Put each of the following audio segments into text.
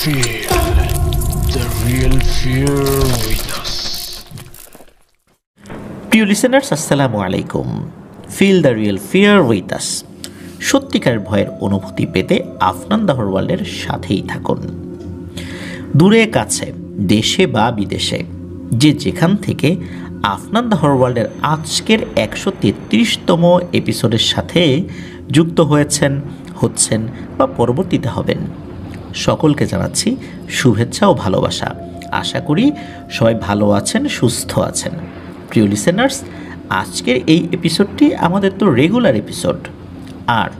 Feel the real fear with us. প্রিয় listeners, আসসালামু আলাইকুম। Feel the real fear with us. সত্যিকার ভয়ের অনুভূতি পেতে আফনান দ্য হরর ওয়ার্ল্ডের সাথেই থাকুন। দূরে কাছে, দেশে বা বিদেশে, যে যেখান থেকে আফনান দ্য হরর ওয়ার্ল্ডের আজকের 133তম এপিসোডের সাথে যুক্ত হচ্ছেন বা পরবর্তীতে হবেন, সকলকে জানাচ্ছি শুভেচ্ছা ও ভালোবাসা। আশা করি সবাই ভালো আছেন, সুস্থ আছেন। প্রিয় লিসেনার্স, আজকের এই এপিসোডটি আমাদের তো রেগুলার এপিসোড, আর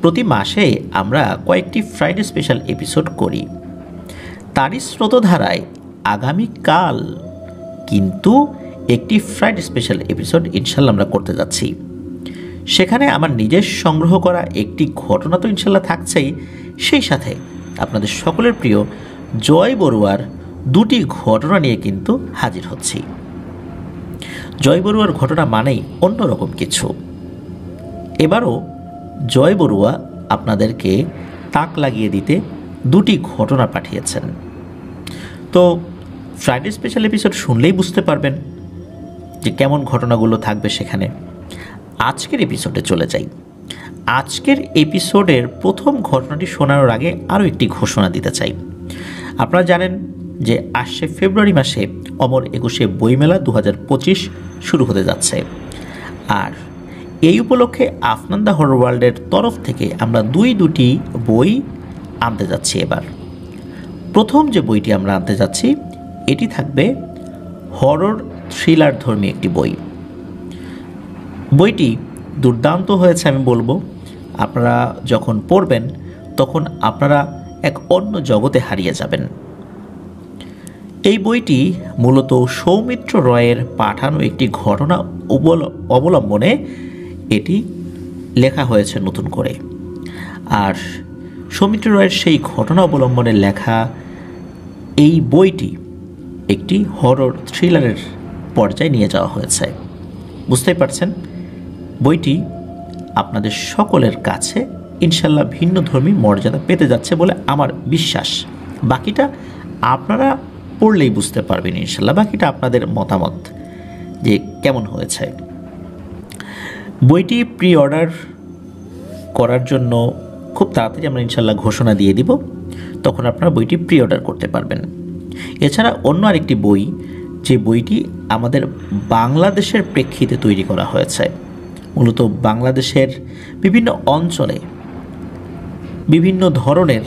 প্রতি মাসে আমরা কয়েকটি ফ্রাইডে স্পেশাল এপিসোড করি। তারই স্রোতধারায় আগামীকাল কিন্তু একটি ফ্রাইডে স্পেশাল এপিসোড ইনশাল্লাহ আমরা করতে যাচ্ছি। সেখানে আমার নিজের সংগ্রহ করা একটি ঘটনা তো ইনশাল্লাহ থাকছেই, সেই সাথে আপনাদের সকলের প্রিয় জয় বড়ুয়ার দুটি ঘটনা নিয়ে কিন্তু হাজির হচ্ছি। জয় বড়ুয়ার ঘটনা মানেই অন্যরকম কিছু। এবারও জয় বড়ুয়া আপনাদেরকে তাক লাগিয়ে দিতে দুটি ঘটনা পাঠিয়েছেন। তো ফ্রাইডে স্পেশাল এপিসোড শুনলেই বুঝতে পারবেন যে কেমন ঘটনাগুলো থাকবে সেখানে। আজকের এপিসোডে চলে যাই। আজকের এপিসোডের প্রথম ঘটনাটি শোনানোর আগে আরও একটি ঘোষণা দিতে চাই। আপনারা জানেন যে আসছে ফেব্রুয়ারি মাসে অমর 21 বইমেলা 2025 শুরু হতে যাচ্ছে, আর এই উপলক্ষে আফনান দ্য হরর ওয়ার্ল্ডের তরফ থেকে আমরা দুটি বই আনতে যাচ্ছি। এবার প্রথম যে বইটি আমরা আনতে যাচ্ছি, এটি থাকবে হরর থ্রিলার ধর্মী একটি বই। বইটি দুর্দান্ত হয়েছে, আমি বলবো। আপনারা যখন পড়বেন তখন আপনারা এক অন্য জগতে হারিয়ে যাবেন। এই বইটি মূলত সৌমিত্র রয়ের পাঠানো একটি ঘটনা অবলম্বনে এটি লেখা হয়েছে নতুন করে। আর সৌমিত্র রয়ের সেই ঘটনা অবলম্বনে লেখা এই বইটি একটি হরর থ্রিলারের পর্যায়ে নিয়ে যাওয়া হয়েছে। বুঝতেই পারছেন, বইটি আপনাদের সকলের কাছে ইনশাল্লাহ ভিন্নধর্মী মর্যাদা পেতে যাচ্ছে বলে আমার বিশ্বাস। বাকিটা আপনারা পড়লেই বুঝতে পারবেন ইনশাল্লাহ, বাকিটা আপনাদের মতামত যে কেমন হয়েছে। বইটি প্রি অর্ডার করার জন্য খুব তাড়াতাড়ি আমরা ইনশাল্লাহ ঘোষণা দিয়ে দিব, তখন আপনারা বইটি প্রি অর্ডার করতে পারবেন। এছাড়া অন্য আরেকটি বই, যে বইটি আমাদের বাংলাদেশের প্রেক্ষিতে তৈরি করা হয়েছে। মূলত বাংলাদেশের বিভিন্ন অঞ্চলে বিভিন্ন ধরনের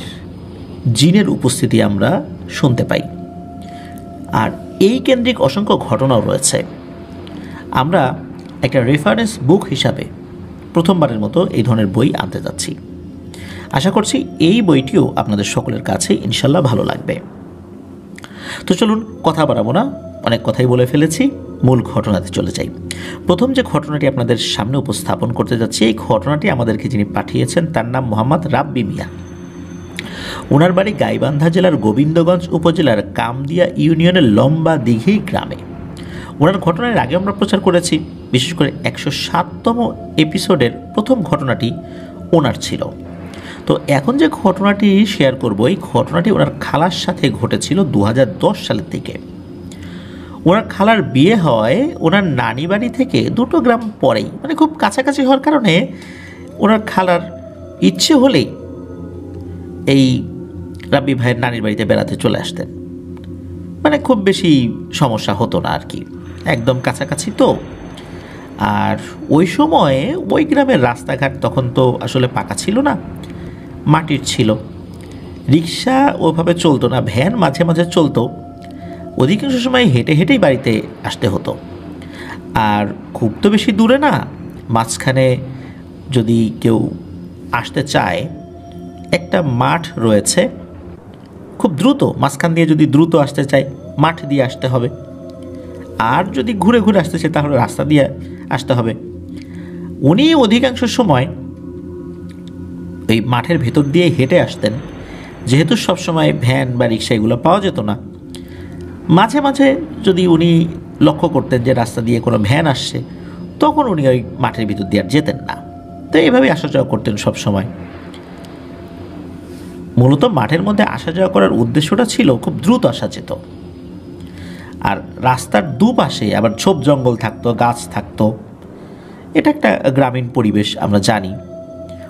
জিনের উপস্থিতি আমরা শুনতে পাই, আর এই কেন্দ্রিক অসংখ্য ঘটনাও রয়েছে। আমরা একটা রেফারেন্স বুক হিসাবে প্রথমবারের মতো এই ধরনের বই আনতে যাচ্ছি। আশা করছি এই বইটিও আপনাদের সকলের কাছে ইনশাল্লাহ ভালো লাগবে। তো চলুন কথা বাড়াবো না, অনেক কথাই বলে ফেলেছি, মূল ঘটনাতে চলে যাই। প্রথম যে ঘটনাটি আপনাদের সামনে উপস্থাপন করতে যাচ্ছি, এই ঘটনাটি আমাদেরকে যিনি পাঠিয়েছেন তার নাম মোহাম্মদ রাব্বি মিয়া। ওনার বাড়ি গাইবান্ধা জেলার গোবিন্দগঞ্জ উপজেলার কামদিয়া ইউনিয়নের লম্বা দিঘি গ্রামে। ওনার ঘটনার আগে আমরা প্রচার করেছি, বিশেষ করে 107তম এপিসোডের প্রথম ঘটনাটি ওনার ছিল। তো এখন যে ঘটনাটি শেয়ার করব, এই ঘটনাটি ওনার খালার সাথে ঘটেছিল 2010 সালের থেকে। ওনার খালার বিয়ে হয় ওনার নানি বাড়ি থেকে 2 গ্রাম পরেই, মানে খুব কাছাকাছি হওয়ার কারণে ওনার খালার ইচ্ছে হলেই এই রাব্বি ভাইয়ের নানির বাড়িতে বেড়াতে চলে আসতেন। মানে খুব বেশি সমস্যা হতো না আর কি, একদম কাছাকাছি তো। আর ওই সময়ে ওই গ্রামের রাস্তাঘাট তখন তো আসলে পাকা ছিল না, মাটির ছিল। রিক্সা ওভাবে চলতো না, ভ্যান মাঝে মাঝে চলতো। অধিকাংশ সময় হেঁটে হেঁটেই বাড়িতে আসতে হতো। আর খুব তো বেশি দূরে না, মাঝখানে যদি কেউ আসতে চায় একটা মাঠ রয়েছে, খুব দ্রুত মাঝখান দিয়ে যদি দ্রুত আসতে চায় মাঠ দিয়ে আসতে হবে, আর যদি ঘুরে ঘুরে আসতে চায় তাহলে রাস্তা দিয়ে আসতে হবে। উনি অধিকাংশ সময় এই মাঠের ভেতর দিয়ে হেঁটে আসতেন, যেহেতু সবসময় ভ্যান বা রিক্সা এগুলো পাওয়া যেত না। মাঝে মাঝে যদি উনি লক্ষ্য করতেন যে রাস্তা দিয়ে কোনো ভ্যান আসছে, তখন উনি ওই মাঠের ভিতর দিয়ে আর যেতেন না। তো এইভাবেই আসা যাওয়া করতেন সব সময়। মূলত মাঠের মধ্যে আসা যাওয়া করার উদ্দেশ্যটা ছিল খুব দ্রুত আসা যেত। আর রাস্তার দুপাশে আবার ঝোপ জঙ্গল থাকতো, গাছ থাকতো। এটা একটা গ্রামীণ পরিবেশ, আমরা জানি।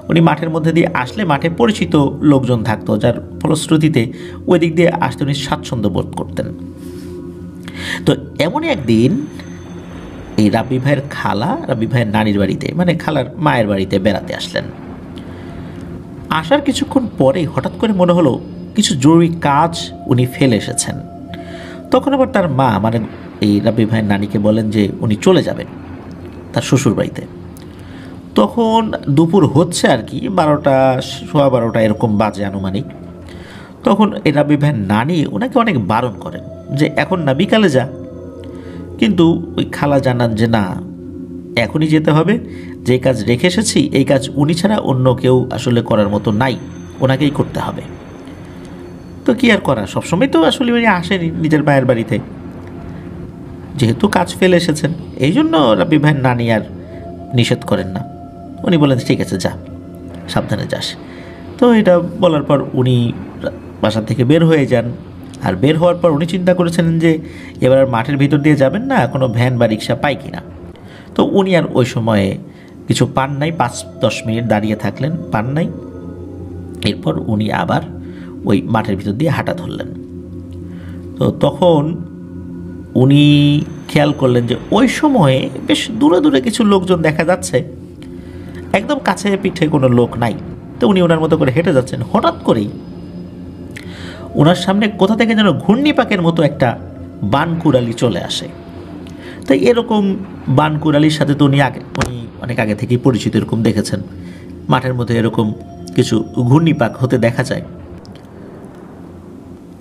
উনি মাঠের মধ্যে দিয়ে আসলে মাঠে পরিচিত লোকজন থাকতো, যার ফলশ্রুতিতে ওই দিক দিয়ে আসতে উনি স্বাচ্ছন্দ্য বোধ করতেন। তো এমনই একদিন এই রাব্বি ভাইয়ের খালা রাব্বি ভাইয়ের নানির বাড়িতে, মানে খালার মায়ের বাড়িতে বেড়াতে আসলেন। আসার কিছুক্ষণ পরে হঠাৎ করে মনে হলো কিছু জরুরি কাজ উনি ফেলে এসেছেন। তখন আবার তার মা, মানে এই রাব্বি ভাইয়ের নানিকে বলেন যে উনি চলে যাবেন তার শ্বশুর বাড়িতে। তখন দুপুর হচ্ছে আর কি, 12টা, সোয়া 12টা এরকম বাজে আনুমানিক। তখন এই রাব্বি ভাইয়ের নানি ওনাকে অনেক বারণ করেন যে এখন না, বিকালে যা। কিন্তু ওই খালা জানান যে না, এখনই যেতে হবে, যে কাজ রেখে এসেছি এই কাজ উনি ছাড়া অন্য কেউ আসলে করার মতো নাই, ওনাকেই করতে হবে। তো কি আর করা, সবসময় তো আসলে উনি আসেনি নিজের মায়ের বাড়িতে, যেহেতু কাজ ফেলে এসেছেন। এই জন্য রাব্বি ভাইয়ের নানি আর নিষেধ করেন না। উনি বলেন ঠিক আছে যা, সাবধানে যাস। তো এটা বলার পর উনি বাসা থেকে বের হয়ে যান। আর বের হওয়ার পর উনি চিন্তা করেছিলেন যে এবার আর মাঠের ভিতর দিয়ে যাবেন না, কোনো ভ্যান বা রিক্সা পাই কিনা। তো উনি আর ওই সময়ে কিছু পান নাই, 5-10 মিনিট দাঁড়িয়ে থাকলেন, পান নাই। এরপর উনি আবার ওই মাঠের ভিতর দিয়ে হাঁটা ধরলেন। তো তখন উনি খেয়াল করলেন যে ওই সময়ে বেশ দূরে দূরে কিছু লোকজন দেখা যাচ্ছে, একদম কাছে পিঠে কোনো লোক নাই। তো উনি ওনার মতো করে হেঁটে যাচ্ছেন, হঠাৎ করেই ওনার সামনে কোথা থেকে যেন ঘূর্ণিপাকের মতো একটা বানকুড়ালি চলে আসে। তো এরকম বানকুড়ালির সাথে তো উনি অনেক আগে থেকেই পরিচিত, এরকম দেখেছেন মাঠের মধ্যে এরকম কিছু ঘূর্ণিপাক হতে দেখা যায়।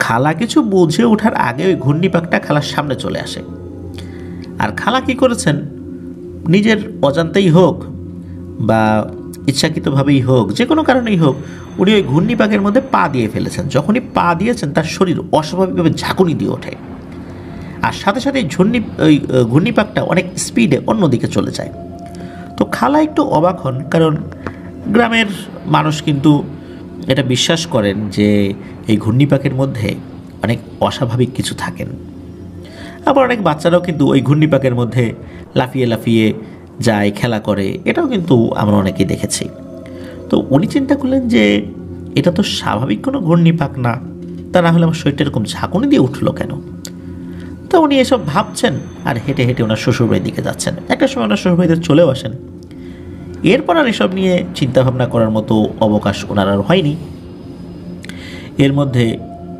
খালা কিছু বুঝে ওঠার আগে ওই ঘূর্ণিপাকটা খালার সামনে চলে আসে। আর খালা কি করেছেন, নিজের অজান্তেই হোক বা ইচ্ছাকৃতভাবেই হোক, যে কোনো কারণেই হোক, উনি ওই ঘূর্ণিপাকের মধ্যে পা দিয়ে ফেলেছেন। যখনই পা দিয়েছেন তার শরীর অস্বাভাবিকভাবে ঝাঁকুনি দিয়ে ওঠে, আর সাথে সাথে ওই ঘূর্ণিপাকটা অনেক স্পিডে অন্যদিকে চলে যায়। তো খালা একটু অবাক হন, কারণ গ্রামের মানুষ কিন্তু এটা বিশ্বাস করেন যে এই ঘূর্ণিপাকের মধ্যে অনেক অস্বাভাবিক কিছু থাকেন। আবার অনেক বাচ্চারাও কিন্তু ওই ঘূর্ণিপাকের মধ্যে লাফিয়ে লাফিয়ে যায়, খেলা করে, এটাও কিন্তু আমরা অনেকেই দেখেছি। তো উনি চিন্তা করলেন যে এটা তো স্বাভাবিক কোনো ঘূর্ণিপাক না, তা না হলে আমার শরীরটা এরকম ঝাঁকুনি দিয়ে উঠলো কেন। তো উনি এসব ভাবছেন আর হেঁটে হেঁটে ওনার শ্বশুরবাড়ির দিকে যাচ্ছেন। একটা সময় ওনার শ্বশুরবাড়িতে চলেও আসেন। এরপর আর এসব নিয়ে চিন্তাভাবনা করার মতো অবকাশ ওনার আর হয়নি। এর মধ্যে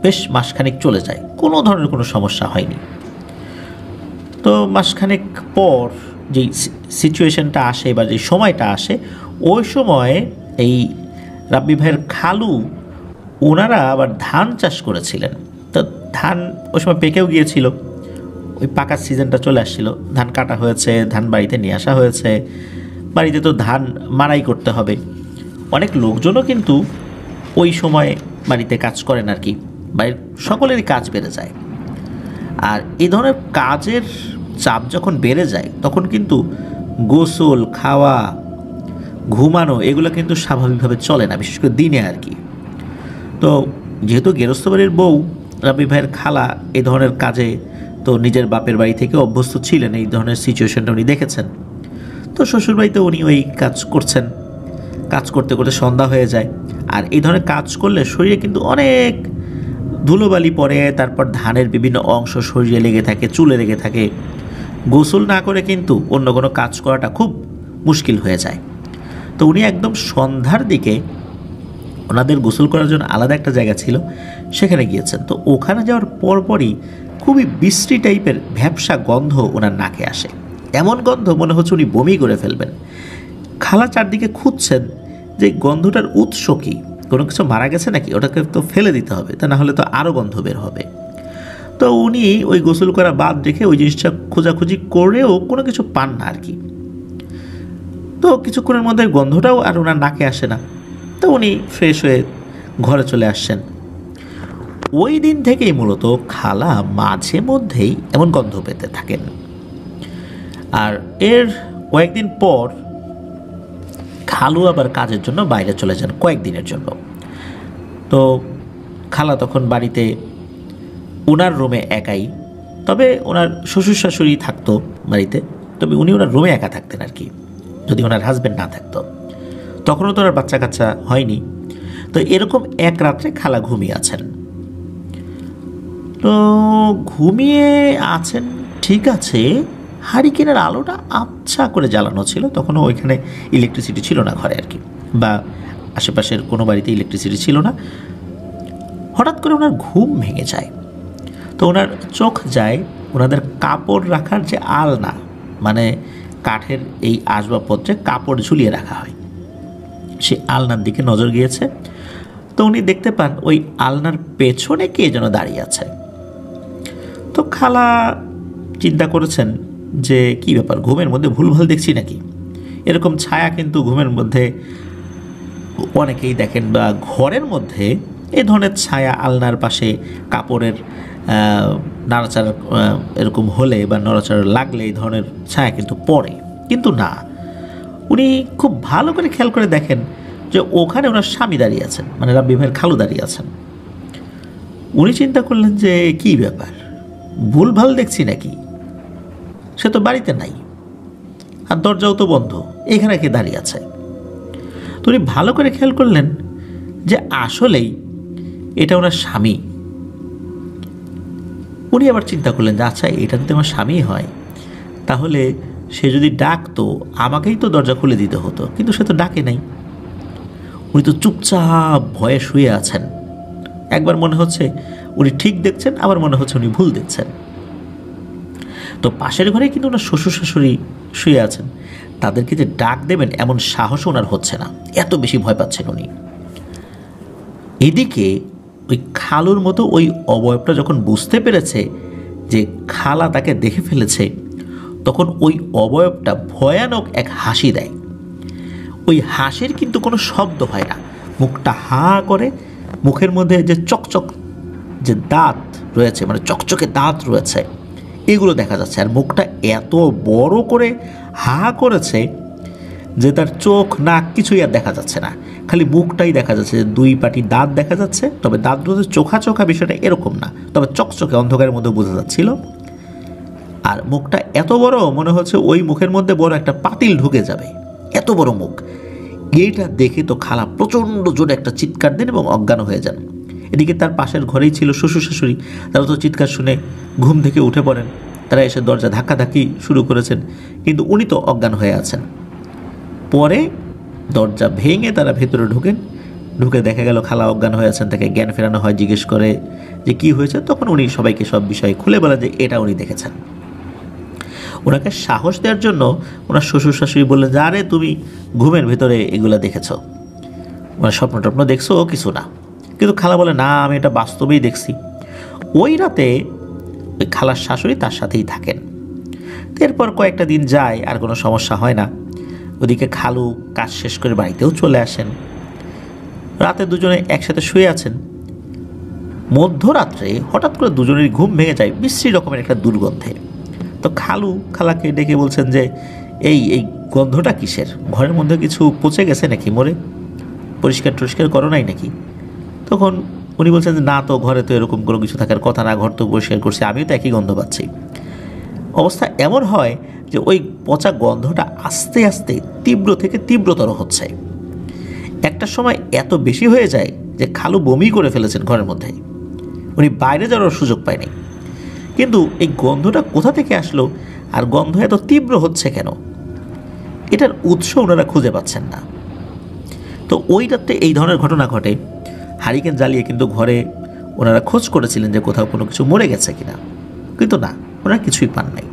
বেশ মাসখানেক চলে যায়, কোনো ধরনের কোনো সমস্যা হয়নি। তো মাসখানেক পর যেই সিচুয়েশনটা আসে বা যে সময়টা আসে, ওই সময়ে এই রাব্বি ভাইয়ের খালু ওনারা আবার ধান চাষ করেছিলেন। তো ধান ওই সময় পেকেও গিয়েছিল, ওই পাকার সিজনটা চলে আসছিল, ধান কাটা হয়েছে, ধান বাড়িতে নিয়ে আসা হয়েছে। বাড়িতে তো ধান মাড়াই করতে হবে। অনেক লোকজনও কিন্তু ওই সময় বাড়িতে কাজ করেন আর কি, বাড়ির সকলেরই কাজ বেড়ে যায়। আর এই ধরনের কাজের চাপ যখন বেড়ে যায় তখন কিন্তু গোসল, খাওয়া, ঘুমানো এগুলো কিন্তু স্বাভাবিকভাবে চলে না, বিশেষ করে দিনে আর কি। তো যেহেতু গেরস্থ বাড়ির বউ রাব্বি ভাইয়ের খালা এই ধরনের কাজে তো নিজের বাপের বাড়ি থেকে অভ্যস্ত ছিলেন, এই ধরনের সিচুয়েশনটা উনি দেখেছেন। তো শ্বশুরবাড়িতে উনি ওই কাজ করছেন, কাজ করতে করতে সন্ধ্যা হয়ে যায়। আর এই ধরনের কাজ করলে শরীরে কিন্তু অনেক ধুলোবালি পড়ে, তারপর ধানের বিভিন্ন অংশ শরীরে লেগে থাকে, চুলে লেগে থাকে। গোসল না করে কিন্তু অন্য কোনো কাজ করাটা খুব মুশকিল হয়ে যায়। তো উনি একদম সন্ধ্যার দিকে ওনাদের গোসল করার জন্য আলাদা একটা জায়গা ছিল, সেখানে গিয়েছেন। তো ওখানে যাওয়ার পরপরই খুবই বিশ্রী টাইপের ভ্যাপসা গন্ধ ওনার নাকে আসে। এমন গন্ধ মনে হচ্ছে উনি বমি করে ফেলবেন। খালা চারদিকে খুঁজছেন যে গন্ধটার উৎস কী, কোনো কিছু মারা গেছে নাকি, ওটাকে তো ফেলে দিতে হবে, তা না হলে তো আরও গন্ধ বের হবে। তো উনি ওই গোসল করা বাদ রেখে ওই জিনিসটা খোঁজাখুঁজি করেও কোনো কিছু পান না আর কি। তো কিছুক্ষণের মধ্যে গন্ধটাও আর ওনার নাকে আসে না। তো উনি ফ্রেশ হয়ে ঘরে চলে আসছেন। ওই দিন থেকেই মূলত খালা মাঝে মধ্যেই এমন গন্ধ পেতে থাকেন। আর এর কয়েকদিন পর খালু আবার কাজের জন্য বাইরে চলে যান কয়েকদিনের জন্য। তো খালা তখন বাড়িতে ওনার রুমে একাই, তবে ওনার শ্বশুর শাশুড়ি থাকতো বাড়িতে, তবে উনি ওনার রুমে একা থাকতেন আর কি, যদি ওনার হাজব্যান্ড না থাকতো। তখনও তো ওনার বাচ্চা কাচ্চা হয়নি। তো এরকম এক রাত্রে খালা ঘুমিয়ে আছেন। তো ঘুমিয়ে আছেন ঠিক আছে, হারিকেনের আলোটা আবছা করে জ্বালানো ছিল, তখনও ওইখানে ইলেকট্রিসিটি ছিল না ঘরে আর কি, বা আশেপাশের কোনো বাড়িতে ইলেকট্রিসিটি ছিল না। হঠাৎ করে ওনার ঘুম ভেঙে যায়। তো ওনার চোখ যায় ওনাদের কাপড় রাখার যে আলনা, মানে কাঠের এই আসবাবপত্রে কাপড় ঝুলিয়ে রাখা হয়, সেই আলনার দিকে নজর গিয়েছে। তো উনি দেখতে পান ওই আলনার পেছনে কে যেন দাঁড়িয়ে আছে। তো খালা চিন্তা করেছেন যে কি ব্যাপার, ঘুমের মধ্যে ভুলভাল দেখছি নাকি? এরকম ছায়া কিন্তু ঘুমের মধ্যে অনেকেই দেখেন, বা ঘরের মধ্যে এই ধরনের ছায়া আলনার পাশে কাপড়ের নাড়াচাড়া এরকম হলে বা নড়াচড়া লাগলে এই ধরনের ছায়া কিন্তু পড়ে। কিন্তু না, উনি খুব ভালো করে খেয়াল করে দেখেন যে ওখানে ওনার স্বামী দাঁড়িয়ে আছেন, মানে রাব্বি ভাইয়ের খালু দাঁড়িয়ে আছেন। উনি চিন্তা করলেন যে কি ব্যাপার, ভুলভাল দেখছি নাকি? সে তো বাড়িতে নাই, আর দরজাও তো বন্ধ, এখানে কে দাঁড়িয়ে আছে? তো উনি ভালো করে খেয়াল করলেন যে আসলেই এটা ওনার স্বামী। উনি আবার চিন্তা করলেন যে আচ্ছা, এটা যদি আমার স্বামী হয় তাহলে সে যদি ডাকতো আমাকেই তো দরজা খুলে দিতে হতো, কিন্তু সে তো ডাকে নাই। উনি তো চুপচাপ ভয়ে শুয়ে আছেন। একবার মনে হচ্ছে উনি ঠিক দেখছেন, আবার মনে হচ্ছে উনি ভুল দেখছেন। তো পাশের ঘরে কিন্তু ওনার শ্বশুর শাশুড়ি শুয়ে আছেন, তাদেরকে যে ডাক দেবেন এমন সাহস ওনার হচ্ছে না, এত বেশি ভয় পাচ্ছেন উনি। এদিকে ওই খালুর মতো ওই অবয়বটা যখন বুঝতে পেরেছে যে খালা তাকে দেখে ফেলেছে, তখন ওই অবয়বটা ভয়ানক এক হাসি দেয়। ওই হাসির কিন্তু কোনো শব্দ হয় না, মুখটা হা করে, মুখের মধ্যে যে চকচক যে দাঁত রয়েছে, মানে চকচকে দাঁত রয়েছে, এগুলো দেখা যাচ্ছে। আর মুখটা এত বড় করে হা করেছে যে তার চোখ নাক কিছুই আর দেখা যাচ্ছে না, খালি মুখটাই দেখা যাচ্ছে, যে দুই পাটি দাঁত দেখা যাচ্ছে। তবে দাঁতগুলো চোখা চোখা বিষয়টা এরকম না, তবে চকচকে অন্ধকারের মধ্যে বোঝা যাচ্ছিল। আর মুখটা এত বড়, মনে হচ্ছে ওই মুখের মধ্যে বড় একটা পাতিল ঢুকে যাবে, এত বড় মুখ। এইটা দেখে তো খালা প্রচণ্ড জোরে একটা চিৎকার দেন এবং অজ্ঞান হয়ে যান। এদিকে তার পাশের ঘরেই ছিল শ্বশুর শাশুড়ি, তারা তো চিৎকার শুনে ঘুম থেকে উঠে পড়েন। তারা এসে দরজা ধাক্কাধাক্কি শুরু করেছেন, কিন্তু উনি তো অজ্ঞান হয়ে আছেন। পরে দরজা ভেঙে তারা ভেতরে ঢুকে দেখা গেল খালা অজ্ঞান হয়ে আছেন। তাকে জ্ঞান ফেরানো হয়, জিজ্ঞেস করে যে কি হয়েছে। তখন উনি সবাইকে সব বিষয়ে খুলে বলেন যে এটা উনি দেখেছেন। ওনাকে সাহস দেওয়ার জন্য ওনার শ্বশুর শাশুড়ি বললেন যে আরে তুমি ঘুমের ভেতরে এগুলো দেখেছ, মানে স্বপ্ন টপ্ন দেখছো, কিছু না। কিন্তু খালা বলে না, আমি এটা বাস্তবেই দেখছি। ওই রাতে ওই খালার শাশুড়ি তার সাথেই থাকেন। এরপর কয়েকটা দিন যায়, আর কোনো সমস্যা হয় না। ওদিকে খালু কাজ শেষ করে বাড়িতেও চলে আসেন। রাতে দুজনে একসাথে শুয়ে আছেন। মধ্যরাত্রে হঠাৎ করে দুজনের ঘুম ভেঙে যায় বিশ্রী রকমের একটা দুর্গন্ধে। তো খালু খালাকে ডেকে বলছেন যে এই এই গন্ধটা কিসের? ঘরের মধ্যে কিছু পচে গেছে নাকি, মরে পরিষ্কার টরিষ্কার করো নাই নাকি? তখন উনি বলছেন যে না, তো ঘরে তো এরকম কোনো কিছু থাকার কথা না, ঘর তো পরিষ্কার করছি, আমিও তো একই গন্ধ পাচ্ছি। অবস্থা এমন হয় যে ওই পচা গন্ধটা আস্তে আস্তে তীব্র থেকে তীব্রতর হচ্ছে। একটা সময় এত বেশি হয়ে যায় যে খালু বমি করে ফেলেছেন ঘরের মধ্যে। উনি বাইরে যাওয়ার সুযোগ পায়নি। কিন্তু এই গন্ধটা কোথা থেকে আসলো, আর গন্ধ এত তীব্র হচ্ছে কেন, এটার উৎস ওনারা খুঁজে পাচ্ছেন না। তো ওই রাতে এই ধরনের ঘটনা ঘটে। হারিকেন জ্বালিয়ে কিন্তু ঘরে ওনারা খোঁজ করেছিলেন যে কোথাও কোনো কিছু মরে গেছে কিনা, কিন্তু না, ওনারা কিছুই পান নাই।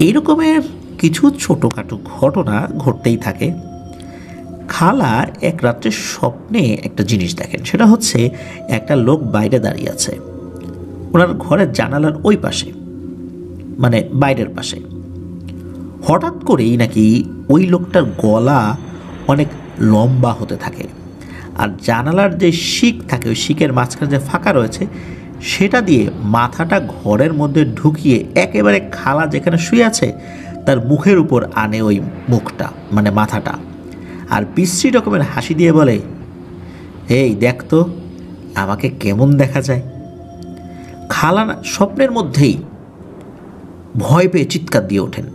এইরকমের কিছু ছোটোখাটো ঘটনা ঘটতেই থাকে। খালা এক রাত্রে স্বপ্নে একটা জিনিস দেখেন, সেটা হচ্ছে একটা লোক বাইরে দাঁড়িয়ে আছে ওনার ঘরের জানালার ওই পাশে, মানে বাইরের পাশে। হঠাৎ করেই নাকি ওই লোকটার গলা অনেক লম্বা হতে থাকে, আর জানালার যে শিক থাকে ওই শিকের মাঝখানে যে ফাঁকা রয়েছে সেটা দিয়ে মাথাটা ঘরের মধ্যে ঢুকিয়ে একেবারে খালা যেখানে শুয়ে আছে তার মুখের উপর আনে ওই মুখটা, মানে মাথাটা, আর বিশ্রী রকমের হাসি দিয়ে বলে এই দেখ তো আমাকে কেমন দেখা যায়। খালা স্বপ্নের মধ্যেই ভয় পেয়ে চিৎকার দিয়ে ওঠেন,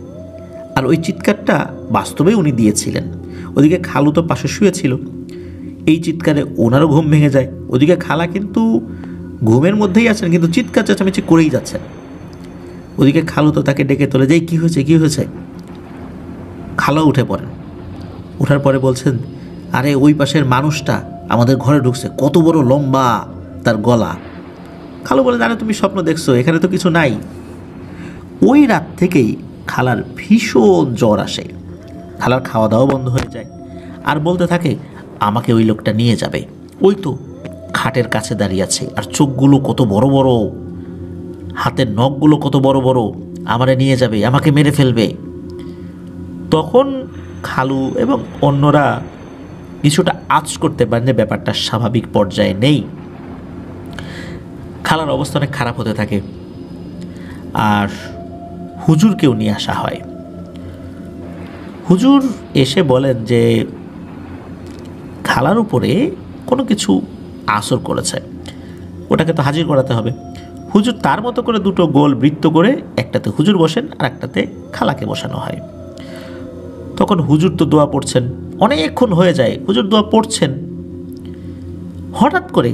আর ওই চিৎকারটা বাস্তবেই উনি দিয়েছিলেন। ওদিকে খালু তো পাশে শুয়েছিল, এই চিৎকারে ওনারও ঘুম ভেঙে যায়। ওদিকে খালা কিন্তু ঘুমের মধ্যেই আছেন, কিন্তু চিৎকার চেঁচামেচি করেই যাচ্ছেন। ওদিকে খালু তো তাকে ডেকে তোলে, যে কী হয়েছে কী হয়েছে। খালা উঠে পড়েন, ওঠার পরে বলছেন, আরে ওই পাশের মানুষটা আমাদের ঘরে ঢুকছে, কত বড় লম্বা তার গলা। খালু বলে, আরে তুমি স্বপ্ন দেখছো, এখানে তো কিছু নাই। ওই রাত থেকেই খালার ভীষণ জ্বর আসে, খালার খাওয়া দাওয়া বন্ধ হয়ে যায়, আর বলতে থাকে আমাকে ওই লোকটা নিয়ে যাবে। ওই তো খাটের কাছে দাঁড়িয়ে আছে, আর চোখগুলো কত বড় বড়, হাতের নখগুলো কত বড় বড়, আমারে নিয়ে যাবে, আমাকে মেরে ফেলবে। তখন খালু এবং অন্যরা কিছুটা আঁচ করতে পারেন যে ব্যাপারটা স্বাভাবিক পর্যায়ে নেই। খালার অবস্থা অনেক খারাপ হতে থাকে, আর হুজুরকেও নিয়ে আসা হয়। হুজুর এসে বলেন যে খালার উপরে কোনো কিছু আসর করেছে, ওটাকে তো হাজির করাতে হবে। হুজুর তার মতো করে দুটো গোল বৃত্ত করে, একটাতে হুজুর বসেন আর একটাতে খালাকে বসানো হয়। তখন হুজুর তো দোয়া পড়ছেন, অনেকক্ষণ হয়ে যায় হুজুর দোয়া পড়ছেন। হঠাৎ করে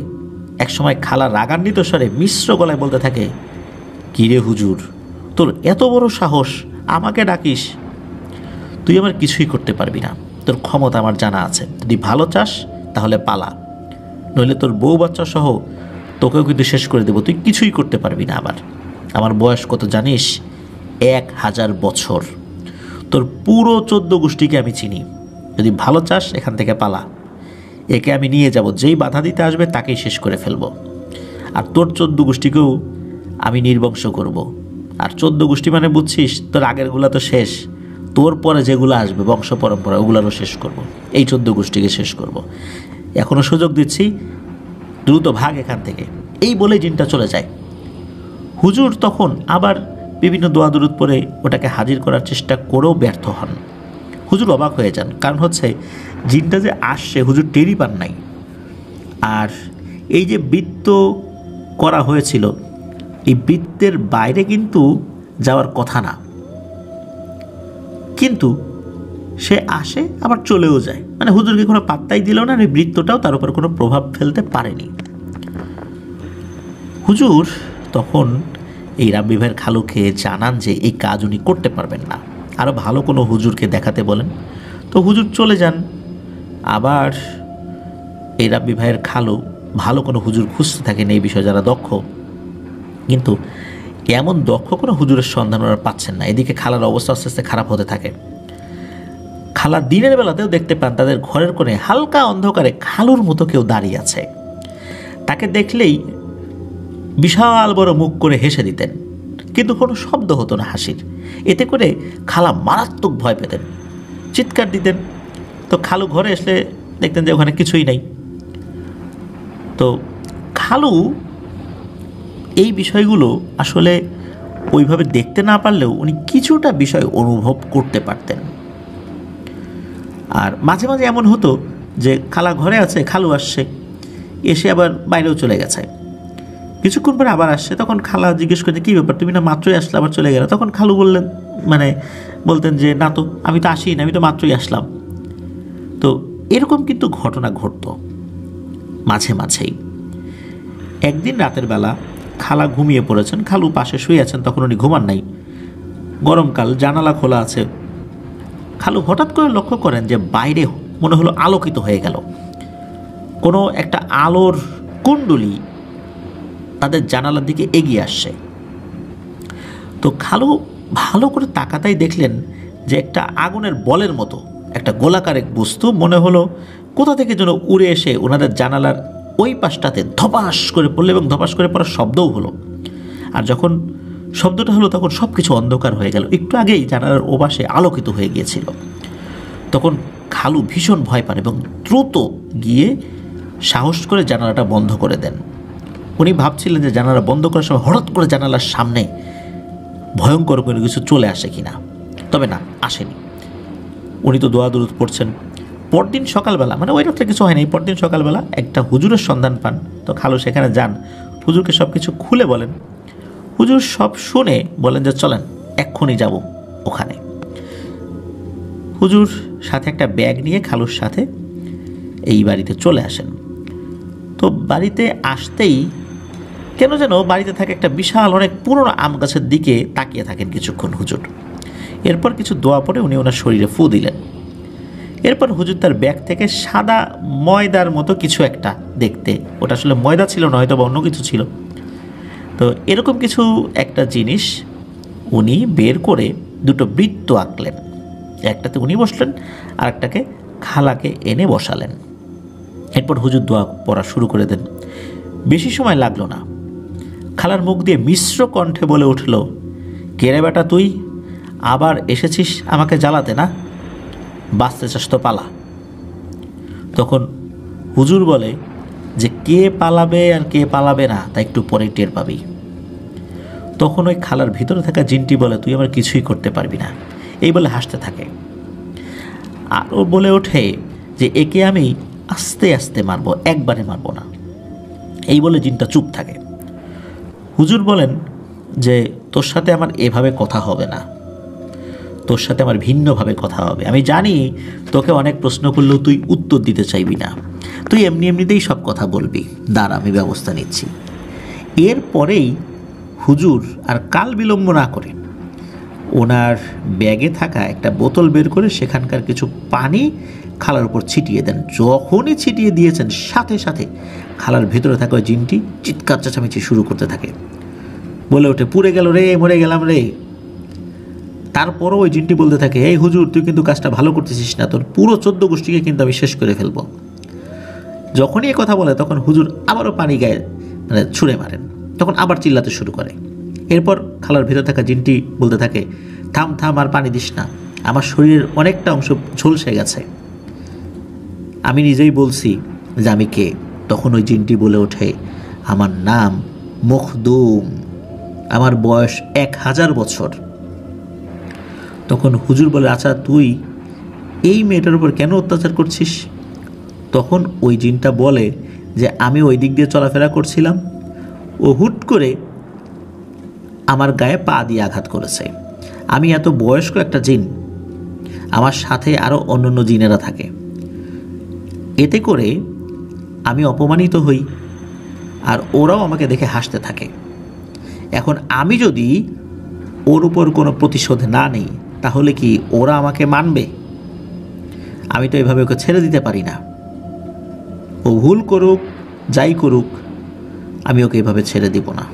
একসময় খালা রাগান্বিত স্বরে মিশ্র গলায় বলতে থাকে, কিরে হুজুর, তোর এত বড় সাহস, আমাকে ডাকিস? তুই আমার কিছুই করতে পারবি না, তোর ক্ষমতা আমার জানা আছে। যদি ভালো চাস তাহলে পালা, নইলে তোর বউ বাচ্চা সহ তোকেও কিন্তু শেষ করে দেবো, তুই কিছুই করতে পারবি না। আমার বয়স কত জানিস? 1000 বছর। তোর পুরো 14 গোষ্ঠীকে আমি চিনি। যদি ভালো চাস এখান থেকে পালা, একে আমি নিয়ে যাব, যেই বাধা দিতে আসবে তাকেই শেষ করে ফেলবো। আর তোর 14 গোষ্ঠীকেও আমি নির্বংশ করব। আর 14 গোষ্ঠী মানে বুঝছিস, তোর আগেরগুলা তো শেষ, তোর পরে যেগুলো আসবে বংশ পরম্পরা ওগুলারও শেষ করব। এই 14 গোষ্ঠীকে শেষ করব। এখনও সুযোগ দিচ্ছি, দ্রুত ভাগ এখান থেকে। এই বলে জিনটা চলে যায়। হুজুর তখন আবার বিভিন্ন দোয়া দুরুদ পরে ওটাকে হাজির করার চেষ্টা করেও ব্যর্থ হন। হুজুর অবাক হয়ে যান, কারণ হচ্ছে জিনটা যে আসছে হুজুর টেরই পান নাই। আর এই যে বৃত্ত করা হয়েছিল, এই বৃত্তের বাইরে কিন্তু যাওয়ার কথা না, কিন্তু সে আসে আবার চলেও যায়। মানে হুজুরকে কোনো পাত্তাই দিল না, আর এই বৃত্তটাও তার উপর কোনো প্রভাব ফেলতে পারেনি। হুজুর তখন এই রাব্বি ভাইয়ের খালুকে জানান যে এই কাজ উনি করতে পারবেন না, আরও ভালো কোনো হুজুরকে দেখাতে বলেন। তো হুজুর চলে যান। আবার এই রাব্বি ভাইয়ের খালু ভালো কোনো হুজুর খুঁজতে থাকেন এই বিষয়ে যারা দক্ষ, কিন্তু এমন দক্ষ কোনো হুজুরের সন্ধান ওরা পাচ্ছেন না। এদিকে খালার অবস্থা আস্তে আস্তে খারাপ হতে থাকে। খালা দিনের বেলাতেও দেখতে পান তাদের ঘরের কোণে হালকা অন্ধকারে খালুর মতো কেউ দাঁড়িয়ে আছে। তাকে দেখলেই বিশাল বড় মুখ করে হেসে দিতেন, কিন্তু কোনো শব্দ হতো না হাসির। এতে করে খালা মারাত্মক ভয় পেতেন, চিৎকার দিতেন। তো খালু ঘরে আসলে দেখতেন যে ওখানে কিছুই নাই। তো খালু এই বিষয়গুলো আসলে ওইভাবে দেখতে না পারলেও উনি কিছুটা বিষয় অনুভব করতে পারতেন। আর মাঝে মাঝে এমন হতো যে খালা ঘরে আছে, খালু আসছে, এসে আবার বাইরেও চলে গেছে। কিছুক্ষণ পরে আবার আসছে, তখন খালা জিজ্ঞেস করছে, কী ব্যাপার, তুমি না মাত্রই আসলে আবার চলে গেলে? তখন খালু বলতেন যে না তো, আমি তো আসি না, আমি তো মাত্রই আসলাম। তো এরকম কিন্তু ঘটনা ঘটত মাঝে মাঝেই। একদিন রাতের বেলা খালা ঘুমিয়ে পড়েছেন, খালু পাশে শুয়ে আছেন, তখন উনি ঘুমান নাই। গরমকাল, জানালা খোলা আছে। খালু হঠাৎ করে লক্ষ্য করেন যে বাইরে মনে হলো আলোকিত হয়ে গেল, কোনো একটা আলোর কুণ্ডলী তাদের জানালার দিকে এগিয়ে আসছে। তো খালু ভালো করে তাকাতেই দেখলেন যে একটা আগুনের বলের মতো একটা গোলাকার এক বস্তু মনে হলো কোথা থেকে যেন উড়ে এসে ওনাদের জানালার ওই পাশটাতে ধপাস করে পড়লো, এবং ধপাস করে পড়ার শব্দও হলো। আর যখন শব্দটা হলো তখন সব কিছু অন্ধকার হয়ে গেল। একটু আগেই জানালার ওপাশে আলোকিত হয়ে গিয়েছিল। তখন খালু ভীষণ ভয় পান এবং দ্রুত গিয়ে সাহস করে জানালাটা বন্ধ করে দেন। উনি ভাবছিলেন যে জানালা বন্ধ করার সময় হঠাৎ করে জানালার সামনে ভয়ঙ্কর কোনো কিছু চলে আসে কিনা, তবে না, আসেনি। উনি তো দোয়া দুরুদ পড়ছেন, পরদিন সকালবেলা, মানে ওই রাত্রে কিছু হয়নি, পরদিন সকালবেলা একটা হুজুরের সন্ধান পান। তো খালু সেখানে যান, হুজুরকে সব কিছু খুলে বলেন। হুজুর সব শুনে বলেন যে চলেন এক্ষুনি যাব ওখানে। হুজুর সাথে একটা ব্যাগ নিয়ে খালুর সাথে এই বাড়িতে চলে আসেন। তো বাড়িতে আসতেই কেন যেন বাড়িতে থাকে একটা বিশাল অনেক পুরনো আম গাছের দিকে তাকিয়ে থাকেন কিছুক্ষণ হুজুর। এরপর কিছু দোয়া পড়ে উনি ওনার শরীরে ফু দিলেন। এরপর হুজুর তার ব্যাগ থেকে সাদা ময়দার মতো কিছু একটা, দেখতে ওটা আসলে ময়দা ছিল না, হয়তো বা অন্য কিছু ছিল, তো এরকম কিছু একটা জিনিস উনি বের করে দুটো বৃত্ত আঁকলেন। একটাতে উনি বসলেন, আর একটাকে খালাকে এনে বসালেন। এরপর হুজুর দোয়া পড়া শুরু করে দেন। বেশি সময় লাগলো না, খালার মুখ দিয়ে মিশ্র কণ্ঠে বলে উঠল, কে রে বেটা তুই, আবার এসেছিস আমাকে জ্বালাতে না? বাঁচতে চাস তো পালা। তখন হুজুর বলে যে কে পালাবে আর কে পালাবে না তা একটু পরে টের পাবি। তখন ওই খালার ভিতরে থাকা জিনটি বলে, তুই আমার কিছুই করতে পারবি না, এই বলে হাসতে থাকে। আরও বলে ওঠে যে একে আমি আস্তে আস্তে মারব, একবারে মারব না। এই বলে জিনটা চুপ থাকে। হুজুর বলেন যে তোর সাথে আমার এভাবে কথা হবে না, তোর সাথে আমার ভিন্নভাবে কথা হবে। আমি জানি তোকে অনেক প্রশ্ন করলেও তুই উত্তর দিতে চাইবি না, তুই এমনি এমনিতেই সব কথা বলবি, দাঁড়া আমি ব্যবস্থা নিচ্ছি। এরপরেই হুজুর আর কাল বিলম্ব না করে ওনার ব্যাগে থাকা একটা বোতল বের করে সেখানকার কিছু পানি খালার উপর ছিটিয়ে দেন। যখনই ছিটিয়ে দিয়েছেন সাথে সাথে খালার ভেতরে থাকা ওই জিনটি চিৎকার চেঁচামেচি শুরু করতে থাকে, বলে ওঠে, পুড়ে গেল রে, মরে গেলাম রে। তারপরও ওই জিনটি বলতে থাকে, এই হুজুর তুই কিন্তু কাজটা ভালো করতেছিস না, তোর পুরো 14 গোষ্ঠীকে কিন্তু আমি শেষ করে ফেলবো। যখনই এ কথা বলে তখন হুজুর আবারও পানি গায়ে মানে ছুঁড়ে মারেন, তখন আবার চিল্লাতে শুরু করে। এরপর খালার ভেতর থাকা জিনটি বলতে থাকে, থাম থাম, আর পানি দিস না, আমার শরীরের অনেকটা অংশ ঝলসে গেছে, আমি নিজেই বলছি যে আমি কে। তখন ওই জিনটি বলে ওঠে, আমার নাম মখদুম, আমার বয়স 1000 বছর। তখন হুজুর বলে, আচ্ছা তুই এই মেয়েটার উপর কেন অত্যাচার করছিস? তখন ওই জিনটা বলে যে আমি ওই দিক দিয়ে চলাফেরা করছিলাম, ও হুট করে আমার গায়ে পা দিয়ে আঘাত করেছে। আমি এত বয়স্ক একটা জিন, আমার সাথে আরও অন্যান্য জিনেরা থাকে, এতে করে আমি অপমানিত হই আর ওরাও আমাকে দেখে হাসতে থাকে। এখন আমি যদি ওর উপর কোনো প্রতিশোধ না নিই তাহলে কি ওরা আমাকে মানবে? আমি তো এভাবে ওকে ছেড়ে দিতে পারি না, ও ভুল করুক যাই করুক আমি ওকে এভাবে ছেড়ে দিব না,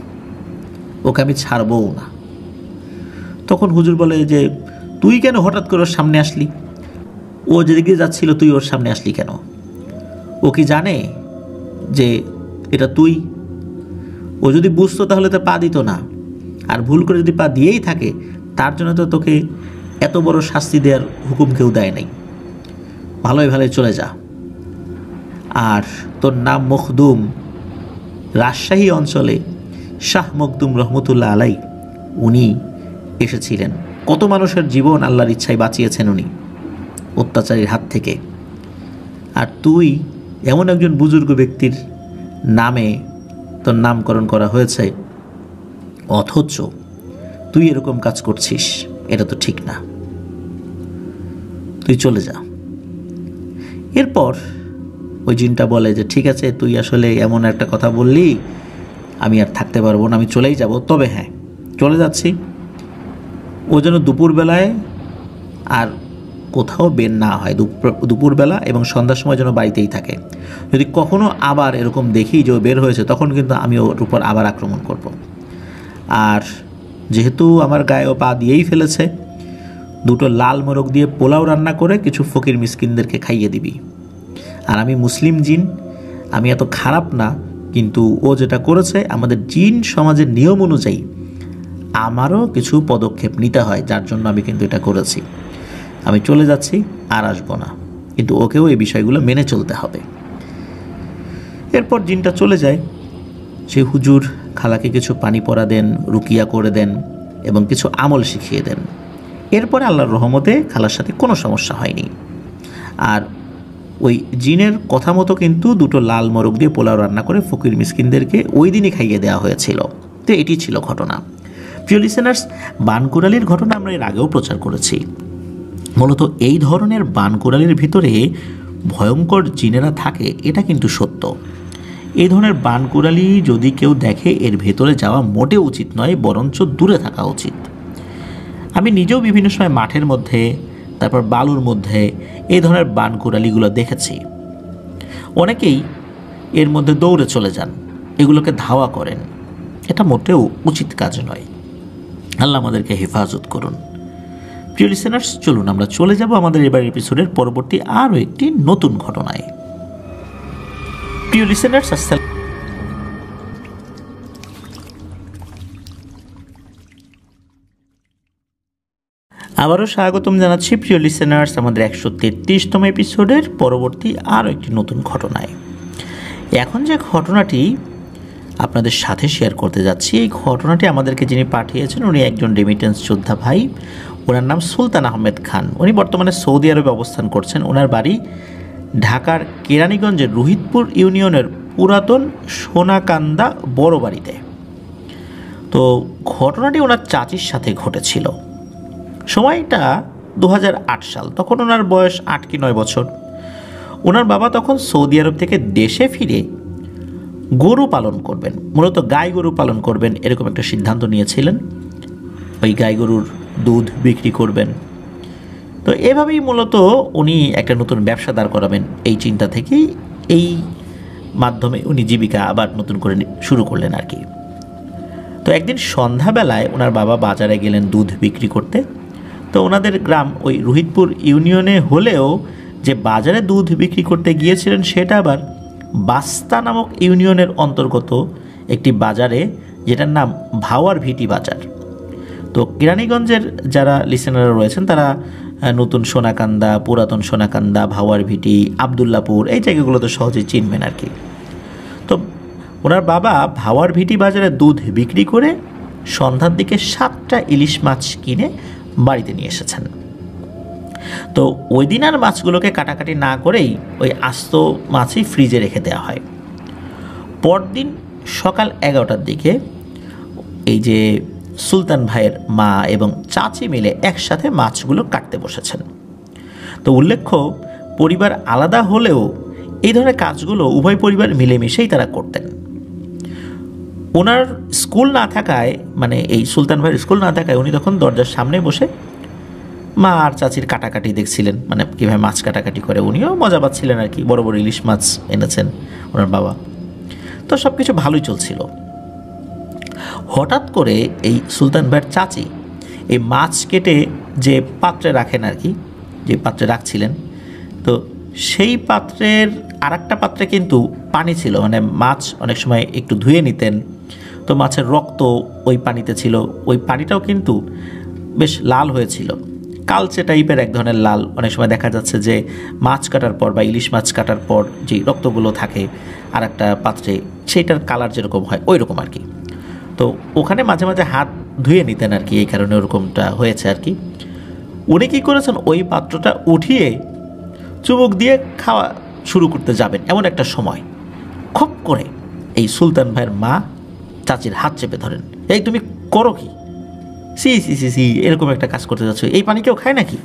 ওকে আমি ছাড়বও না। তখন হুজুর বলে যে তুই কেন হঠাৎ করে ওর সামনে আসলি? ও যেদিকে যাচ্ছিল তুই ওর সামনে আসলি কেন? ও কি জানে যে এটা তুই? ও যদি বুঝতো তাহলে তো পা দিত না, আর ভুল করে যদি পা দিয়েই থাকে তার জন্য তো তোকে এত বড় শাস্তি দেওয়ার হুকুম কেউ দেয় নাই, ভালোই ভালোই চলে যা। আর তোর নাম মখদুম, রাজশাহী অঞ্চলে শাহ মখদুম রহমতুল্লাহ আলাই উনি এসেছিলেন, কত মানুষের জীবন আল্লাহর ইচ্ছায় বাঁচিয়েছেন উনি অত্যাচারীর হাত থেকে। আর তুই এমন একজন বুজুর্গ ব্যক্তির নামে তোর নামকরণ করা হয়েছে, অথচ তুই এরকম কাজ করছিস, এটা তো ঠিক না, তুই চলে যা। এরপর ওই জিনটা বলে যে ঠিক আছে, তুই আসলে এমন একটা কথা বললি, আমি আর থাকতে পারবো না, আমি চলেই যাব। তবে হ্যাঁ, চলে যাচ্ছি, ও যেন দুপুরবেলায় আর কোথাও বের না হয়, দুপুরবেলা এবং সন্ধ্যার সময় যেন বাড়িতেই থাকে। যদি কখনো আবার এরকম দেখি যে ও বের হয়েছে তখন কিন্তু আমি ওর উপর আবার আক্রমণ করব। আর যেহেতু আমার গায়ে ও পা দিয়েই ফেলেছে, দুটো লাল মোরগ দিয়ে পোলাও রান্না করে কিছু ফকির মিসকিনদেরকে খাইয়ে দিবি। আর আমি মুসলিম জিন, আমি এত খারাপ না, কিন্তু ও যেটা করেছে আমাদের জিন সমাজের নিয়ম অনুযায়ী আমারও কিছু পদক্ষেপ নিতে হয়, যার জন্য আমি কিন্তু এটা করেছি। আমি চলে যাচ্ছি, আর আসবো না, কিন্তু ওকেও এই বিষয়গুলো মেনে চলতে হবে। এরপর জিনটা চলে যায়। সে হুজুর খালাকে কিছু পানি পরা দেন, রুকিয়া করে দেন এবং কিছু আমল শিখিয়ে দেন। এরপরে আল্লাহর রহমতে খালার সাথে কোনো সমস্যা হয়নি। আর ওই জিনের কথা মতো কিন্তু দুটো লাল মোরগ দিয়ে পোলাও রান্না করে ফকির মিসকিনদেরকে ওই দিনই খাইয়ে দেওয়া হয়েছিল। তো এটি ছিল ঘটনা। প্রিয় লিসেনার্স, বানকুড়ালির ঘটনা আমরা এর আগেও প্রচার করেছি। মূলত এই ধরনের বানকুড়ালির ভিতরে ভয়ঙ্কর জিনেরা থাকে, এটা কিন্তু সত্য। এই ধরনের বানকুড়ালি যদি কেউ দেখে, এর ভেতরে যাওয়া মোটেও উচিত নয়, বরঞ্চ দূরে থাকা উচিত। আমি নিজেও বিভিন্ন সময় মাঠের মধ্যে, তারপর বালুর মধ্যে এই ধরনের বানকুড়ালিগুলো দেখেছি। অনেকেই এর মধ্যে দৌড়ে চলে যান, এগুলোকে ধাওয়া করেন। এটা মোটেও উচিত কাজ নয়। আল্লাহ আমাদেরকে হেফাজত করুন। প্রিয় লিসেনার্স, চলুন আমরা চলে যাব আমাদের এবার এপিসোডের পরবর্তী আরও একটি নতুন ঘটনায়। প্রিয় লিসেনার্স, আবারও স্বাগতম জানাচ্ছি প্রিয় লিসেনার্স আমাদের 133তম এপিসোডের পরবর্তী আরও একটি নতুন ঘটনায়। এখন যে ঘটনাটি আপনাদের সাথে শেয়ার করতে যাচ্ছি, এই ঘটনাটি আমাদেরকে যিনি পাঠিয়েছেন উনি একজন রেমিটেন্স যোদ্ধা ভাই। ওনার নাম সুলতান আহমেদ খান। উনি বর্তমানে সৌদি আরবে অবস্থান করছেন। ওনার বাড়ি ঢাকার কেরানীগঞ্জের রোহিতপুর ইউনিয়নের পুরাতন সোনাকান্দা বড় বাড়িতে। তো ঘটনাটি ওনার চাচির সাথে ঘটেছিল। সময়টা 2008 সাল। তখন ওনার বয়স 8 কি 9 বছর। ওনার বাবা তখন সৌদি আরব থেকে দেশে ফিরে গরু পালন করবেন, মূলত গাই গরু পালন করবেন, এরকম একটা সিদ্ধান্ত নিয়েছিলেন। ওই গাই গরুর দুধ বিক্রি করবেন। তো এভাবেই মূলত উনি একটা নতুন ব্যবসা দাঁড় করাবেন, এই চিন্তা থেকেই এই মাধ্যমে উনি জীবিকা আবার নতুন করে শুরু করলেন আর কি। তো একদিন সন্ধ্যাবেলায় ওনার বাবা বাজারে গেলেন দুধ বিক্রি করতে। তো ওনাদের গ্রাম ওই রোহিতপুর ইউনিয়নে হলেও যে বাজারে দুধ বিক্রি করতে গিয়েছিলেন সেটা আবার বাস্তা নামক ইউনিয়নের অন্তর্গত একটি বাজারে, যেটার নাম ভাওয়ার ভিটি বাজার। তো কেরানীগঞ্জের যারা লিসেনাররা রয়েছেন তারা নতুন সোনাকান্দা, পুরাতন সোনাকান্দা, ভাওয়ার ভিটি, আবদুল্লাপুর এই জায়গাগুলো তো সহজেই চিনবেন আর কি। তো ওনার বাবা ভাওয়ার ভিটি বাজারে দুধ বিক্রি করে সন্ধ্যার দিকে 7টা ইলিশ মাছ কিনে বাড়িতে নিয়ে এসেছেন। তো ওই দিন আর মাছগুলোকে কাটাকাটি না করেই ওই আস্ত মাছই ফ্রিজে রেখে দেওয়া হয়। পরদিন সকাল 11টার দিকে এই যে সুলতান ভাইয়ের মা এবং চাচি মিলে একসাথে মাছগুলো কাটতে বসেছেন। তো উল্লেখ্য, পরিবার আলাদা হলেও এই ধরনের কাজগুলো উভয় পরিবার মিলেমিশেই তারা করতেন। ওনার স্কুল না থাকায়, মানে এই সুলতান ভাইয়ের স্কুল না থাকায় উনি তখন দরজার সামনে বসে মা আর চাচির কাটাকাটি দেখছিলেন, মানে কীভাবে মাছ কাটাকাটি করে। উনিও মজা পাচ্ছিলেন আর কি। বড় বড় ইলিশ মাছ এনেছেন ওনার বাবা। তো সব কিছু ভালোই চলছিল। হঠাৎ করে এই সুলতান ভাইয়ের চাচি এই মাছ কেটে যে পাত্রে রাখেন আর কি, যে পাত্রে রাখছিলেন, তো সেই পাত্রের আর একটা পাত্রে কিন্তু পানি ছিল। মানে মাছ অনেক সময় একটু ধুয়ে নিতেন, তো মাছের রক্ত ওই পানিতে ছিল। ওই পানিটাও কিন্তু বেশ লাল হয়েছিল, কালচে টাইপের এক ধরনের লাল। অনেক সময় দেখা যাচ্ছে যে মাছ কাটার পর বা ইলিশ মাছ কাটার পর যে রক্তগুলো থাকে আর একটা পাত্রে, সেইটার কালার যেরকম হয় ওই রকম আর কি। তো ওখানে মাঝে মাঝে হাত ধুয়ে নিতেন আর কি, এই কারণে ওরকমটা হয়েছে আর কি। উনি কী করেছেন, ওই পাত্রটা উঠিয়ে চুমুক দিয়ে খাওয়া শুরু করতে যাবেন, এমন একটা সময় খপ করে এই সুলতান ভাইয়ের মা চাচির হাত চেপে ধরেন। এই তুমি করো কি? সি সি সি সি এরকম একটা কাজ করতে যাচ্ছ, এই পানি কেউ খায় নাকি?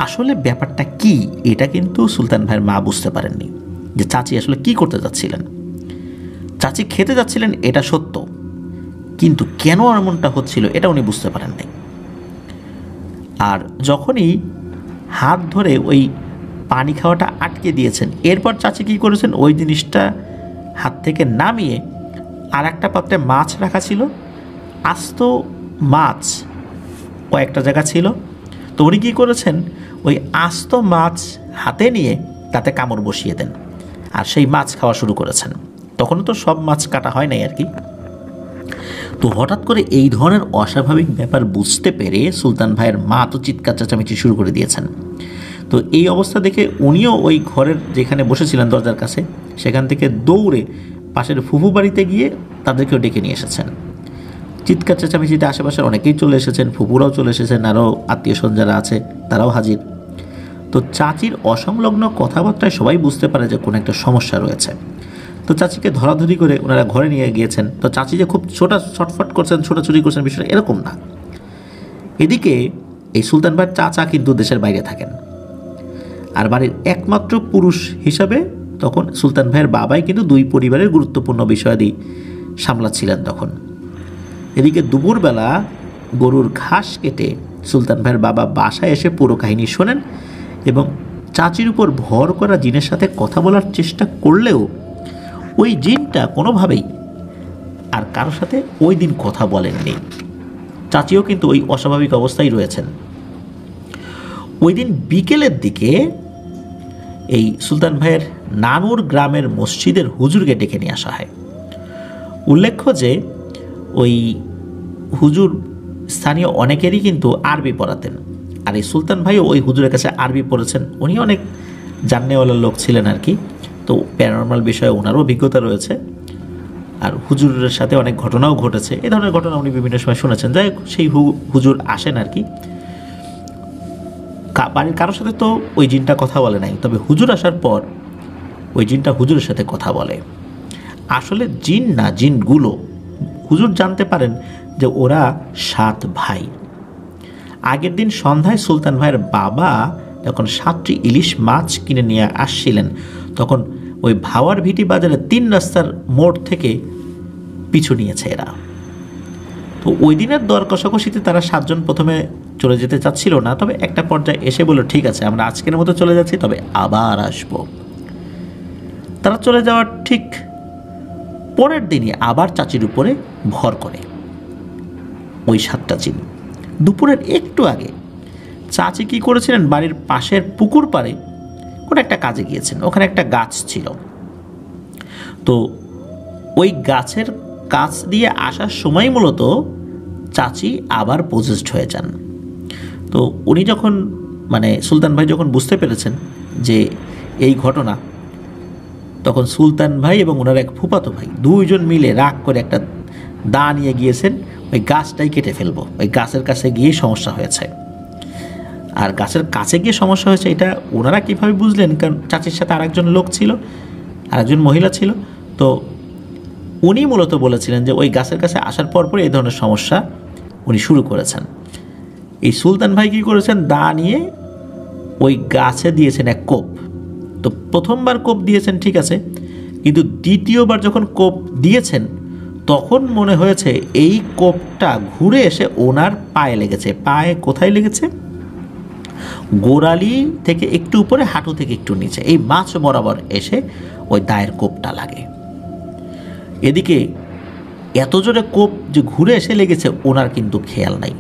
আসলে ব্যাপারটা কি, এটা কিন্তু সুলতান ভাইয়ের মা বুঝতে পারেননি যে চাচি আসলে কি করতে যাচ্ছিলেন। চাচি খেতে যাচ্ছিলেন এটা সত্য, কিন্তু কেন এমনটা হচ্ছিল এটা উনি বুঝতে পারেন নাই। আর যখনই হাত ধরে ওই পানি খাওয়াটা আটকে দিয়েছেন, এরপর চাচি কী করেছেন, ওই জিনিসটা হাত থেকে নামিয়ে আর একটা পাত্রে মাছ রাখা ছিল, আস্ত মাছ কয়েকটা জায়গা ছিল। তো উনি কী করেছেন, ওই আস্ত মাছ হাতে নিয়ে তাতে কামড় বসিয়ে দেন আর সেই মাছ খাওয়া শুরু করেছেন। তখন তো সব মাছ কাটা হয় নাই আর কি। তো হঠাৎ করে এই ধরনের অস্বাভাবিক ব্যাপার বুঝতে পেরে সুলতান ভাইয়ের মা তো চিৎকার চেঁচামেচি শুরু করে দিয়েছেন। তো এই অবস্থা দেখে উনিও ওই ঘরের যেখানে বসেছিলেন দরজার কাছে, সেখান থেকে দৌড়ে পাশের ফুফু বাড়িতে গিয়ে তাদেরকেও ডেকে নিয়ে এসেছেন। চিৎকার চেঁচামেচিতে আশেপাশের অনেকেই চলে এসেছেন, ফুপুরাও চলে এসেছেন, আরও আত্মীয় স্বজন যারা আছে তারাও হাজির। তো চাচির অসংলগ্ন কথাবার্তায় সবাই বুঝতে পারে যে কোনো একটা সমস্যা রয়েছে। তো চাচিকে ধরাধরি করে ওনারা ঘরে নিয়ে গিয়েছেন। তো চাচি যে খুব ছটফট করছেন, ছোটাছুটি করছেন, বিষয়টা এরকম না। এদিকে এই সুলতান ভাইয়ের চাচা কিন্তু দেশের বাইরে থাকেন, আর বাড়ির একমাত্র পুরুষ হিসাবে তখন সুলতান ভাইয়ের বাবাই কিন্তু দুই পরিবারের গুরুত্বপূর্ণ বিষয়াদি সামলাচ্ছিলেন তখন। এদিকে দুপুরবেলা গরুর ঘাস কেটে সুলতান ভাইয়ের বাবা বাসায় এসে পুরো কাহিনী শোনেন এবং চাচির উপর ভর করা জিনের সাথে কথা বলার চেষ্টা করলেও ওই জিনটা কোনোভাবেই আর কারোর সাথে ওই দিন কথা বলেননি। চাচিও কিন্তু ওই অস্বাভাবিক অবস্থায় রয়েছেন। ওই দিন বিকেলের দিকে এই সুলতান ভাইয়ের নানুর গ্রামের মসজিদের হুজুরকে ডেকে নিয়ে আসা হয়। উল্লেখ্য যে ওই হুজুর স্থানীয় অনেকেরই কিন্তু আরবি পড়াতেন, আর এই সুলতান ভাইও ওই হুজুরের কাছে আরবি পড়েছেন। উনি অনেক জাননেওয়ালা লোক ছিলেন আর কি, তো প্যারানর্মাল বিষয়ে ওনারও অভিজ্ঞতা রয়েছে, আর হুজুরের সাথে অনেক ঘটনাও ঘটেছে। এই ধরনের ঘটনা উনি বিভিন্ন সময় শুনেছেন। যাই হোক, সেই হুজুর আসেন আর কি। বাড়ির কারোর সাথে তো ওই জিনটা কথা বলে নাই, তবে হুজুর আসার পর ওই জিনটা হুজুরের সাথে কথা বলে। আসলে জিন না, জিনগুলো। হুজুর জানতে পারেন যে ওরা 7 ভাই। আগের দিন সন্ধ্যায় সুলতান ভাইয়ের বাবা যখন 7টি ইলিশ মাছ কিনে নিয়ে আসছিলেন, তখন ওই ভাওয়ার ভিটি বাজারে 3 রাস্তার মোড় থেকে পিছু নিয়েছে এরা। তো ওই দিনের দর কষাকষিতে তারা 7 জন প্রথমে চলে যেতে চাচ্ছিল না, তবে একটা পর্যায়ে এসে বলল, ঠিক আছে আমরা আজকের মতো চলে যাচ্ছি, তবে আবার আসব। তারা চলে যাওয়ার ঠিক পরের দিনই আবার চাচির উপরে ভর করে ওই 7টা জিন। দুপুরের একটু আগে চাচি কি করেছিলেন, বাড়ির পাশের পুকুর পাড়ে কোনো একটা কাজে গিয়েছেন। ওখানে একটা গাছ ছিল, তো ওই গাছের কাছ দিয়ে আসার সময় মূলত চাচি আবার পজেসড হয়ে যান। তো উনি যখন সুলতান ভাই যখন বুঝতে পেরেছেন যে এই ঘটনা, তখন সুলতান ভাই এবং ওনার এক ফুফাতো ভাই দুইজন মিলে রাগ করে একটা দা নিয়ে গিয়েছেন, ওই গাছটাই কেটে ফেলবো। ওই গাছের কাছে গিয়ে সমস্যা হয়েছে। আর গাছের কাছে গিয়ে সমস্যা হয়েছে এটা ওনারা কীভাবে বুঝলেন, কারণ চাচির সাথে আরেকজন লোক ছিল, আরেকজন মহিলা ছিল। তো উনি মূলত বলেছিলেন যে ওই গাছের কাছে আসার পরপরই এই ধরনের সমস্যা উনি শুরু করেছেন। এই সুলতান ভাই কী করেছেন, দা নিয়ে ওই গাছে দিয়েছেন এক কোপ। তো প্রথমবার কোপ দিয়েছেন ঠিক আছে, কিন্তু দ্বিতীয়বার যখন কোপ দিয়েছেন তখন মনে হয়েছে এই কোপটা ঘুরে এসে ওনার পায়ে লেগেছে। পায়ে কোথায় লেগেছে, গোড়ালি থেকে একটু উপরে, হাঁটু থেকে একটু নিচে, এই মাছ বরাবর এসে ওই দায়ের কোপটা লাগে। এদিকে এত জোরে কোপ যে ঘুরে এসে লেগেছে ওনার কিন্তু খেয়াল নাই,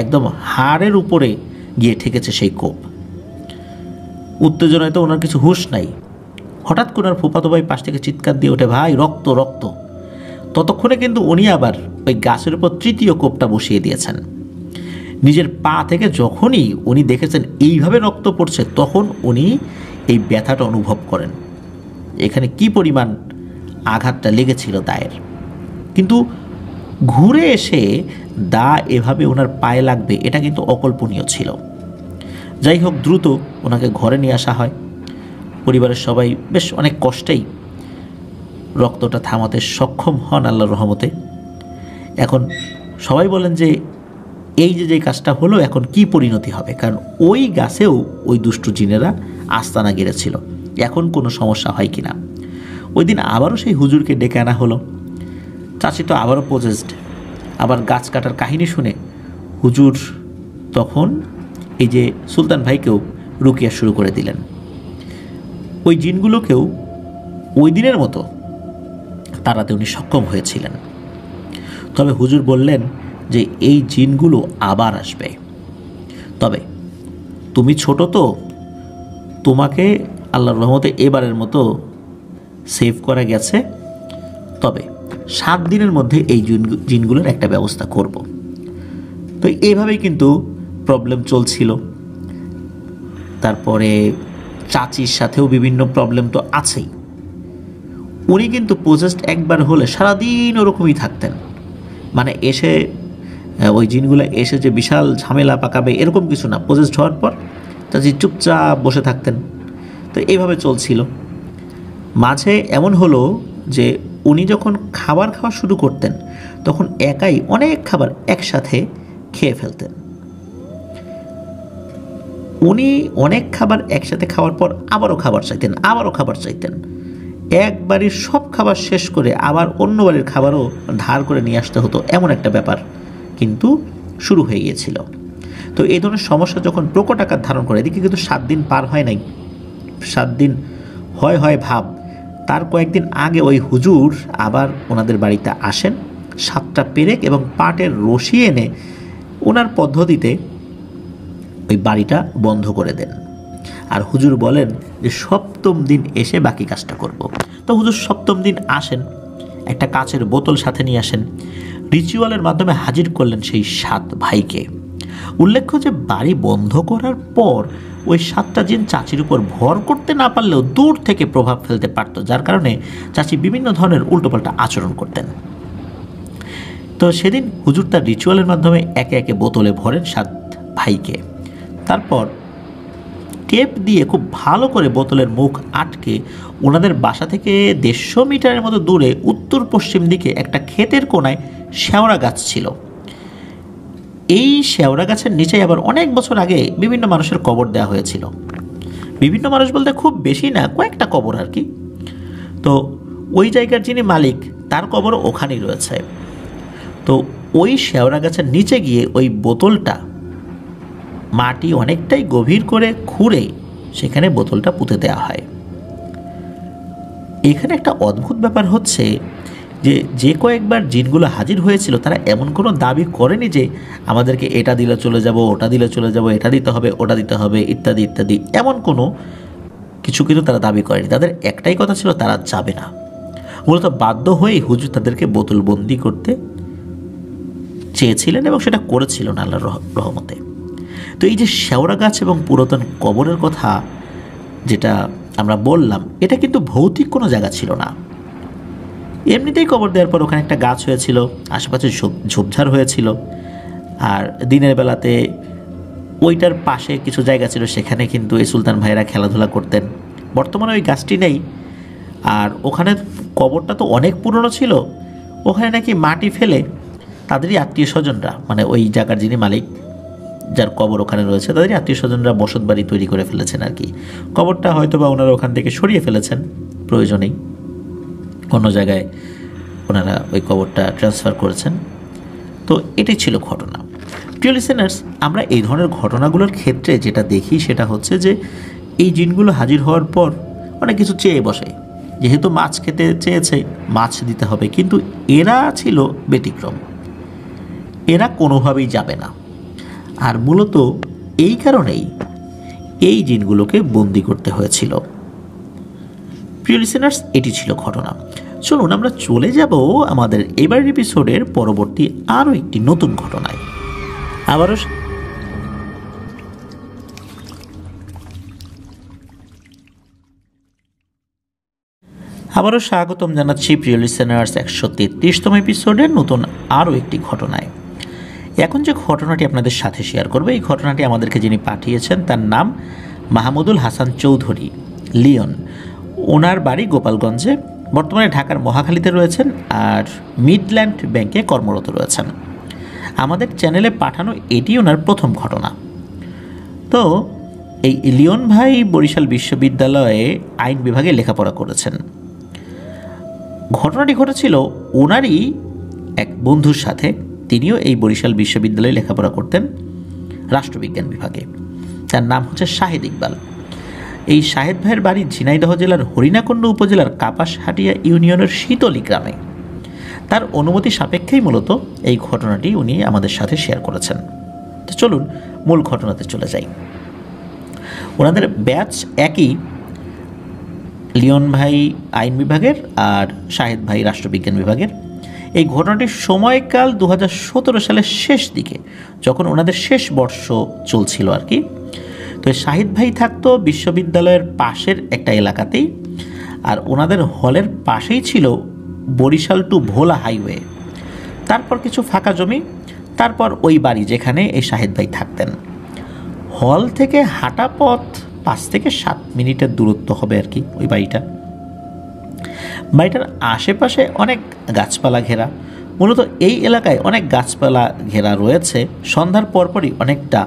একদম হাড়ের উপরে গিয়ে ঠেকেছে সেই কোপ। উত্তেজনায় তো ওনার কিছু হুঁশ নাই। হঠাৎ করে ওনার ফুফাতো ভাই পাশ থেকে চিৎকার দিয়ে ওঠে, ভাই রক্ত রক্ত। ততক্ষণে কিন্তু উনি আবার ওই গাছের উপর তৃতীয় কোপটা বসিয়ে দিয়েছেন। নিজের পা থেকে যখনই উনি দেখেছেন এইভাবে রক্ত পড়ছে, তখন উনি এই ব্যথাটা অনুভব করেন, এখানে কি পরিমাণ আঘাতটা লেগেছিল দায়ের। কিন্তু ঘুরে এসে দা এভাবে ওনার পায়ে লাগবে এটা কিন্তু অকল্পনীয় ছিল। যাই হোক, দ্রুত ওনাকে ঘরে নিয়ে আসা হয়। পরিবারের সবাই বেশ অনেক কষ্টেই রক্তটা থামাতে সক্ষম হন আল্লাহর রহমতে। এখন সবাই বলেন যে এই যে কাজটা হলো এখন কি পরিণতি হবে, কারণ ওই গাছেও ওই দুষ্টু জিনেরা আস্তানা গেড়েছিল, এখন কোনো সমস্যা হয় কিনা। ওই দিন আবারও সেই হুজুরকে ডেকে আনা হলো। চাচি তো আবারও পজেসড। আবার গাছ কাটার কাহিনী শুনে হুজুর তখন এই যে সুলতান ভাইকেও রুকিয়া শুরু করে দিলেন। ওই জিনগুলোকেও ওই দিনের মতো তাড়াতে উনি সক্ষম হয়েছিলেন। তবে হুজুর বললেন যে এই জিনগুলো আবার আসবে, তবে তুমি ছোট, তো তোমাকে আল্লাহর রহমতে এবারের মতো সেভ করা গেছে, তবে 7 দিনের মধ্যে এই জিনগুলোর একটা ব্যবস্থা করব। তো এইভাবেই কিন্তু প্রবলেম চলছিল। তারপরে চাচির সাথেও বিভিন্ন প্রবলেম তো আছেই। উনি কিন্তু পজেসড একবার হলে সারাদিন ওরকমই থাকতেন, এসে ওই জিনগুলো এসে যে বিশাল ঝামেলা পাকাবে এরকম কিছু না। পজেসড হওয়ার পর চাচি চুপচাপ বসে থাকতেন। তো এইভাবে চলছিল। মাঝে এমন হলো যে উনি যখন খাবার খাওয়া শুরু করতেন তখন একাই অনেক খাবার একসাথে খেয়ে ফেলতেন। উনি অনেক খাবার একসাথে খাওয়ার পর আবারও খাবার চাইতেন। এক বাড়ির সব খাবার শেষ করে আবার অন্য বাড়ির খাবারও ধার করে নিয়ে আসতে হতো, এমন একটা ব্যাপার কিন্তু শুরু হয়ে গিয়েছিল। তো এই ধরনের সমস্যা যখন প্রকট আকার ধারণ করে, এদিকে কিন্তু 7 দিন পার হয় নাই, 7 দিন হয় ভাব, তার কয়েকদিন আগে ওই হুজুর আবার ওনাদের বাড়িতে আসেন 7টা পেরেক এবং পাটের রশি এনে ওনার পদ্ধতিতে ওই বাড়িটা বন্ধ করে দেন। আর হুজুর বলেন যে 7ম দিন এসে বাকি কাজটা করব। তো হুজুর 7ম দিন আসেন, একটা কাচের বোতল সাথে নিয়ে আসেন, রিচুয়ালের মাধ্যমে হাজির করলেন সেই 7 ভাইকে। উল্লেখ্য যে বাড়ি বন্ধ করার পর ওই 7টা জিন চাচির উপর ভর করতে না পারলেও দূর থেকে প্রভাব ফেলতে পারত, যার কারণে চাচি বিভিন্ন ধরনের উল্টোপাল্টা আচরণ করতেন। তো সেদিন হুজুর তার রিচুয়ালের মাধ্যমে একে একে বোতলে ভরেন 7 ভাইকে। তারপর টেপ দিয়ে খুব ভালো করে বোতলের মুখ আটকে ওনাদের বাসা থেকে 150 মিটারের মতো দূরে উত্তর পশ্চিম দিকে একটা ক্ষেতের কোনায় শেওড়া গাছ ছিল। এই শেওড়া গাছের নিচে আবার অনেক বছর আগে বিভিন্ন মানুষের কবর দেওয়া হয়েছিল। বিভিন্ন মানুষ বলতে খুব বেশি না, কয়েকটা কবর আর কি। তো ওই জায়গার যিনি মালিক তার কবরও ওখানেই রয়েছে। তো ওই শেওড়া গাছের নিচে গিয়ে ওই বোতলটা মাটি অনেকটাই গভীর করে খুঁড়ে সেখানে বোতলটা পুঁতে দেওয়া হয়। এখানে একটা অদ্ভুত ব্যাপার হচ্ছে যে কয়েকবার জিনগুলো হাজির হয়েছিল তারা এমন কোনো দাবি করেনি যে আমাদেরকে এটা দিলে চলে যাব, ওটা দিলে চলে যাব, এটা দিতে হবে, ওটা দিতে হবে, ইত্যাদি ইত্যাদি, এমন কোনো কিছু কিন্তু তারা দাবি করেনি। তাদের একটাই কথা ছিল, তারা যাবে না। মূলত বাধ্য হয়েই হুজুর তাদেরকে বোতলবন্দি করতে চেয়েছিলেন এবং সেটা করেছিলেন আল্লাহর রহমতে। তো এই যে শেওড়া গাছ এবং পুরাতন কবরের কথা যেটা আমরা বললাম, এটা কিন্তু ভৌতিক কোনো জায়গা ছিল না। এমনিতেই কবর দেওয়ার পর ওখানে একটা গাছ হয়েছিল, আশেপাশে ঝোপঝাড় হয়েছিল, আর দিনের বেলাতে ওইটার পাশে কিছু জায়গা ছিল, সেখানে কিন্তু এই সুলতান ভাইরা খেলাধুলা করতেন। বর্তমানে ওই গাছটি নেই। আর ওখানে কবরটা তো অনেক পুরনো ছিল, ওখানে নাকি মাটি ফেলে তাদেরই আত্মীয় স্বজনরা, মানে ওই জায়গার যিনি মালিক যার কবর ওখানে রয়েছে তাদেরই আত্মীয় স্বজনরা বসত বাড়ি তৈরি করে ফেলেছেন আর কি। কবরটা হয়তো বা ওনারা ওখান থেকে সরিয়ে ফেলেছেন, প্রয়োজনেই অন্য জায়গায় ওনারা ওই কবরটা ট্রান্সফার করেছেন। তো এটাই ছিল ঘটনা। প্রিয় লিসেনার্স, আমরা এই ধরনের ঘটনাগুলোর ক্ষেত্রে যেটা দেখি সেটা হচ্ছে যে এই জিনগুলো হাজির হওয়ার পর অনেক কিছু চেয়ে বসে। যেহেতু মাছ খেতে চেয়েছে, মাছ দিতে হবে, কিন্তু এরা ছিল ব্যতিক্রম, এরা কোনোভাবেই যাবে না। আর মূলত এই কারণেই এই জিনগুলোকে বন্দি করতে হয়েছিল। প্রিয় লিসেনার্স, এটি ছিল ঘটনা। চলুন আমরা চলে যাব আমাদের এবারের এপিসোডের পরবর্তী আরও একটি নতুন ঘটনায়। আবারও স্বাগতম জানাচ্ছি প্রিয় লিসেনার্স 133তম এপিসোডের নতুন আরও একটি ঘটনায়। এখন যে ঘটনাটি আপনাদের সাথে শেয়ার করবে, এই ঘটনাটি আমাদেরকে যিনি পাঠিয়েছেন তার নাম মাহমুদুল হাসান চৌধুরী, লিওন। ওনার বাড়ি গোপালগঞ্জে, বর্তমানে ঢাকার মহাখালীতে রয়েছেন আর মিডল্যান্ড ব্যাংকে কর্মরত রয়েছেন। আমাদের চ্যানেলে পাঠানো এটি ওনার প্রথম ঘটনা। তো এই লিওন ভাই বরিশাল বিশ্ববিদ্যালয়ে আইন বিভাগে লেখাপড়া করেছেন। ঘটনাটি ঘটেছিল ওনারই এক বন্ধুর সাথে। তিনিও এই বরিশাল বিশ্ববিদ্যালয়ে লেখাপড়া করতেন রাষ্ট্রবিজ্ঞান বিভাগে। তার নাম হচ্ছে শাহেদ ইকবাল। এই শাহেদ ভাইয়ের বাড়ি ঝিনাইদহ জেলার হরিণাকুণ্ড উপজেলার কাপাসহাটিয়া ইউনিয়নের শীতলী গ্রামে। তার অনুমতি সাপেক্ষেই মূলত এই ঘটনাটি উনি আমাদের সাথে শেয়ার করেছেন। তো চলুন মূল ঘটনাতে চলে যাই। ওনাদের ব্যাচ একই, লিওন ভাই আইন বিভাগের আর শাহেদ ভাই রাষ্ট্রবিজ্ঞান বিভাগের। এই ঘটনাটির সময়কাল 2017 সালের শেষ দিকে, যখন ওনাদের শেষ বর্ষ চলছিল আর কি। তো শাহিদ ভাই থাকতো বিশ্ববিদ্যালয়ের পাশের একটা এলাকাতেই, আর ওনাদের হলের পাশেই ছিল বরিশাল টু ভোলা হাইওয়ে। তারপর কিছু ফাঁকা জমি, তারপর ওই বাড়ি যেখানে এই শাহিদ ভাই থাকতেন। হল থেকে হাঁটা পথ 5 থেকে 7 মিনিটের দূরত্ব হবে আর কি ওই বাড়িটা। বাড়িটার আশেপাশে অনেক গাছপালা ঘেরা, মূলত এই এলাকায় অনেক গাছপালা ঘেরা রয়েছে। সন্ধ্যার পরপরই অনেকটা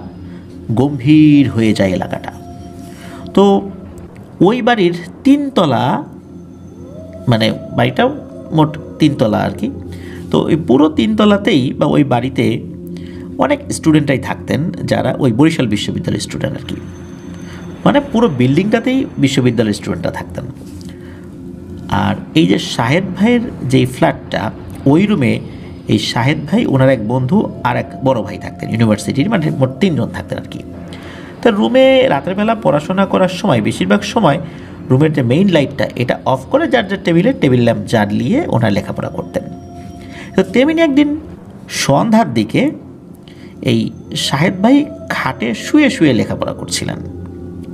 গম্ভীর হয়ে যায় এলাকাটা। তো ওই বাড়ির 3 তলা, মানে বাড়িটাও মোট 3 তলা আর কি। তো ওই পুরো 3 তলাতেই বা ওই বাড়িতে অনেক স্টুডেন্টরাই থাকতেন যারা ওই বরিশাল বিশ্ববিদ্যালয়ের স্টুডেন্ট আর কি। মানে পুরো বিল্ডিংটাতেই বিশ্ববিদ্যালয়ের স্টুডেন্টরা থাকতেন। আর এই যে শাহেদ ভাইয়ের যেই ফ্ল্যাটটা, ওই রুমে এই শাহেদ ভাই, ওনার এক বন্ধু আর এক বড় ভাই থাকতেন ইউনিভার্সিটির, মানে মোট 3 জন থাকতেন আর কি। তো রুমে রাতের বেলা পড়াশোনা করার সময় বেশিরভাগ সময় রুমের যে মেইন লাইটটা এটা অফ করে যার যার টেবিল ল্যাম্প জ্বালিয়ে ওনার লেখাপড়া করতেন। তো তেমনি একদিন সন্ধ্যার দিকে এই শাহেদ ভাই খাটে শুয়ে শুয়ে লেখাপড়া করছিলেন,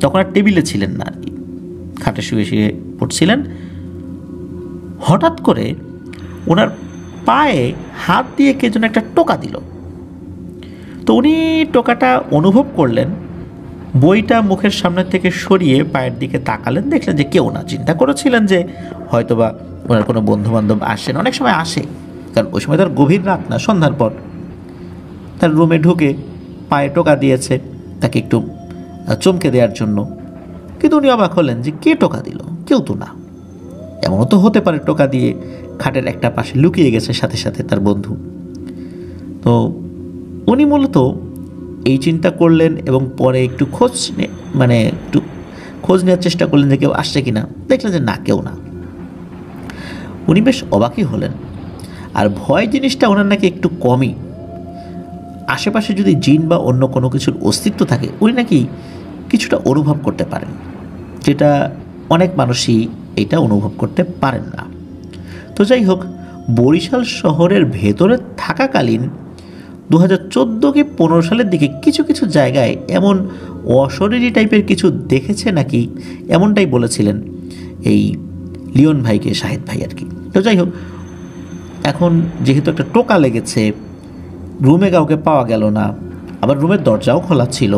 তখন আর টেবিলে ছিলেন না আর কি, খাটে শুয়ে শুয়ে পড়ছিলেন। হঠাৎ করে ওনার পায়ে হাত দিয়ে কে যেন একটা টোকা দিল। তো উনি টোকাটা অনুভব করলেন, বইটা মুখের সামনে থেকে সরিয়ে পায়ের দিকে তাকালেন, দেখলেন যে কেউ না। চিন্তা করেছিলেন যে হয়তোবা ওনার কোনো বন্ধুবান্ধব আসেন, অনেক সময় আসে, কারণ ওই সময় তার গভীর রাত না, সন্ধ্যার পর। তার রুমে ঢুকে পায়ে টোকা দিয়েছে তাকে একটু চমকে দেওয়ার জন্য। কিন্তু উনি অবাক হলেন যে কে টোকা দিল, কেউ তো না। এমনও তো হতে পারে টোকা দিয়ে খাটের একটা পাশে লুকিয়ে গেছে সাথে সাথে তার বন্ধু। তো উনি মূলত এই চিন্তা করলেন এবং পরে একটু খোঁজ নেওয়ার চেষ্টা করলেন যে কেউ আসছে কিনা। দেখলেন যে না, কেউ না। উনি বেশ অবাকই হলেন। আর ভয় জিনিসটা ওনার নাকি একটু কমই। আশেপাশে যদি জিন বা অন্য কোনো কিছুর অস্তিত্ব থাকে, উনি নাকি কিছুটা অনুভব করতে পারেন, যেটা অনেক মানুষই এটা অনুভব করতে পারেন না। তো যাই হোক, বরিশাল শহরের ভেতরে থাকাকালীন 2014 কি 15 সালের দিকে কিছু কিছু জায়গায় এমন অশরীরী টাইপের কিছু দেখেছে নাকি, এমনটাই বলেছিলেন এই লিওন ভাইকে শাহেদ ভাই আর কি। তো যাই হোক, এখন যেহেতু একটা টোকা লেগেছে, রুমে কাউকে পাওয়া গেল না, আবার রুমের দরজাও খোলা ছিল,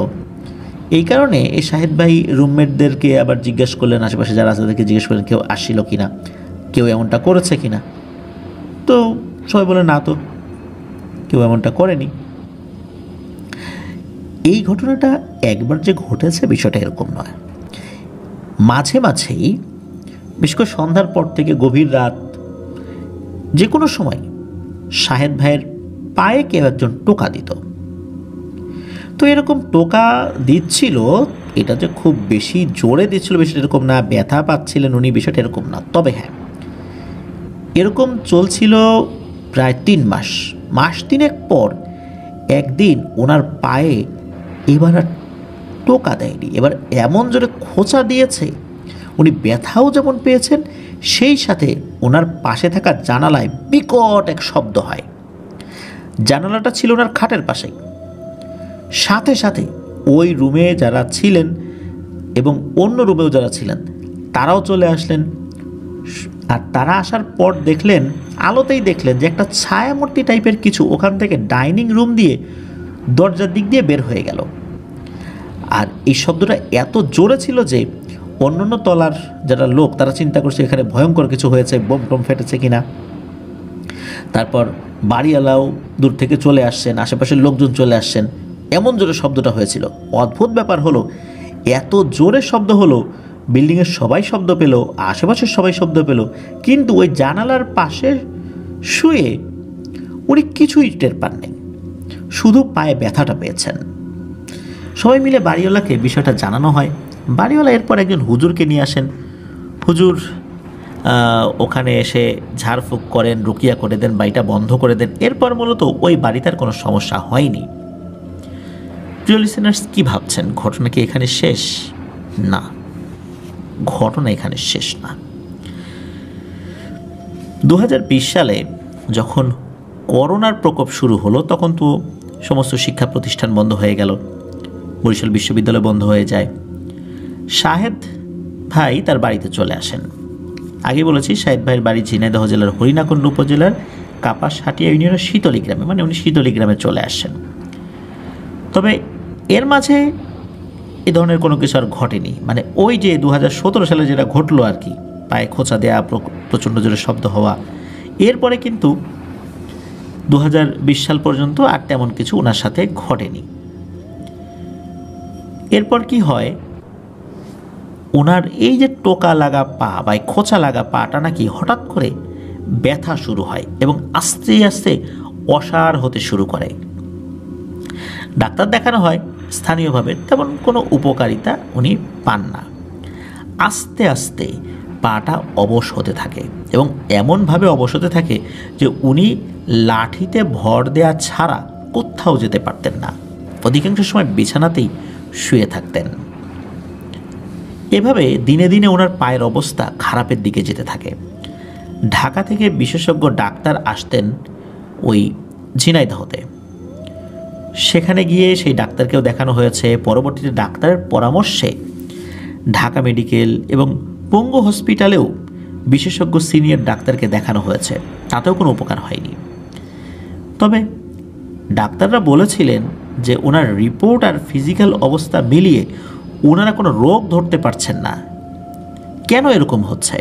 এই কারণে এই শাহেদ ভাই রুমমেটদেরকে আবার জিজ্ঞেস করলেন, আশেপাশে যারা আছে তাদেরকে জিজ্ঞেস করলেন কেউ আসছিল কিনা, কেউ এমনটা করেছে কিনা। তো সবাই বলে না, তো কেউ এমনটা করেনি। এই ঘটনাটা একবার যে ঘটেছে বিষয়টা এরকম নয়, মাঝে মাঝেই, বিশেষ করে সন্ধ্যার পর থেকে গভীর রাত, যে কোনো সময় শাহেদ ভাইয়ের পায়ে কেউ একজন টোকা দিত। তো এরকম টোকা দিচ্ছিল, এটা যে খুব বেশি জোরে দিচ্ছিল বিষয়টা এরকম না, ব্যথা পাচ্ছিলেন উনি বিষয়টা এরকম না। তবে হ্যাঁ, এরকম চলছিল প্রায় 3 মাস। মাস 3 পর একদিন ওনার পায়ে এবার আর টোকা দেয়নি, এবার এমন জোরে খোঁচা দিয়েছে, উনি ব্যথাও যেমন পেয়েছেন, সেই সাথে ওনার পাশে থাকা জানালায় বিকট এক শব্দ হয়। জানালাটা ছিল ওনার খাটের পাশেই। সাথে সাথে ওই রুমে যারা ছিলেন এবং অন্য রুমেও যারা ছিলেন তারাও চলে আসলেন। আর তারা আসার পর দেখলেন, আলোতেই দেখলেন যে একটা ছায়ামূর্তি টাইপের কিছু ওখান থেকে ডাইনিং রুম দিয়ে দরজার দিক দিয়ে বের হয়ে গেল। আর এই শব্দটা এত জোরে ছিল যে অন্য তলার যারা লোক তারা চিন্তা করছে এখানে ভয়ঙ্কর কিছু হয়েছে, বোম টোম ফেটেছে কিনা। তারপর বাড়িওয়ালাও দূর থেকে চলে আসছেন, আশেপাশের লোকজন চলে আসছেন, এমন জোরে শব্দটা হয়েছিল। অদ্ভুত ব্যাপার হলো, এত জোরে শব্দ হলো, বিল্ডিংয়ের সবাই শব্দ পেল, আশেপাশের সবাই শব্দ পেল, কিন্তু ওই জানালার পাশে শুয়ে উনি কিছুই টের পাননি, শুধু পায়ে ব্যথাটা পেয়েছেন। সবাই মিলে বাড়িওয়ালাকে বিষয়টা জানানো হয়। বাড়িওয়ালা এরপর একজন হুজুরকে নিয়ে আসেন। হুজুর ওখানে এসে ঝাড়ফুঁক করেন, রুকিয়া করে দেন, বাড়িটা বন্ধ করে দেন। এরপর মূলত ওই বাড়িতে আর কোনো সমস্যা হয়নি। প্রিয় লিসেনার্স, কী ভাবছেন, ঘটনা কি এখানে শেষ? না, ঘটনা এখানে শেষ না। 2020 সালে যখন করোনার প্রকোপ শুরু হলো, তখন তো সমস্ত শিক্ষা প্রতিষ্ঠান বন্ধ হয়ে গেল, বরিশাল বিশ্ববিদ্যালয় বন্ধ হয়ে যায়। শাহেদ ভাই তার বাড়িতে চলে আসেন। আগে বলেছি, শাহেদ ভাইয়ের বাড়ি ঝিনাইদহ জেলার হরিণাকুণ্ড উপজেলার কাপাসহাটিয়া ইউনিয়নের শীতলী গ্রামে, মানে উনি শীতলী গ্রামে চলে আসেন। তবে এর মাঝে এ ধরনের কোনো কিছু আর ঘটেনি। মানে ওই যে 2017 সালে যেটা ঘটলো আর কি, পায়ে খোঁচা দেয়া, প্রচণ্ড জোরে শব্দ হওয়া, এরপরে কিন্তু 2020 সাল পর্যন্ত আর তেমন কিছু ওনার সাথে ঘটেনি। এরপর কি হয়, ওনার এই যে টোকা লাগা পা বা খোঁচা লাগা পাটা নাকি হঠাৎ করে ব্যথা শুরু হয় এবং আস্তে আস্তে অসাড় হতে শুরু করে। ডাক্তার দেখানো হয়, স্থানীয়ভাবে তেমন কোনো উপকারিতা উনি পান না। আস্তে আস্তে পাটা অবশ হতে থাকে এবং এমনভাবে অবশ হতে থাকে যে উনি লাঠিতে ভর দেয়া ছাড়া কোথাও যেতে পারতেন না, অধিকাংশ সময় বিছানাতেই শুয়ে থাকতেন। এভাবে দিনে দিনে ওনার পায়ের অবস্থা খারাপের দিকে যেতে থাকে। ঢাকা থেকে বিশেষজ্ঞ ডাক্তার আসতেন ওই ঝিনাইদহতে। সেখানে গিয়ে সেই ডাক্তারকেও দেখানো হয়েছে। পরবর্তীতে ডাক্তারের পরামর্শে ঢাকা মেডিকেল এবং পঙ্গু হসপিটালেও বিশেষজ্ঞ সিনিয়র ডাক্তারকে দেখানো হয়েছে, তাতেও কোনো উপকার হয়নি। তবে ডাক্তাররা বলেছিলেন যে ওনার রিপোর্ট আর ফিজিক্যাল অবস্থা মিলিয়ে ওনারা কোনো রোগ ধরতে পারছেন না। কেন এরকম হচ্ছে?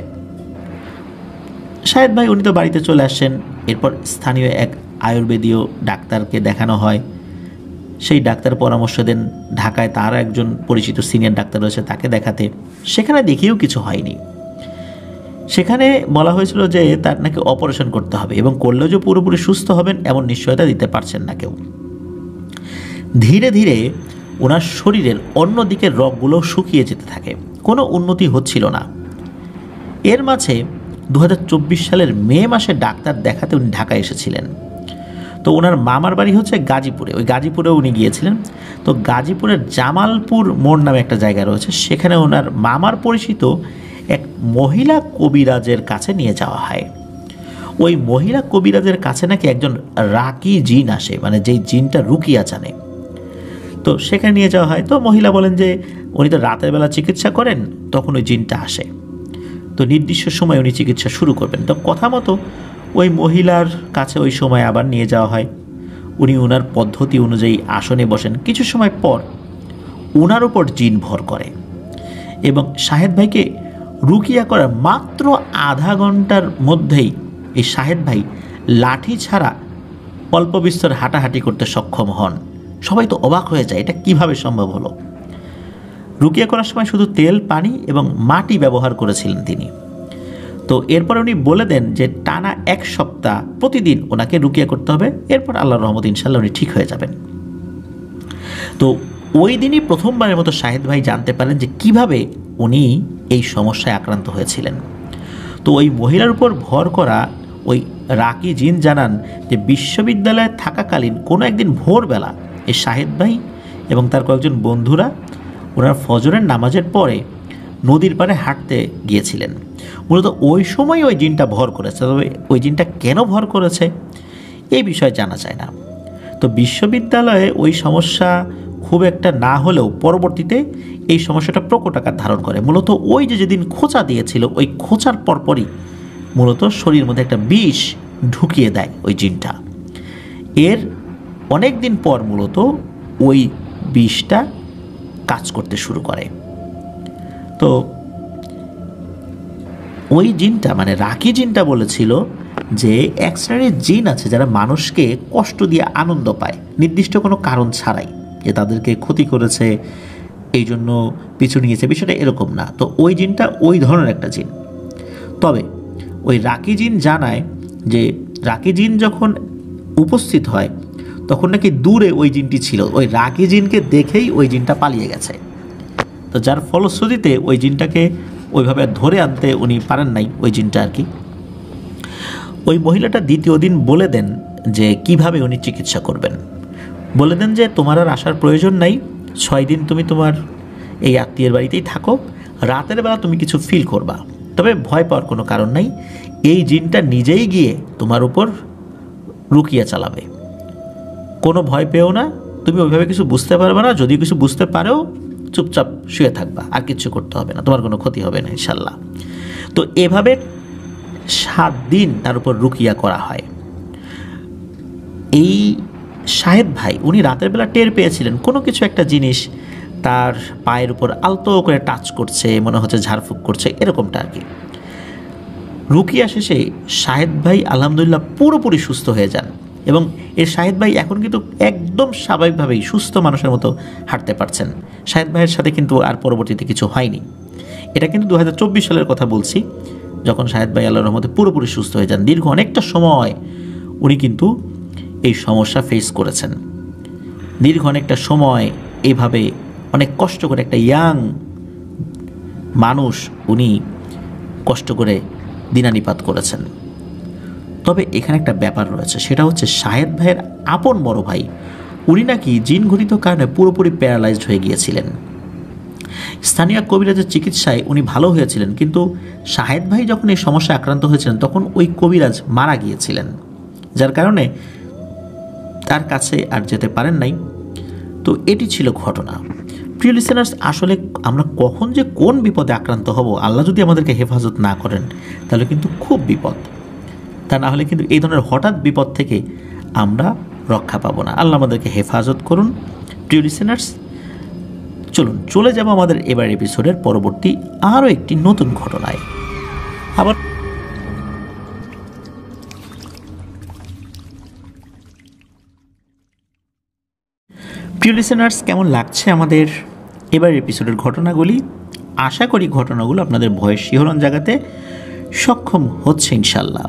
শাহেদ ভাই উনি তো বাড়িতে চলে আসেন। এরপর স্থানীয় এক আয়ুর্বেদীয় ডাক্তারকে দেখানো হয়। সেই ডাক্তার পরামর্শ দেন ঢাকায় তার একজন পরিচিত সিনিয়র ডাক্তার রয়েছে, তাকে দেখাতে। সেখানে দেখিয়েও কিছু হয়নি। সেখানে বলা হয়েছিল যে তার নাকি অপারেশন করতে হবে এবং করলেও যে পুরোপুরি সুস্থ হবেন এমন নিশ্চয়তা দিতে পারছেন না কেউ। ধীরে ধীরে ওনার শরীরের অন্য দিকের রগগুলো শুকিয়ে যেতে থাকে, কোনো উন্নতি হচ্ছিল না। এর মাঝে 2024 সালের মে মাসে ডাক্তার দেখাতে উনি ঢাকায় এসেছিলেন। তো ওনার মামার বাড়ি হচ্ছে গাজীপুরে, ওই গাজীপুরেও উনি গিয়েছিলেন। তো গাজীপুরের জামালপুর মোড় নামে একটা জায়গা রয়েছে, সেখানে ওনার মামার পরিচিত এক মহিলা কবিরাজের কাছে নিয়ে যাওয়া হয়। ওই মহিলা কবিরাজের কাছে নাকি একজন রাকি জিন আসে, মানে যেই জিনটা রুকিয়া জানে। তো সেখানে নিয়ে যাওয়া হয়। তো মহিলা বলেন যে উনি তো রাতের বেলা চিকিৎসা করেন, তখন ওই জিনটা আসে। তো নির্দিষ্ট সময় উনি চিকিৎসা শুরু করবেন। তো কথা মতো ওই মহিলার কাছে ওই সময় আবার নিয়ে যাওয়া হয়। উনি ওনার পদ্ধতি অনুযায়ী আসনে বসেন। কিছু সময় পর ওনার উপর জিন ভর করে এবং শাহেদ ভাইকে রুকিয়া করার মাত্র আধা ঘন্টার মধ্যেই এই শাহেদ ভাই লাঠি ছাড়া অল্প বিস্তর হাঁটাহাঁটি করতে সক্ষম হন। সবাই তো অবাক হয়ে যায়, এটা কিভাবে সম্ভব হলো। রুকিয়া করার সময় শুধু তেল, পানি এবং মাটি ব্যবহার করেছিলেন তিনি। তো এরপর উনি বলে দেন যে টানা 1 সপ্তাহ প্রতিদিন ওনাকে রুকিয়া করতে হবে, এরপর আল্লাহর রহমতে ইনশাল্লাহ উনি ঠিক হয়ে যাবেন। তো ওই দিনই প্রথমবারের মতো শাহেদ ভাই জানতে পারেন যে কিভাবে উনি এই সমস্যায় আক্রান্ত হয়েছিলেন। তো ওই মহিলার উপর ভর করা ওই রাকি জিন জানান যে বিশ্ববিদ্যালয়ে থাকাকালীন কোনো একদিন ভোরবেলা এই শাহেদ ভাই এবং তার কয়েকজন বন্ধুরা ওনার ফজরের নামাজের পরে নদীর পাড়ে হাঁটতে গিয়েছিলেন। মূলত ওই সময় ওই জিনটা ভর করেছে, তবে ওই জিনটা কেন ভর করেছে এই বিষয়ে জানা যায় না। তো বিশ্ববিদ্যালয়ে ওই সমস্যা খুব একটা না হলেও পরবর্তীতে এই সমস্যাটা প্রকট আকার ধারণ করে। মূলত ওই যে যেদিন খোঁচা দিয়েছিল ওই খোঁচার পরপরই মূলত শরীরের মধ্যে একটা বিষ ঢুকিয়ে দেয় ওই জিনটা। এর অনেক দিন পর মূলত ওই বিষটা কাজ করতে শুরু করে। তো ওই জিনটা মানে রাকি জিনটা বলেছিল যে এক শ্রেণীর জিন আছে যারা মানুষকে কষ্ট দিয়ে আনন্দ পায় নির্দিষ্ট কোনো কারণ ছাড়াই, যে তাদেরকে ক্ষতি করেছে এই জন্য পিছু নিয়েছে, বিষয়টা এরকম না। তো ওই জিনটা ওই ধরনের একটা জিন। তবে ওই রাকি জিন জানায় যে রাকি জিন যখন উপস্থিত হয় তখন নাকি দূরে ওই জিনটি ছিল, ওই রাকি জিনকে দেখেই ওই জিনটা পালিয়ে গেছে। তো যার ফলশ্রুতিতে ওই জিনটাকে ওইভাবে ধরে আনতে উনি পারেন নাই, ওই জিনটা আর কি। ওই মহিলাটা দ্বিতীয় দিন বলে দেন যে কিভাবে উনি চিকিৎসা করবেন। বলে দেন যে তোমার আর আসার প্রয়োজন নাই, 6 দিন তুমি তোমার এই আত্মীয়ের বাড়িতেই থাকো, রাতের বেলা তুমি কিছু ফিল করবা, তবে ভয় পাওয়ার কোনো কারণ নাই, এই জিনটা নিজেই গিয়ে তোমার উপর রুকিয়া চালাবে, কোনো ভয় পেও না, তুমি ওইভাবে কিছু বুঝতে পারবে না, যদি কিছু বুঝতে পারো চুপচাপ শুয়ে থাকবা, আর কিছু করতে হবে না, তোমার কোনো ক্ষতি হবে না ইনশাল্লাহ। তো এভাবে 7 দিন তার উপর রুকিয়া করা হয়। এই শাহেদ ভাই উনি রাতের বেলা টের পেয়েছিলেন কোনো কিছু একটা জিনিস তার পায়ের উপর আলতো করে টাচ করছে, মনে হচ্ছে ঝাড়ফুঁক করছে, এরকমটা আর কি। রুকিয়া শেষে শাহেদ ভাই আলহামদুলিল্লাহ পুরোপুরি সুস্থ হয়ে যান এবং এর শাহেদ ভাই এখন কিন্তু একদম স্বাভাবিকভাবেই সুস্থ মানুষের মতো হাঁটতে পারছেন। শাহেদ ভাইয়ের সাথে কিন্তু আর পরবর্তীতে কিছু হয়নি। এটা কিন্তু 2024 সালের কথা বলছি, যখন শাহেদ ভাই আল্লাহর রহমতে পুরোপুরি সুস্থ হয়ে যান। দীর্ঘ অনেকটা সময় উনি কিন্তু এই সমস্যা ফেস করেছেন। দীর্ঘ অনেকটা সময় এইভাবে অনেক কষ্ট করে একটা ইয়াং মানুষ উনি কষ্ট করে দিনানিপাত করেছেন। তবে এখানে একটা ব্যাপার রয়েছে, সেটা হচ্ছে শাহেদ ভাইয়ের আপন বড় ভাই উনি নাকি জিনঘটিত কারণে পুরোপুরি প্যারালাইজড হয়ে গিয়েছিলেন। স্থানীয় কবিরাজের চিকিৎসায় উনি ভালো হয়েছিলেন, কিন্তু শাহেদ ভাই যখন এই সমস্যায় আক্রান্ত হয়েছিলেন তখন ওই কবিরাজ মারা গিয়েছিলেন, যার কারণে তার কাছে আর যেতে পারেন নাই। তো এটি ছিল ঘটনা। প্রিয় লিসেনার্স, আসলে আমরা কখন যে কোন বিপদে আক্রান্ত হব, আল্লাহ যদি আমাদেরকে হেফাজত না করেন তাহলে কিন্তু খুব বিপদ। তা না হলে কিন্তু এই ধরনের হঠাৎ বিপদ থেকে আমরা রক্ষা পাবো না। আল্লাহ আমাদেরকে হেফাজত করুন। প্রিয় লিসেনার্স, চলুন চলে যাব আমাদের এবার এপিসোডের পরবর্তী আরও একটি নতুন ঘটনায়। আবার প্রিয় লিসেনার্স, কেমন লাগছে আমাদের এবার এপিসোডের ঘটনাগুলি? আশা করি ঘটনাগুলো আপনাদের ভয়ের শিহরণ জাগাতে সক্ষম হচ্ছে ইনশাল্লাহ।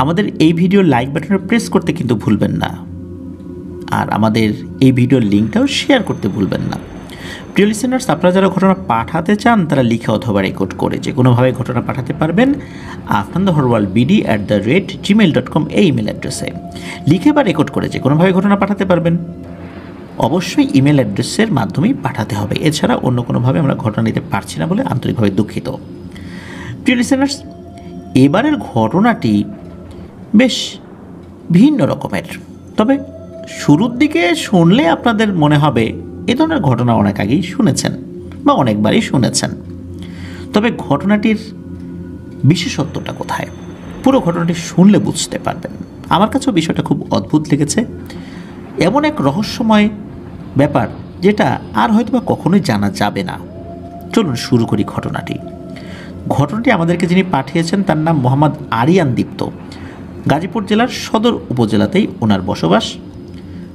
আমাদের এই ভিডিও লাইক বাটনে প্রেস করতে কিন্তু ভুলবেন না, আর আমাদের এই ভিডিওর লিঙ্কটাও শেয়ার করতে ভুলবেন না। প্রিয় লিসেনার্স, আপনারা যারা ঘটনা পাঠাতে চান তারা লিখে অথবা রেকর্ড করে যে কোনোভাবে ঘটনা পাঠাতে পারবেন afnanthehorworldbd@gmail.com এই ইমেল অ্যাড্রেসে। লিখে বা রেকর্ড করে যে কোনোভাবে ঘটনা পাঠাতে পারবেন, অবশ্যই ইমেল অ্যাড্রেসের মাধ্যমেই পাঠাতে হবে। এছাড়া অন্য কোনোভাবে আমরা ঘটনা নিতে পারছি না বলে আন্তরিকভাবে দুঃখিত। প্রিয় লিসেনার্স, এবারের ঘটনাটি বেশ ভিন্ন রকমের, তবে শুরুর দিকে শুনলে আপনাদের মনে হবে এ ধরনের ঘটনা অনেক আগেই শুনেছেন বা অনেকবারই শুনেছেন। তবে ঘটনাটির বিশেষত্বটা কোথায়, পুরো ঘটনাটি শুনলে বুঝতে পারবেন। আমার কাছেও বিষয়টা খুব অদ্ভুত লেগেছে। এমন এক রহস্যময় ব্যাপার যেটা আর হয়তো বা কখনোই জানা যাবে না। চলুন শুরু করি ঘটনাটি। ঘটনাটি আমাদেরকে যিনি পাঠিয়েছেন তার নাম মোহাম্মদ আরিয়ান দীপ্ত। গাজীপুর জেলার সদর উপজেলাতেই ওনার বসবাস।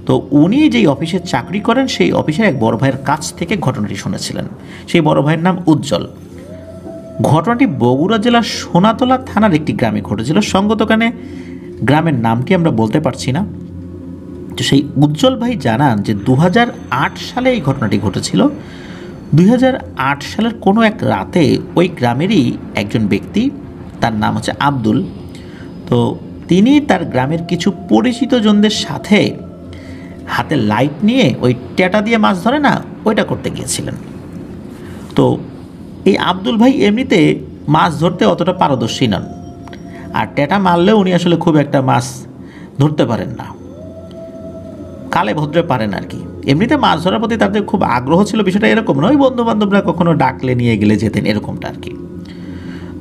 তো উনি যেই অফিসে চাকরি করেন সেই অফিসের এক বড় ভাইয়ের কাছ থেকে ঘটনাটি শুনেছিলেন। সেই বড় ভাইয়ের নাম উজ্জ্বল। ঘটনাটি বগুড়া জেলার সোনাতলা থানার একটি গ্রামে ঘটেছিল। সঙ্গতকানে গ্রামের নামটি আমরা বলতে পারছি না। তো সেই উজ্জ্বল ভাই জানান যে 2008 সালে এই ঘটনাটি ঘটেছিল। 2008 সালের কোনো এক রাতে ওই গ্রামেরই একজন ব্যক্তি, তার নাম হচ্ছে আব্দুল, তো তিনি তার গ্রামের কিছু পরিচিত জনদের সাথে হাতে লাইট নিয়ে ওই ট্যাটা দিয়ে মাছ ধরে না, ওইটা করতে গিয়েছিলেন। তো এই আব্দুল ভাই এমনিতে মাছ ধরতে অতটা পারদর্শী নন, আর ট্যাটা মারলেও উনি আসলে খুব একটা মাছ ধরতে পারেন না, কালে ভদ্রে পারেন আর কি। এমনিতে মাছ ধরার প্রতি তাদের খুব আগ্রহ ছিল, বিষয়টা এরকম নয় বন্ধু বান্ধবরা কখনো ডাকলে নিয়ে গেলে যেতেন, এরকমটা আর কি।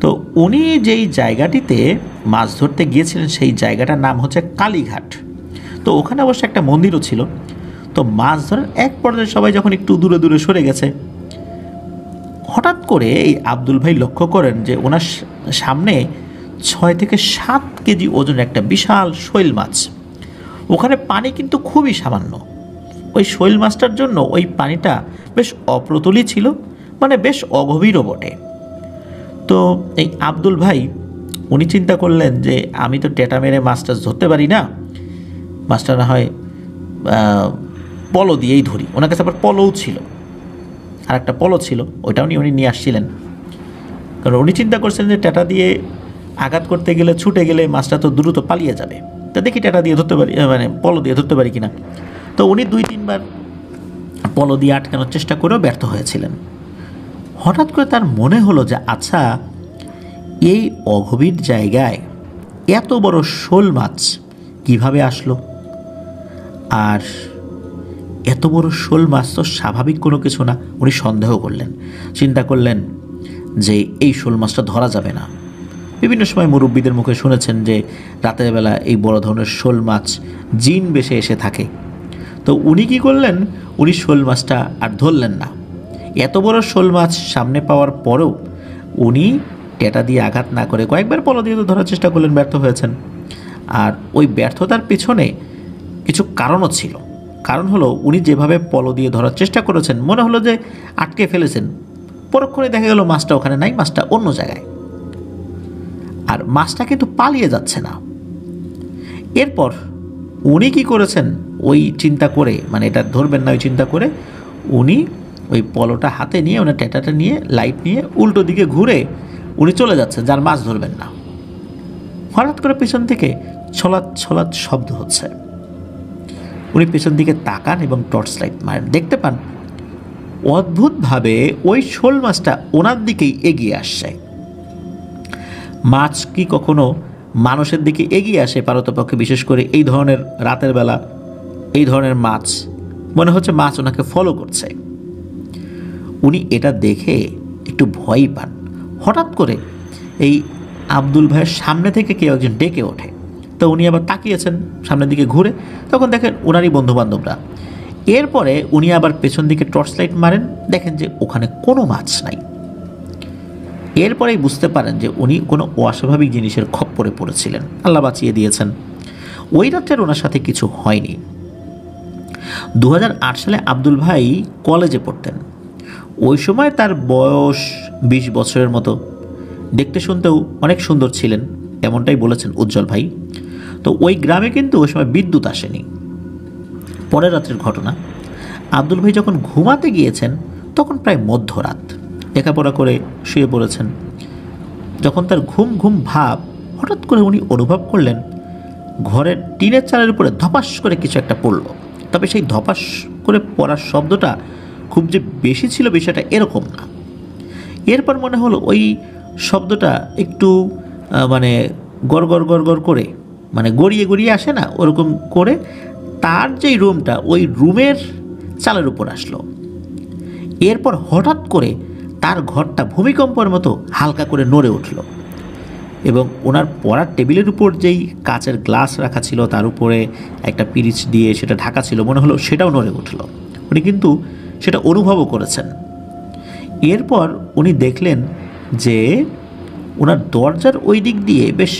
তো উনি যেই জায়গাটিতে মাছ ধরতে গিয়েছিলেন সেই জায়গাটার নাম হচ্ছে কালীঘাট। তো ওখানে অবশ্য একটা মন্দিরও ছিল। তো মাছ ধরার এক পর্যায়ে সবাই যখন একটু দূরে দূরে সরে গেছে, হঠাৎ করে এই আব্দুল ভাই লক্ষ্য করেন যে ওনার সামনে 6 থেকে 7 কেজি ওজনের একটা বিশাল শৈল মাছ। ওখানে পানি কিন্তু খুবই সামান্য। ওই শৈল মাছটার জন্য ওই পানিটা বেশ অপ্রতুলই ছিল, মানে বেশ অগভীরও বটে। তো এই আব্দুল ভাই উনি চিন্তা করলেন যে আমি তো টেটা মেরে মাছটা ধরতে পারি না, মাছটা না হয় পলো দিয়েই ধরি। ওনার কাছে আবার পলোও ছিল, আর একটা পলো ছিল, ওইটাও উনি নিয়ে আসছিলেন। কারণ উনি চিন্তা করছিলেন যে টেটা দিয়ে আঘাত করতে গেলে, ছুটে গেলে মাছটা তো দ্রুত পালিয়ে যাবে, তা দেখি টেটা দিয়ে ধরতে পারি, মানে পলো দিয়ে ধরতে পারি কিনা। তো উনি 2-3 বার পলো দিয়ে আটকানোর চেষ্টা করেও ব্যর্থ হয়েছিলেন। হঠাৎ করে তার মনে হলো যে আচ্ছা, এই অগভীর জায়গায় এত বড় শোল মাছ কিভাবে আসলো? আর এত বড় শোল মাছ তো স্বাভাবিক কোনো কিছু না। উনি সন্দেহ করলেন, চিন্তা করলেন যে এই শোল মাছটা ধরা যাবে না। বিভিন্ন সময় মুরব্বীদের মুখে শুনেছেন যে রাতের বেলা এই বড় ধরনের শোল মাছ জিন বেশে এসে থাকে। তো উনি কী করলেন, উনি শোল মাছটা আর ধরলেন না। এত বড় শোল মাছ সামনে পাওয়ার পরেও উনি টেটা দিয়ে আঘাত না করে কয়েকবার পলো দিয়ে তো ধরার চেষ্টা করলেন, ব্যর্থ হয়েছেন। আর ওই ব্যর্থতার পেছনে কিছু কারণও ছিল। কারণ হলো উনি যেভাবে পলো দিয়ে ধরার চেষ্টা করেছেন, মনে হলো যে আটকে ফেলেছেন, পরক্ষণে দেখা গেল মাছটা ওখানে নাই, মাছটা অন্য জায়গায়। আর মাছটা কিন্তু পালিয়ে যাচ্ছে না। এরপর উনি কি করেছেন, ওই চিন্তা করে, মানে এটা ধরবেন না ওই চিন্তা করে, উনি ওই পলোটা হাতে নিয়ে, ওনার টেটাটা নিয়ে, লাইট নিয়ে উল্টো দিকে ঘুরে উনি চলে যাচ্ছেন, যার মাছ ধরবেন না। হঠাৎ করে পেছন থেকে ছলাৎ ছলাৎ শব্দ হচ্ছে। উনি পেছন দিকে তাকান এবং টর্চ লাইট মারেন। দেখতে পান অদ্ভুতভাবে ওই শোল মাছটা ওনার দিকেই এগিয়ে আসছে। মাছ কি কখনো মানুষের দিকে এগিয়ে আসে পারতপক্ষে, বিশেষ করে এই ধরনের রাতের বেলা? এই ধরনের মাছ, মনে হচ্ছে মাছ ওনাকে ফলো করছে। উনি এটা দেখে একটু ভয়ই পান। হঠাৎ করে এই আব্দুল ভাইয়ের সামনে থেকে কেউ একজন ডেকে ওঠে। তো উনি আবার তাকিয়েছেন সামনের দিকে ঘুরে, তখন দেখেন ওনারই বন্ধুবান্ধবরা। এরপরে উনি আবার পেছন দিকে টর্চ লাইট মারেন, দেখেন যে ওখানে কোনো মাছ নাই। এরপরেই বুঝতে পারেন যে উনি কোনো অস্বাভাবিক জিনিসের খপ্পরে পড়েছিলেন, আল্লাহ বাঁচিয়ে দিয়েছেন। ওই রাত্রের ওনার সাথে কিছু হয়নি। 2008 সালে আব্দুল ভাই কলেজে পড়তেন। ওই সময় তার বয়স 20 বছরের মতো। দেখতে শুনতেও অনেক সুন্দর ছিলেন, এমনটাই বলেছেন উজ্জ্বল ভাই। তো ওই গ্রামে কিন্তু ওই সময় বিদ্যুৎ আসেনি। পরের রাত্রের ঘটনা, আব্দুল ভাই যখন ঘুমাতে গিয়েছেন তখন প্রায় মধ্যরাত, লেখাপড়া করে শুয়ে পড়েছেন। যখন তার ঘুম ঘুম ভাব, হঠাৎ করে উনি অনুভব করলেন ঘরের টিনের চালের উপরে ধপাস করে কিছু একটা পড়ল। তবে সেই ধপাস করে পড়ার শব্দটা খুব যে বেশি ছিল বিষয়টা এরকম না। এরপর মনে হলো ওই শব্দটা একটু মানে গড় গড় গড় গড় করে, মানে গড়িয়ে গড়িয়ে আসে না, ওরকম করে তার যেই রুমটা, ওই রুমের চালের উপর আসলো। এরপর হঠাৎ করে তার ঘরটা ভূমিকম্পের মতো হালকা করে নড়ে উঠল এবং ওনার পড়ার টেবিলের উপর যেই কাচের গ্লাস রাখা ছিল তার উপরে একটা পিরিচ দিয়ে সেটা ঢাকা ছিল, মনে হলো সেটাও নড়ে উঠল। উনি কিন্তু সেটা অনুভবও করেছেন। এরপর উনি দেখলেন যে ওনার দরজার ওই দিক দিয়ে বেশ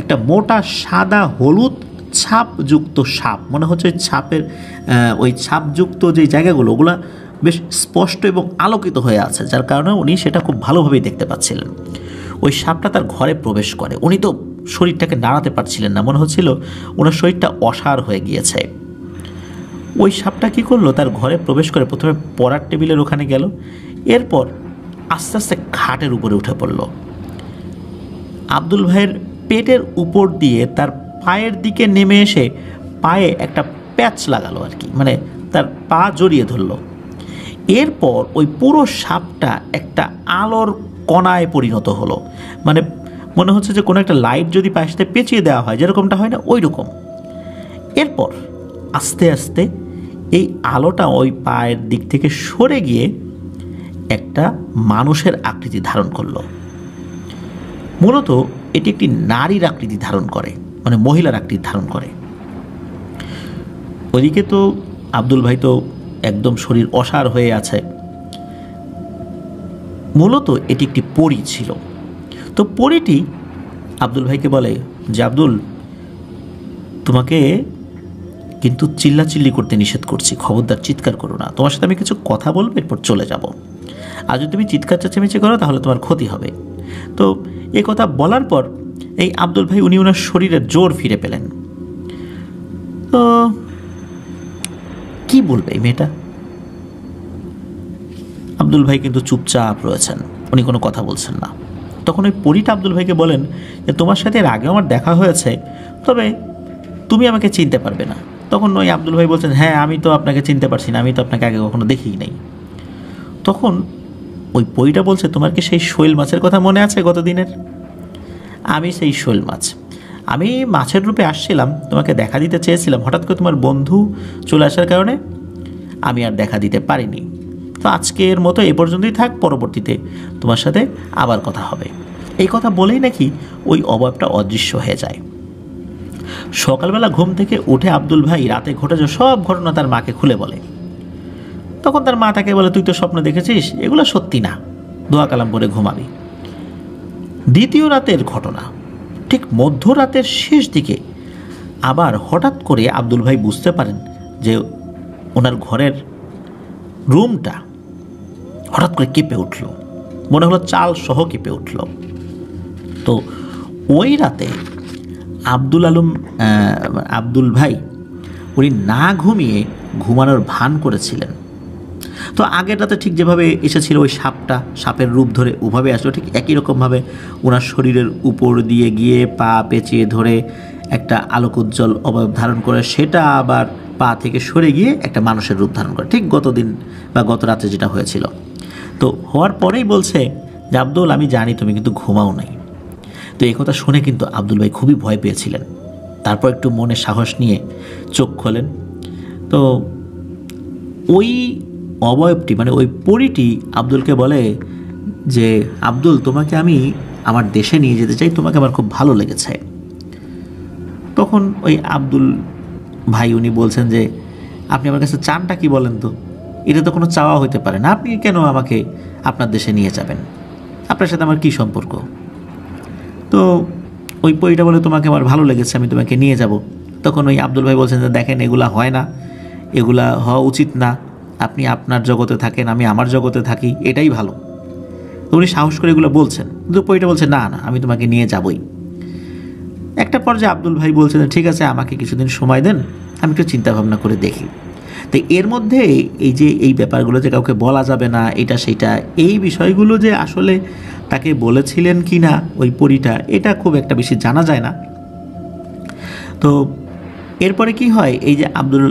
একটা মোটা সাদা হলুদ ছাপযুক্ত সাপ, মনে হচ্ছে ওই ছাপের ওই ছাপযুক্ত যে জায়গাগুলো, ওগুলো বেশ স্পষ্ট এবং আলোকিত হয়ে আছে, যার কারণে উনি সেটা খুব ভালোভাবেই দেখতে পাচ্ছিলেন। ওই সাপটা তার ঘরে প্রবেশ করে। উনি তো শরীরটাকে নাড়াতে পারছিলেন না, মনে হচ্ছিল ওনার শরীরটা অসাড় হয়ে গিয়েছে। ওই সাপটা কী করলো, তার ঘরে প্রবেশ করে প্রথমে পড়ার টেবিলের ওখানে গেল, এরপর আস্তে আস্তে খাটের উপরে উঠে পড়ল। আব্দুল ভাইয়ের পেটের উপর দিয়ে তার পায়ের দিকে নেমে এসে পায়ে একটা প্যাচ লাগালো আর কি, মানে তার পা জড়িয়ে ধরলো। এরপর ওই পুরো সাপটা একটা আলোর কণায় পরিণত হলো, মানে মনে হচ্ছে যে কোনো একটা লাইট যদি পায়ের সাথে পেঁচিয়ে দেওয়া হয় যেরকমটা হয় না, ওই রকম। এরপর আস্তে আস্তে এই আলোটা ওই পায়ের দিক থেকে সরে গিয়ে একটা মানুষের আকৃতি ধারণ করলো। মূলত এটি একটি নারীর আকৃতি ধারণ করে, মানে মহিলার আকৃতি ধারণ করে। ওইদিকে তো আব্দুল ভাই তো একদম শরীর অসাড় হয়ে আছে। মূলত এটি একটি পরী ছিল। তো পরীটি আব্দুল ভাইকে বলে যে, আব্দুল, তোমাকে কিন্তু চিল্লাচিল্লি করতে নিষেধ করছি, খবরদার চিৎকার করো না, তোমার সাথে আমি কিছু কথা বলবো, এরপর চলে যাব। আর যদি তুমি চিৎকার চেঁচামেচি করো তাহলে তোমার ক্ষতি হবে। তো এই কথা বলার পর এই আব্দুল ভাই উনি ওনার শরীরের জোর ফিরে পেলেন। তো কি বলবে এই মেয়েটা? আব্দুল ভাই কিন্তু চুপচাপ রয়েছেন, উনি কোনো কথা বলছেন না। তখন ওই পরীটা আব্দুল ভাইকে বলেন যে, তোমার সাথে এর আগে আমার দেখা হয়েছে, তবে তুমি আমাকে চিনতে পারবে না। তখন ওই আব্দুল ভাই বলছেন, হ্যাঁ আমি তো আপনাকে চিনতে পারছি না, আমি তো আপনাকে আগে কখনো দেখিই নাই। তখন ওই পরীটা বলছে, তোমার কি সেই শৈল মাছের কথা মনে আছে গত দিনের? আমি সেই শৈল মাছ, আমি মাছের রূপে আসছিলাম, তোমাকে দেখা দিতে চেয়েছিলাম, হঠাৎ করে তোমার বন্ধু চলে আসার কারণে আমি আর দেখা দিতে পারিনি। তো আজকের মতো এ পর্যন্তই থাক, পরবর্তীতে তোমার সাথে আবার কথা হবে। এই কথা বলেই নাকি ওই অবয়বটা অদৃশ্য হয়ে যায়। সকালবেলা ঘুম থেকে উঠে আব্দুল ভাই রাতে ঘটে যাওয়া সব ঘটনা তার মাকে খুলে বলে। তখন তার মা তাকে বলে, তুই তো স্বপ্ন দেখেছিস, এগুলো সত্যি না, দোয়া কালাম করে ঘুমাবি। দ্বিতীয় রাতের ঘটনা, ঠিক মধ্যরাতের শেষ দিকে আবার হঠাৎ করে আব্দুল ভাই বুঝতে পারেন যে ওনার ঘরের রুমটা হঠাৎ করে কেঁপে উঠল, মনে হলো চাল সহ কেঁপে উঠল। তো ওই রাতে আব্দুল ভাই উনি না ঘুমিয়ে ঘুমানোর ভান করেছিলেন। তো আগের রাতে ঠিক যেভাবে এসেছিল ওই সাপের রূপ ধরে ওভাবে আসলো, ঠিক একই রকমভাবে ওনার শরীরের উপর দিয়ে গিয়ে পা পেঁচিয়ে ধরে একটা আলোকোজ্জ্বল অবয়ব ধারণ করে সেটা আবার পা থেকে সরে গিয়ে একটা মানুষের রূপ ধারণ করে, ঠিক গতদিন বা গত রাতে যেটা হয়েছিল। তো হওয়ার পরেই বলছে যে, আব্দুল, আমি জানি তুমি কিন্তু ঘুমাও নাই। তো এই কথা শুনে কিন্তু আব্দুল ভাই খুবই ভয় পেয়েছিলেন। তারপর একটু মনে সাহস নিয়ে চোখ খোলেন। তো ওই অবয়বটি মানে ওই পরীটি আব্দুলকে বলে যে, আব্দুল, তোমাকে আমি আমার দেশে নিয়ে যেতে চাই, তোমাকে আমার খুব ভালো লেগেছে। তখন ওই আব্দুল ভাই উনি বলছেন যে, আপনি আমার কাছে চানটা কি বলেন তো, এটা তো কোনো চাওয়া হতে পারে না, আপনি কেন আমাকে আপনার দেশে নিয়ে যাবেন, আপনার সাথে আমার কী সম্পর্ক? তো ওই পরীটা বলে, তোমাকে আমার ভালো লেগেছে, আমি তোমাকে নিয়ে যাব। তখন ওই আব্দুল ভাই বলছেন যে, দেখেন, এগুলা হয় না, এগুলা হওয়া উচিত না, আপনি আপনার জগতে থাকেন, আমি আমার জগতে থাকি, এটাই ভালো। তো উনি সাহস করে এগুলো বলছেন, কিন্তু পরীটা বলছে, না না, আমি তোমাকে নিয়ে যাবই। একটা পর্যায়ে আব্দুল ভাই বলছেন, ঠিক আছে, আমাকে কিছুদিন সময় দেন, আমি একটু চিন্তা ভাবনা করে দেখি। তো এর মধ্যে এই যে এই ব্যাপারগুলো যে কাউকে বলা যাবে না, এটা সেটা, এই বিষয়গুলো যে আসলে তাকে বলেছিলেন কি না ওই পরীটা, এটা খুব একটা বেশি জানা যায় না। তো এরপরে কি হয়, এই যে আব্দুল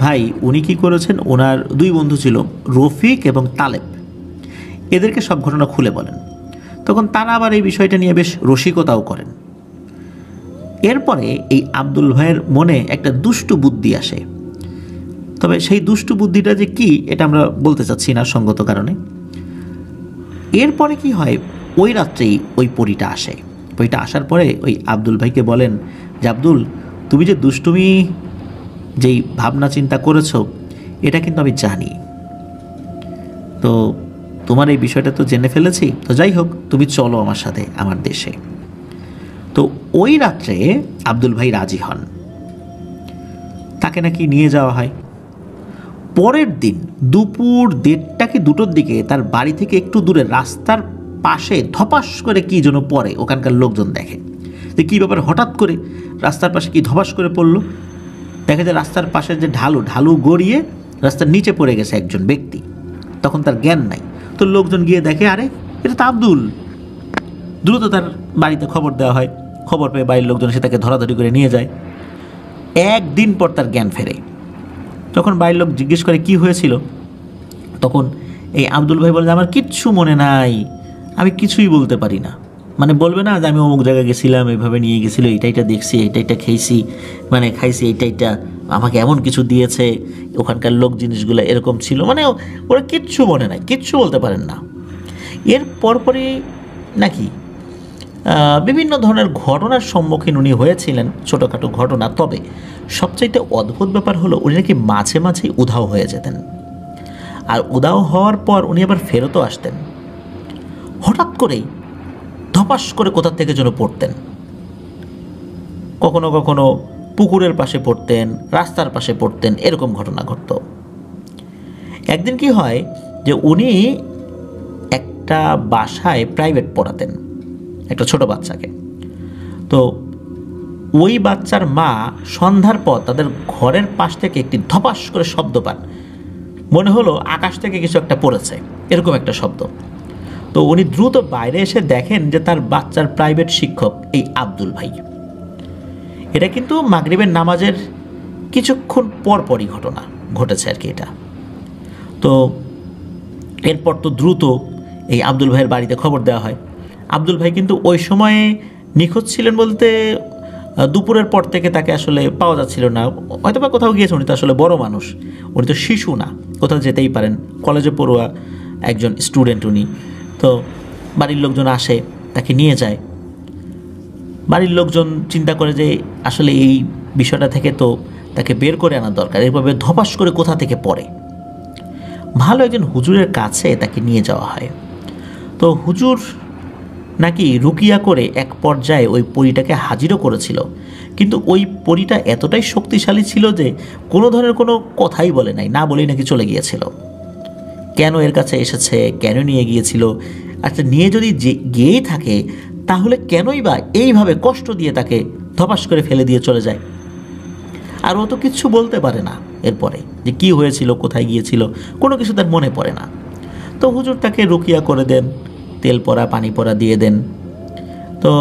ভাই উনি কী করেছেন, ওনার দুই বন্ধু ছিল, রফিক এবং তালেব, এদেরকে সব ঘটনা খুলে বলেন। তখন তারা আবার এই বিষয়টা নিয়ে বেশ রসিকতাও করেন। এরপরে এই আব্দুল ভাইয়ের মনে একটা দুষ্টু বুদ্ধি আসে। তবে সেই দুষ্টু বুদ্ধিটা যে কি, এটা আমরা বলতে চাচ্ছি না সঙ্গত কারণে। এরপরে কি হয়, ওই রাত্রেই ওই পরীটা আসে। পরীটা আসার পরে ওই আব্দুল ভাইকে বলেন যে, আব্দুল, তুমি যে দুষ্টুমি যেই ভাবনা চিন্তা করেছো, এটা কিন্তু আমি জানি। তো তোমার এই বিষয়টা তো জেনে ফেলেছি, তো যাই হোক, তুমি চলো আমার সাথে আমার দেশে। তো ওই রাত্রে আব্দুল ভাই রাজি হন, তাকে নাকি নিয়ে যাওয়া হয়। পরের দিন দুপুর 1:30 কি 2টোর দিকে তার বাড়ি থেকে একটু দূরে রাস্তার পাশে ধপাস করে কি যেন পড়ে। ওখানকার লোকজন দেখে যে কী ব্যাপার, হঠাৎ করে রাস্তার পাশে কি ধপাস করে পড়লো। দেখা যায় রাস্তার পাশের যে ঢালু গড়িয়ে রাস্তার নিচে পড়ে গেছে একজন ব্যক্তি। তখন তার জ্ঞান নাই। তো লোকজন গিয়ে দেখে, আরে এটা তো আব্দুল। দ্রুত তার বাড়িতে খবর দেওয়া হয়। খবর পেয়ে বাড়ির লোকজন এসে তাকে ধরাধরি করে নিয়ে যায়। একদিন পর তার জ্ঞান ফেরে। তখন বাড়ির লোক জিজ্ঞেস করে কি হয়েছিল, তখন এই আব্দুল ভাই বলে, আমার কিচ্ছু মনে নাই, আমি কিছুই বলতে পারি না। মানে বলবে না যে আমি অমুক জায়গায় গেছিলাম, এইভাবে নিয়ে গেছিলো, এইটা দেখছি, এইটা খেয়েছি, মানে খাইছি, এইটা আমাকে এমন কিছু দিয়েছে, ওখানকার লোক জিনিসগুলো এরকম ছিল, মানে ওরা কিচ্ছু মনে নাই, কিচ্ছু বলতে পারেন না। এর পরপরই নাকি বিভিন্ন ধরনের ঘটনার সম্মুখীন উনি হয়েছিলেন, ছোটোখাটো ঘটনা। তবে সবচাইতে অদ্ভুত ব্যাপার হলো, উনি নাকি মাঝে মাঝেই উধাও হয়ে যেতেন। আর উধাও হওয়ার পর উনি আবার ফেরতও আসতেন। হঠাৎ করেই ধপাস করে কোথা থেকে যেন পড়তেন। কখনো কখনো পুকুরের পাশে পড়তেন, রাস্তার পাশে পড়তেন, এরকম ঘটনা ঘটত। একদিন কি হয় যে উনি একটা বাসায় প্রাইভেট পড়াতেন একটা ছোট বাচ্চাকে। তো ওই বাচ্চার মা সন্ধ্যার পর তাদের ঘরের পাশ থেকে একটি ধপাস করে শব্দ পান। মনে হলো আকাশ থেকে কিছু একটা পড়েছে, এরকম একটা শব্দ। তো উনি দ্রুত বাইরে এসে দেখেন যে তার বাচ্চার প্রাইভেট শিক্ষক এই আব্দুল ভাই। এটা কিন্তু মাগরিবের নামাজের কিছুক্ষণ পরপরই ঘটনা ঘটেছে আর কি এটা। তো এরপর তো দ্রুত এই আব্দুল ভাইয়ের বাড়িতে খবর দেওয়া হয়। আব্দুল ভাই কিন্তু ওই সময়ে নিখোঁজ ছিলেন বলতে দুপুরের পর থেকে তাকে আসলে পাওয়া যাচ্ছিল না। হয়তো বা কোথাও গিয়েছে, উনি তো আসলে বড় মানুষ, উনি তো শিশু না, কোথাও যেতেই পারেন, কলেজে পড়ুয়া একজন স্টুডেন্ট উনি। তো বাড়ির লোকজন আসে, তাকে নিয়ে যায়। বাড়ির লোকজন চিন্তা করে যে আসলে এই বিষয়টা থেকে তো তাকে বের করে আনা দরকার, এভাবে ধপাস করে কোথা থেকে পড়ে। ভালো একজন হুজুরের কাছে তাকে নিয়ে যাওয়া হয়। তো হুজুর নাকি রুকিয়া করে এক পর্যায়ে ওই পরীটাকে হাজিরও করেছিল, কিন্তু ওই পরীটা এতটাই শক্তিশালী ছিল যে কোনো ধরনের কোনো কথাই বলে নাই, না বলেই নাকি চলে গিয়েছিল। কেন এর কাছে এসেছে, কেন নিয়ে গিয়েছিল, আচ্ছা নিয়ে যদি গিয়েই থাকে তাহলে কেনই বা এইভাবে কষ্ট দিয়ে তাকে ধপাস করে ফেলে দিয়ে চলে যায়। আর ও তো কিচ্ছু বলতে পারে না এরপরে, যে কি হয়েছিল, কোথায় গিয়েছিল, কোনো কিছু তার মনে পড়ে না। তো হুজুর তাকে রুকিয়া করে দেন, তেল পরা পানি পরা দিয়ে দেন। তো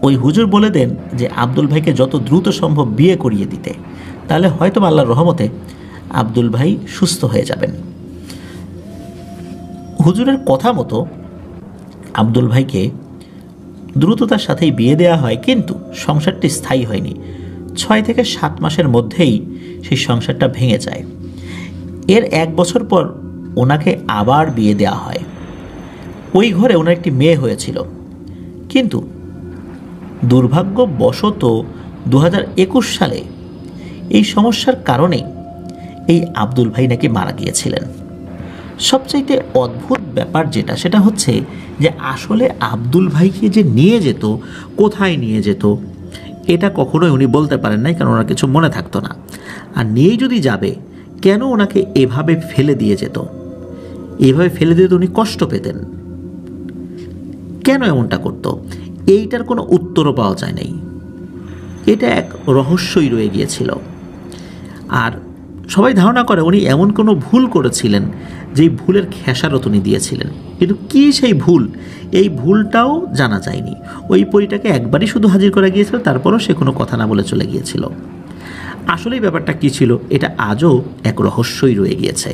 ওই হুজুর বলে দেন যে আব্দুল ভাইকে যত দ্রুত সম্ভব বিয়ে করিয়ে দিতে, তাহলে হয়তো আল্লাহর রহমতে আব্দুল ভাই সুস্থ হয়ে যাবেন। হুজুরের কথা মতো আব্দুল ভাইকে দ্রুততার সাথেই বিয়ে দেওয়া হয়, কিন্তু সংসারটি স্থায়ী হয়নি। 6 থেকে 7 মাসের মধ্যেই সেই সংসারটা ভেঙে যায়। এর 1 বছর পর ওনাকে আবার বিয়ে দেওয়া হয়। ওই ঘরে ওনার একটি মেয়ে হয়েছিল, কিন্তু দুর্ভাগ্যবশত 2021 সালে এই সমস্যার কারণে এই আব্দুল ভাই নাকি মারা গিয়েছিলেন। সবচাইতে অদ্ভুত ব্যাপার যেটা, সেটা হচ্ছে যে আসলে আব্দুল ভাইকে যে নিয়ে যেত, কোথায় নিয়ে যেত, এটা কখনোই উনি বলতে পারেন নাই, কারণ ওনার কিছু মনে থাকতো না। আর নিয়েই যদি যাবে, কেন ওনাকে এভাবে ফেলে দিয়ে যেত? এভাবে ফেলে দিয়ে তো উনি কষ্ট পেতেন, কেন এমনটা করতো? এইটার কোনো উত্তরও পাওয়া যায় নাই। এটা এক রহস্যই রয়ে গিয়েছিল। আর সবাই ধারণা করে উনি এমন কোনো ভুল করেছিলেন যেই ভুলের খেসারত উনি দিয়েছিলেন, কিন্তু কি সেই ভুল, এই ভুলটাও জানা যায়নি। ওই পরীটাকে একবারই শুধু হাজির করা গিয়েছিল, তারপরও সে কোনো কথা না বলে চলে গিয়েছিল। আসলেই ব্যাপারটা কী ছিল, এটা আজও এক রহস্যই রয়ে গিয়েছে।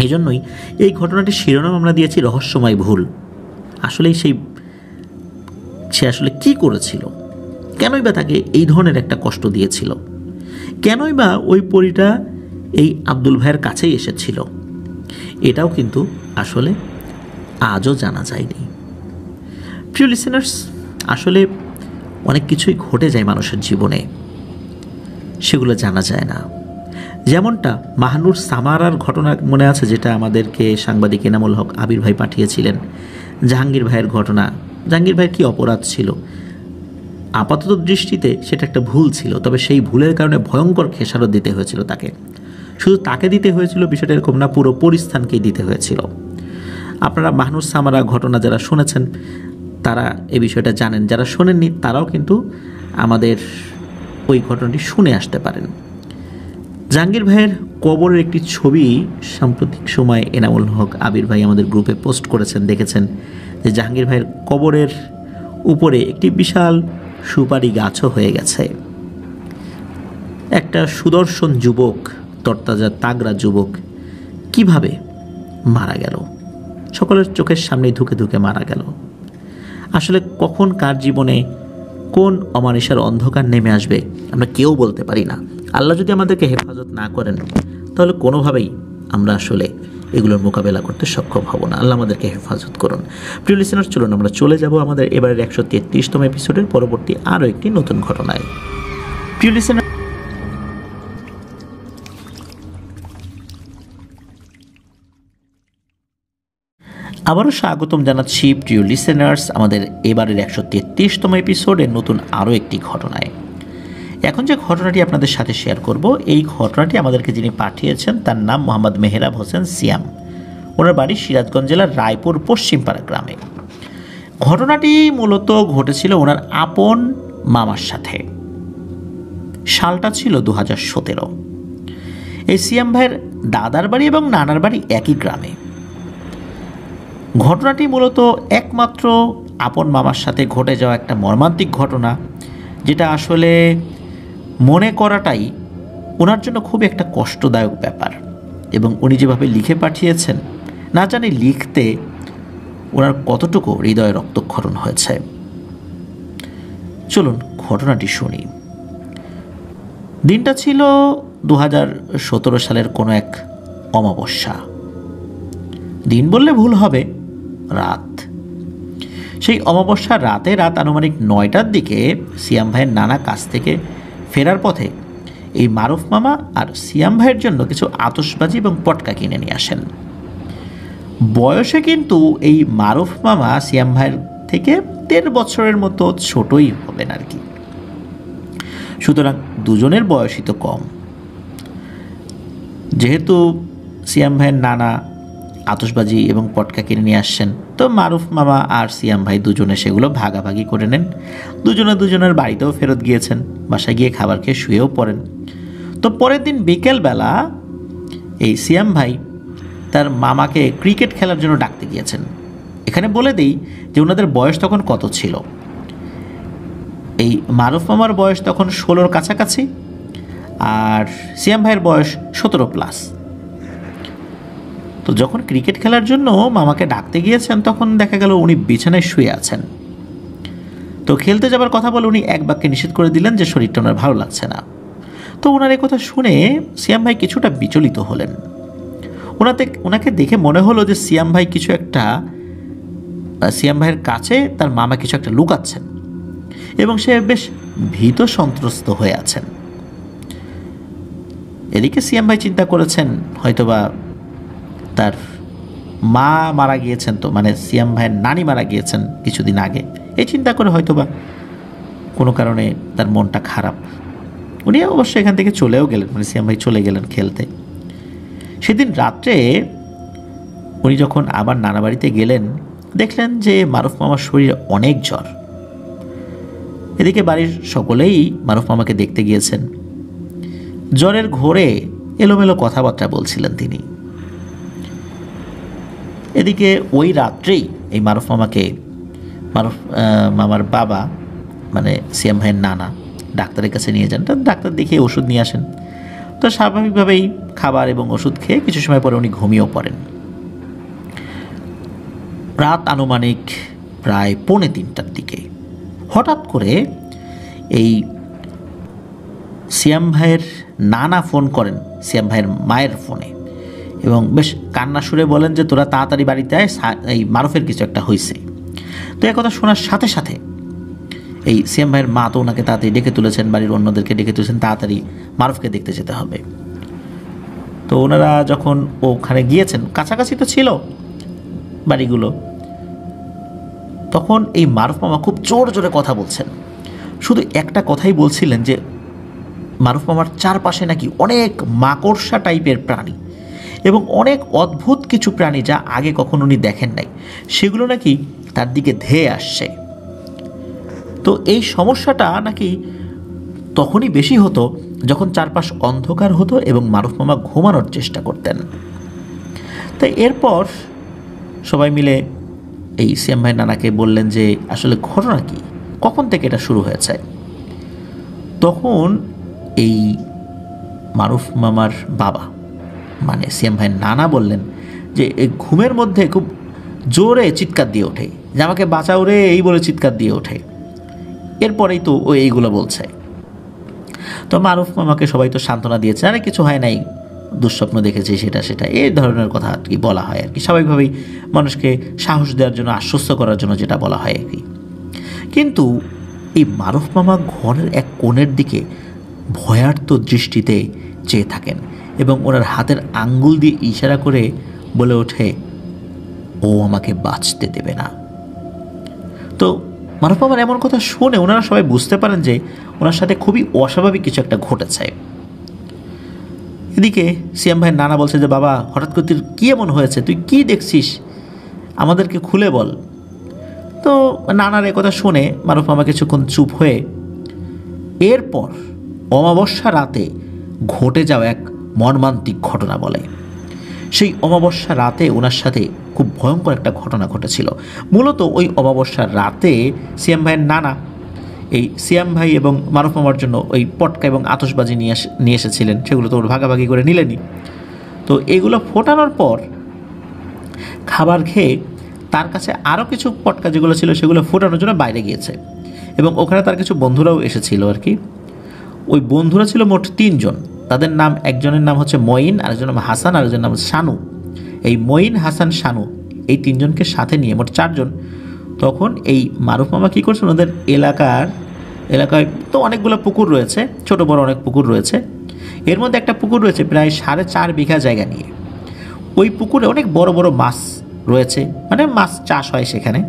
এই জন্যই এই ঘটনাটির শিরোনাম আমরা দিয়েছি রহস্যময় ভুল। আসলেই সে আসলে কি করেছিল, কেনই বা তাকে এই ধরনের একটা কষ্ট দিয়েছিল, কেনই বা ওই পরীটা এই আব্দুল ভাইয়ের কাছেই এসেছিল, এটাও কিন্তু আসলে আজও জানা যায়নি। প্রিয় লিসেনার্স, আসলে অনেক কিছুই ঘটে যায় মানুষের জীবনে, সেগুলো জানা যায় না। যেমনটা মাহানুর সামারার ঘটনা মনে আছে, যেটা আমাদেরকে সাংবাদিক এনামুল হক আবির ভাই পাঠিয়েছিলেন। জাহাঙ্গীর ভাইয়ের ঘটনা, জাহাঙ্গীর ভাইয়ের কী অপরাধ ছিল, আপাতত দৃষ্টিতে সেটা একটা ভুল ছিল, তবে সেই ভুলের কারণে ভয়ঙ্কর খেসারত দিতে হয়েছিল তাকে। শুধু তাকে দিতে হয়েছিল বিষয়টা এরকম না, পুরো পরিস্থানকেই দিতে হয়েছিল। আপনারা মাহানুর সামারা ঘটনা যারা শুনেছেন তারা এই বিষয়টা জানেন, যারা শোনেননি তারাও কিন্তু আমাদের ওই ঘটনাটি শুনে আসতে পারেন। জাহাঙ্গীর ভাইয়ের কবরের একটি ছবি সাম্প্রতিক সময়ে এনামুল হক আবির ভাই আমাদের গ্রুপে পোস্ট করেছেন, দেখেছেন যে জাহাঙ্গীর ভাইয়ের কবরের উপরে একটি বিশাল সুপারি গাছও হয়ে গেছে। একটা সুদর্শন যুবক, তরতাজা তাগড়া যুবক কিভাবে মারা গেল, সকলের চোখের সামনেই ধুকে ধুকে মারা গেল। আসলে কখন কার জীবনে কোন অমানিসার অন্ধকার নেমে আসবে আমরা কেউ বলতে পারি না। আল্লাহ যদি আমাদেরকে হেফাজত না করেন তাহলে কোনোভাবেই আমরা আসলে এগুলোর মোকাবেলা করতে সক্ষম হব না। আল্লাহ আমাদেরকে হেফাজত করুন। প্রিয় লিসেনার, চলুন আমরা চলে যাব আমাদের এবারের 133তম এপিসোডের পরবর্তী আরও একটি নতুন ঘটনায়। প্রিয় লিসেনার, আবারও স্বাগতম জানাচ্ছি প্রিয় লিসেনার্স আমাদের এবারের 133তম এপিসোডের নতুন আরও একটি ঘটনায়। এখন যে ঘটনাটি আপনাদের সাথে শেয়ার করব, এই ঘটনাটি আমাদেরকে যিনি পাঠিয়েছেন তার নাম মোহাম্মদ মেহরাব হোসেন সিয়াম। ওনার বাড়ি সিরাজগঞ্জ জেলার রায়পুর পশ্চিমপাড়া গ্রামে। ঘটনাটি মূলত ঘটেছিল ওনার আপন মামার সাথে। সালটা ছিল 2017। এই সিয়াম ভাইয়ের দাদার বাড়ি এবং নানার বাড়ি একই গ্রামে। ঘটনাটি মূলত একমাত্র আপন মামার সাথে ঘটে যাওয়া একটা মর্মান্তিক ঘটনা, যেটা আসলে মনে করাটাই ওনার জন্য খুব একটা কষ্টদায়ক ব্যাপার। এবং উনি যেভাবে লিখে পাঠিয়েছেন, না জানি লিখতে ওনার কতটুকু হৃদয়ে রক্তক্ষরণ হয়েছে। চলুন ঘটনাটি শুনি। দিনটা ছিল 2017 সালের কোনো এক অমাবস্যা। দিন বললে ভুল হবে, রাত। সেই অমাবস্যার রাতে রাত আনুমানিক 9টার দিকে সিয়াম ভাইয়ের নানা কাছ থেকে ফেরার পথে এই মারুফ মামা আর সিয়াম ভাইয়ের জন্য কিছু আতশবাজি এবং পটকা কিনে নিয়ে আসেন। বয়সে কিন্তু এই মারুফ মামা সিয়াম ভাইয়ের থেকে 13 বছরের মতো ছোটই হবেন আর কি। সুতরাং দুজনের বয়সই তো কম। যেহেতু সিয়াম ভাইয়ের নানা আতশবাজি এবং পটকা কিনে নিয়ে আসছেন, তো মারুফ মামা আর সিয়াম ভাই দুজনে সেগুলো ভাগাভাগি করে নেন। দুজনে দুজনের বাড়িতেও ফেরত গিয়েছেন, বাসায় গিয়ে খাবার খেয়ে শুয়েও পড়েন। তো পরের দিন বিকেলবেলা এই সিয়াম ভাই তার মামাকে ক্রিকেট খেলার জন্য ডাকতে গিয়েছেন। এখানে বলে দেই যে ওনাদের বয়স তখন কত ছিল। এই মারুফ মামার বয়স তখন 16-র কাছাকাছি, আর সিয়াম ভাইয়ের বয়স 17+। তো যখন ক্রিকেট খেলার জন্য মামাকে ডাকতে গিয়েছেন তখন দেখা গেল উনি বিছানায় শুয়ে আছেন। তো খেলতে যাবার কথা বলে উনি এক বাক্যে নিষেধ করে দিলেন যে শরীরটা ওনার ভালো লাগছে না। তো ওনার এই কথা শুনে সিয়াম ভাই কিছুটা বিচলিত হলেন। ওনাকে দেখে মনে হলো যে সিয়াম ভাইয়ের কাছে তার মামা কিছু একটা লুকাচ্ছেন এবং সে বেশ ভীত সন্ত্রস্ত হয়ে আছেন। এদিকে সিয়াম ভাই চিন্তা করেছেন হয়তোবা তার মা মারা গিয়েছেন, তো মানে সিয়াম ভাইয়ের নানি মারা গিয়েছেন কিছুদিন আগে, এই চিন্তা করে হয়তোবা কোনো কারণে তার মনটা খারাপ। উনি অবশ্যই এখান থেকে চলেও গেলেন, মানে সিয়াম ভাই চলে গেলেন খেলতে। সেদিন রাত্রে উনি যখন আবার নানা বাড়িতে গেলেন দেখলেন যে মারুফ মামার শরীরে অনেক জ্বর। এদিকে বাড়ির সকলেই মারুফ মামাকে দেখতে গিয়েছেন। জ্বরের ঘোরে এলোমেলো কথাবার্তা বলছিলেন তিনি। এদিকে ওই রাত্রেই এই মারুফ মামার বাবা মানে সিয়াম ভাইয়ের নানা ডাক্তারের কাছে নিয়ে যান। ডাক্তার দেখিয়ে ওষুধ নিয়ে আসেন। তো স্বাভাবিকভাবেই খাবার এবং ওষুধ খেয়ে কিছু সময় পরে উনি ঘুমিয়েও পড়েন। রাত আনুমানিক প্রায় 2:45টার দিকে হঠাৎ করে এই সিয়াম ভাইয়ের নানা ফোন করেন সিয়াম ভাইয়ের মায়ের ফোনে এবং বেশ কান্না সুরে বলেন যে তোরা তাড়াতাড়ি বাড়িতে আয়, এই মারুফের কিছু একটা হয়েছে। তো এই কথা শোনার সাথে সাথে এই সিয়াম ভাইয়ের মা তো ওনাকে তাড়াতাড়ি ডেকে তুলেছেন, বাড়ির অন্যদেরকে ডেকে তুলেছেন, তাড়াতাড়ি মারুফকে দেখতে যেতে হবে। তো ওনারা যখন ওখানে গিয়েছেন, কাছাকাছি তো ছিল বাড়িগুলো, তখন এই মারুফ মামা খুব জোরে জোরে কথা বলছেন। শুধু একটা কথাই বলছিলেন যে মারুফ মামার চারপাশে নাকি অনেক মাকড়সা টাইপের প্রাণী এবং অনেক অদ্ভুত কিছু প্রাণী যা আগে কখনো উনি দেখেন নাই, সেগুলো নাকি তার দিকে ধেয়ে আসছে। তো এই সমস্যাটা নাকি তখনই বেশি হতো যখন চারপাশ অন্ধকার হতো এবং মারুফ মামা ঘুমানোর চেষ্টা করতেন। তাই এরপর সবাই মিলে এই সিয়াম ভাই নানাকে বললেন যে আসলে ঘটনা কি, কখন থেকে এটা শুরু হয়েছে। তখন এই মারুফ মামার বাবা মানে সিয়াম ভাই নানা বললেন যে এই ঘুমের মধ্যে খুব জোরে চিৎকার দিয়ে ওঠে, যে আমাকে বাঁচাও রে এই বলে চিৎকার দিয়ে ওঠে। এরপরেই তো ও এইগুলো বলছে। তো মারুফ মামাকে সবাই তো সান্ত্বনা দিয়েছে, আরে কিছু হয় নাই, দুঃস্বপ্ন দেখেছে, সেটা এই ধরনের কথা আর কি বলা হয় আর কি, স্বাভাবিকভাবেই মানুষকে সাহস দেওয়ার জন্য, আশ্বস্ত করার জন্য যেটা বলা হয় আর কি। কিন্তু এই মারুফ মামা ঘরের এক কোণের দিকে ভয়ার্ত দৃষ্টিতে চেয়ে থাকেন এবং ওনার হাতের আঙ্গুল দিয়ে ইশারা করে বলে ওঠে, ও আমাকে বাঁচতে দেবে না। তো মারুফ মামার এমন কথা শুনে ওনারা সবাই বুঝতে পারেন যে ওনার সাথে খুবই অস্বাভাবিক কিছু একটা ঘটেছে। এদিকে সিয়াম ভাইয়ের নানা বলছে যে বাবা, হঠাৎ করে তোর কী এমন হয়েছে, তুই কি দেখছিস, আমাদেরকে খুলে বল। তো নানার এ কথা শুনে মারুফ মামা কিছুক্ষণ চুপ হয়ে এরপর অমাবস্যা রাতে ঘটে যাওয়া এক মর্মান্তিক ঘটনা বলে। সেই অমাবস্যা রাতে ওনার সাথে খুব ভয়ঙ্কর একটা ঘটনা ঘটেছিল। মূলত ওই অমাবস্যার রাতে সিয়াম ভাইয়ের নানা এই সিয়াম ভাই এবং মারুফ মামার জন্য ওই পটকা এবং আতশবাজি নিয়ে এসেছিলেন, সেগুলো তো ওর ভাগাভাগি করে নিলেনই। তো এগুলো ফোটানোর পর খাবার খেয়ে তার কাছে আরও কিছু পটকা যেগুলো ছিল সেগুলো ফোটানোর জন্য বাইরে গিয়েছে এবং ওখানে তার কিছু বন্ধুরাও এসেছিল আর কি। ওই বন্ধুরা ছিল মোট 3 জন। তাদের নাম, একজনের নাম হচ্ছে মঈন, আরেকজনের নাম হাসান, আরেকজনের নাম শানু। এই মঈন, হাসান, শানু এই 3 জনকে সাথে নিয়ে মোট 4 জন তখন এই মারুফ মামা কী করছেন, ওদের এলাকায় তো অনেকগুলো পুকুর রয়েছে, ছোট বড় অনেক পুকুর রয়েছে। এর মধ্যে একটা পুকুর রয়েছে প্রায় 4.5 বিঘা জায়গা নিয়ে। ওই পুকুরে অনেক বড় বড় মাছ রয়েছে, মানে মাছ চাষ হয় সেখানে।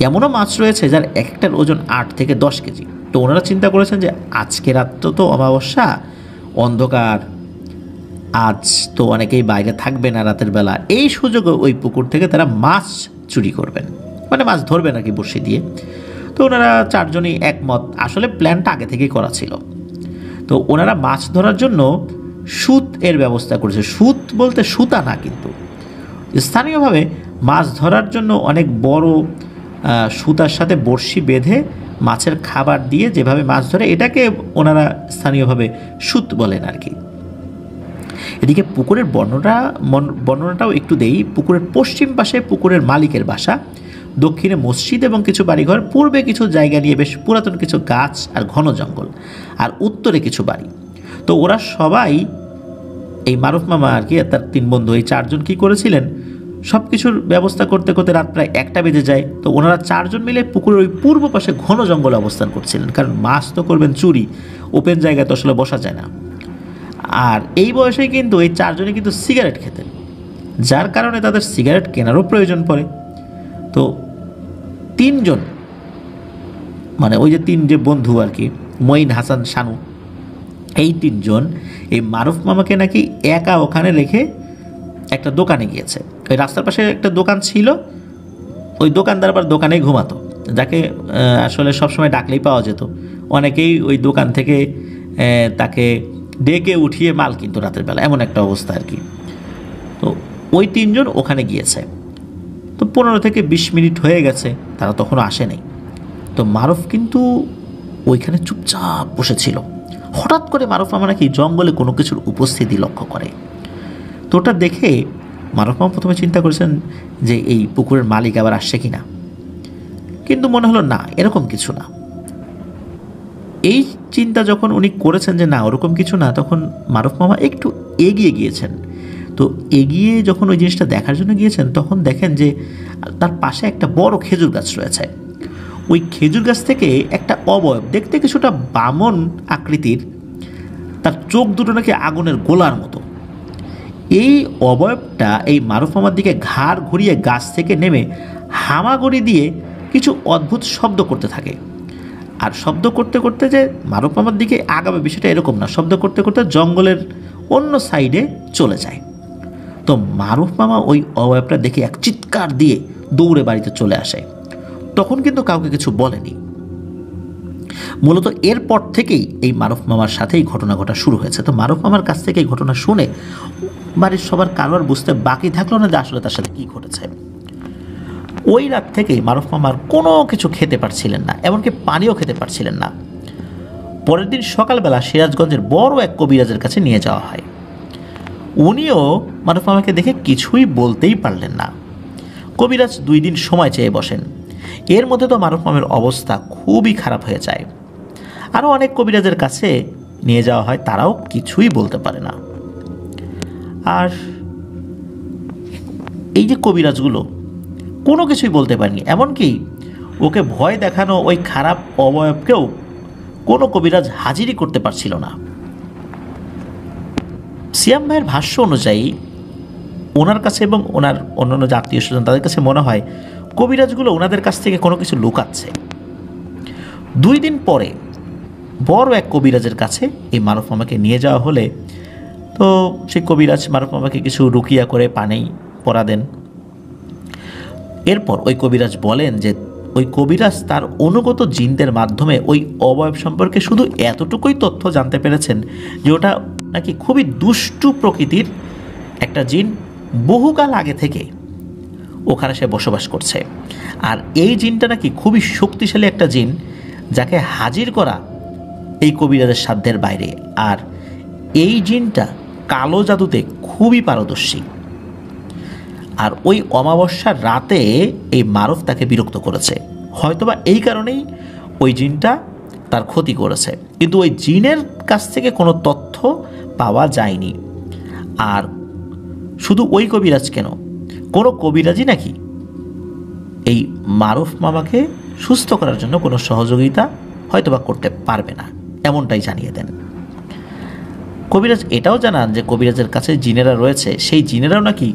এমনও মাছ রয়েছে যার একটার ওজন 8 থেকে 10 কেজি। তো ওনারা চিন্তা করেছেন যে আজকে রাত তো অমাবস্যা, অন্ধকার, আজ তো অনেকেই বাইরে থাকবে না রাতের বেলা, এই সুযোগে ওই পুকুর থেকে তারা মাছ চুরি করবেন, মানে মাছ ধরবেন আর কি বড়শি দিয়ে। তো ওনারা 4 জনই একমত, আসলে প্ল্যানটা আগে থেকেই করা ছিল। তো ওনারা মাছ ধরার জন্য সুত এর ব্যবস্থা করেছে। সুত বলতে সুতা না, কিন্তু স্থানীয়ভাবে মাছ ধরার জন্য অনেক বড় সুতার সাথে বড়শি বেঁধে মাছের খাবার দিয়ে যেভাবে মাছ ধরে, এটাকে ওনারা স্থানীয়ভাবে সুত বলেন আর কি। এদিকে পুকুরের বর্ণনাটাও একটু দেই। পুকুরের পশ্চিম পাশে পুকুরের মালিকের বাসা, দক্ষিণে মসজিদ এবং কিছু বাড়িঘর, পূর্বে কিছু জায়গা নিয়ে বেশ পুরাতন কিছু গাছ আর ঘন জঙ্গল, আর উত্তরে কিছু বাড়ি। তো ওরা সবাই, এই মারুফ মামা আর কি তার 3 বন্ধু, এই 4 জন কী করেছিলেন, সব কিছুর ব্যবস্থা করতে করতে রাত প্রায় 1টা বেজে যায়। তো ওনারা 4 জন মিলে পুকুরের ওই পূর্ব পাশে ঘন জঙ্গলে অবস্থান করছিলেন, কারণ মাছ তো করবেন চুরি, ওপেন জায়গায় তো আসলে বসা যায় না। আর এই বয়সেই কিন্তু এই 4 জনই কিন্তু সিগারেট খেতেন, যার কারণে তাদের সিগারেট কেনারও প্রয়োজন পড়ে। তো 3 জন, মানে ওই যে 3 যে বন্ধু আর কি, মঈন, হাসান, শানু, এই 3 জন এই মারুফ মামাকে নাকি একা ওখানে রেখে একটা দোকানে গিয়েছে। ওই রাস্তার পাশে একটা দোকান ছিল, ওই দোকানদার আবার দোকানেই ঘুমাতো, যাকে আসলে সবসময় ডাকলেই পাওয়া যেত। অনেকেই ওই দোকান থেকে তাকে ডেকে উঠিয়ে মাল কিনতো রাতের বেলা, এমন একটা অবস্থা আর কি। তো ওই 3 জন ওখানে গিয়েছে। তো 15 থেকে 20 মিনিট হয়ে গেছে, তারা তখনও আসে নাই। তো মারুফ কিন্তু ওইখানে চুপচাপ বসেছিল। হঠাৎ করে মারুফ মামা নাকি জঙ্গলে কোনো কিছুর উপস্থিতি লক্ষ্য করে। তো ওটা দেখে মারুফ মামা প্রথমে চিন্তা করেছেন যে এই পুকুরের মালিক আবার আসছে কিনা, কিন্তু মনে হলো না, এরকম কিছু না। এই চিন্তা যখন উনি করেছেন যে না ওরকম কিছু না, তখন মারুফ মামা একটু এগিয়ে গিয়েছেন। তো এগিয়ে যখন ওই জিনিসটা দেখার জন্য গিয়েছেন, তখন দেখেন যে তার পাশে একটা বড় খেজুর গাছ রয়েছে। ওই খেজুর গাছ থেকে একটা অবয়ব, দেখতে কিছুটা বামন আকৃতির, তার চোখ দুটো নাকি আগুনের গোলার মতো। এই অবয়বটা এই মারুফ মামার দিকে ঘাড় ঘুরিয়ে গাছ থেকে নেমে হামাগুড়ি দিয়ে কিছু অদ্ভুত শব্দ করতে থাকে। আর শব্দ করতে করতে যে মারুফ মামার দিকে আগাবে, বিষয়টা এরকম না, শব্দ করতে করতে জঙ্গলের অন্য সাইডে চলে যায়। তো মারুফ মামা ওই অবয়বটা দেখে এক চিৎকার দিয়ে দৌড়ে বাড়িতে চলে আসে। তখন কিন্তু কাউকে কিছু বলেনি। মূলত এরপর থেকেই এই মারুফ মামার সাথেই ঘটনা ঘটা শুরু হয়েছে। তো মারুফ মামার কাছ থেকে এই ঘটনা শুনে বাড়ির সবার কারোর বুঝতে বাকি থাকলো না যে আসলে তার সাথে কী ঘটেছে। ওই রাত থেকেই মারুফ মামার কোনো কিছু খেতে পারছিলেন না, এমনকি পানিও খেতে পারছিলেন না। পরের দিন সকালবেলা সিরাজগঞ্জের বড় এক কবিরাজের কাছে নিয়ে যাওয়া হয়। উনিও মারুফ মামাকে দেখে কিছুই বলতেই পারলেন না। কবিরাজ 2 দিন সময় চেয়ে বসেন। এর মধ্যে তো মারুফ মামার অবস্থা খুবই খারাপ হয়ে যায়। আরও অনেক কবিরাজের কাছে নিয়ে যাওয়া হয়, তারাও কিছুই বলতে পারে না। আর এই যে কবিরাজগুলো কোনো কিছুই বলতে পারেনি, এমনকি ওকে ভয় দেখানো ওই খারাপ অবয়বকেও কোনো কবিরাজ হাজিরই করতে পারছিল না। সিয়াম ভাইয়ের ভাষ্য অনুযায়ী ওনার কাছে এবং ওনার অন্যান্য যে আত্মীয় স্বজন তাদের কাছে মনে হয় কবিরাজগুলো ওনাদের কাছ থেকে কোনো কিছু লুকাচ্ছে। 2 দিন পরে বড় এক কবিরাজের কাছে এই মারুফ মামাকে নিয়ে যাওয়া হলে তো সেই কবিরাজ মারুফ মামাকে কিছু রুকিয়া করে পানি পরা দেন। এরপর ওই কবিরাজ বলেন যে ওই কবিরাজ তার অনুগত জিনদের মাধ্যমে ওই অবয়ব সম্পর্কে শুধু এতটুকুই তথ্য জানতে পেরেছেন যে ওটা নাকি খুবই দুষ্টু প্রকৃতির একটা জিন, বহুকাল আগে থেকে ওখানে সে বসবাস করছে। আর এই জিনটা নাকি খুবই শক্তিশালী একটা জিন, যাকে হাজির করা এই কবিরাজের সাধ্যের বাইরে। আর এই জিনটা কালো জাদুতে খুবই পারদর্শী। আর ওই অমাবস্যার রাতে এই মারুফ তাকে বিরক্ত করেছে, হয়তোবা এই কারণেই ওই জিনটা তার ক্ষতি করেছে। কিন্তু ওই জিনের কাছ থেকে কোনো তথ্য পাওয়া যায়নি। আর শুধু ওই কবিরাজ কেন, কোনো কবিরাজই নাকি এই মারুফ মামাকে সুস্থ করার জন্য কোনো সহযোগিতা হয়তোবা করতে পারবে না, এমনটাই জানিয়ে দেন। কবিরাজ এটাও জানান যে কবিরাজের কাছে জিনেরা রয়েছে, সেই জিনেরাও নাকি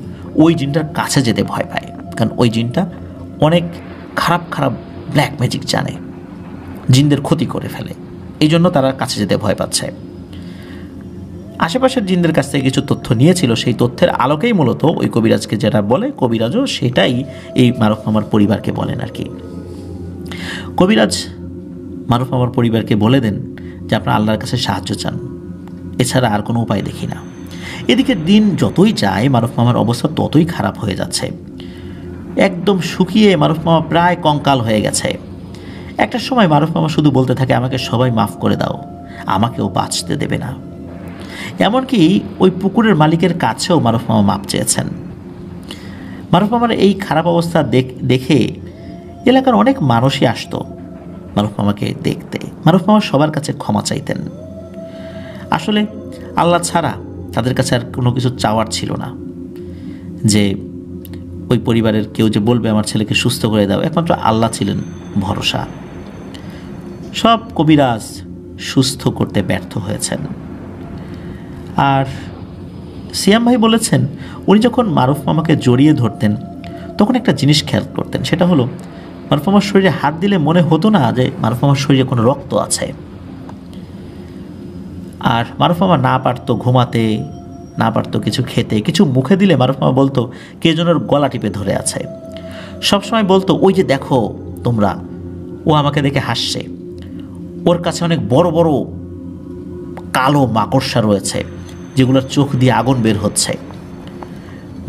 ওই জিনটার কাছে যেতে ভয় পায়, কারণ ওই জিনটা অনেক খারাপ খারাপ ব্ল্যাক ম্যাজিক জানে, জিনদের ক্ষতি করে ফেলে, এই জন্য তারা কাছে যেতে ভয় পাচ্ছে। আশেপাশের জিনদের কাছ থেকে কিছু তথ্য নিয়েছিল, সেই তথ্যের আলোকেই মূলত ওই কবিরাজকে যেটা বলে, কবিরাজও সেটাই এই মারুফ মামার পরিবারকে বলেন আর কি। কবিরাজ মারুফ মামার পরিবারকে বলে দেন যে আপনারা আল্লাহর কাছে সাহায্য চান, এছাড়া আর কোনো উপায় দেখি না। এদিকে দিন যতই যায় মারুফ মামার অবস্থা ততই খারাপ হয়ে যাচ্ছে, একদম শুকিয়ে মারুফ মামা প্রায় কঙ্কাল হয়ে গেছে। একটা সময় মারুফ মামা শুধু বলতে থাকে, আমাকে সবাই মাফ করে দাও, আমাকেও বাঁচতে দেবে না। এমনকি ওই পুকুরের মালিকের কাছেও মারুফ মামা মাপ চেয়েছেন। মারুফ মামার এই খারাপ অবস্থা দেখে এলাকার অনেক মানুষই আসতো মারুফ মামাকে দেখতে। মারুফ মামা সবার কাছে ক্ষমা চাইতেন। আসলে আল্লাহ ছাড়া তাদের কাছে আর কোনো কিছু চাওয়ার ছিল না, যে ওই পরিবারের কেউ যে বলবে আমার ছেলেকে সুস্থ করে দাও, একমাত্র আল্লাহ ছিলেন ভরসা। সব কবিরাজ সুস্থ করতে ব্যর্থ হয়েছেন। আর সিয়াম ভাই বলেছেন, উনি যখন মারুফ মামাকে জড়িয়ে ধরতেন তখন একটা জিনিস খেয়াল করতেন, সেটা হলো মারুফ মামার শরীরে হাত দিলে মনে হতো না যে মারুফ মামার শরীরে কোনো রক্ত আছে। আর মারুফ মামা না পারতো ঘুমাতে, না পারতো কিছু খেতে, কিছু মুখে দিলে মারুফ মামা বলতো কে যেন ওর গলা টিপে ধরে আছে। সবসময় বলতো, ওই যে দেখো তোমরা, ও আমাকে দেখে হাসছে, ওর কাছে অনেক বড় বড় কালো মাকড়সা রয়েছে যেগুলোর চোখ দিয়ে আগুন বের হচ্ছে।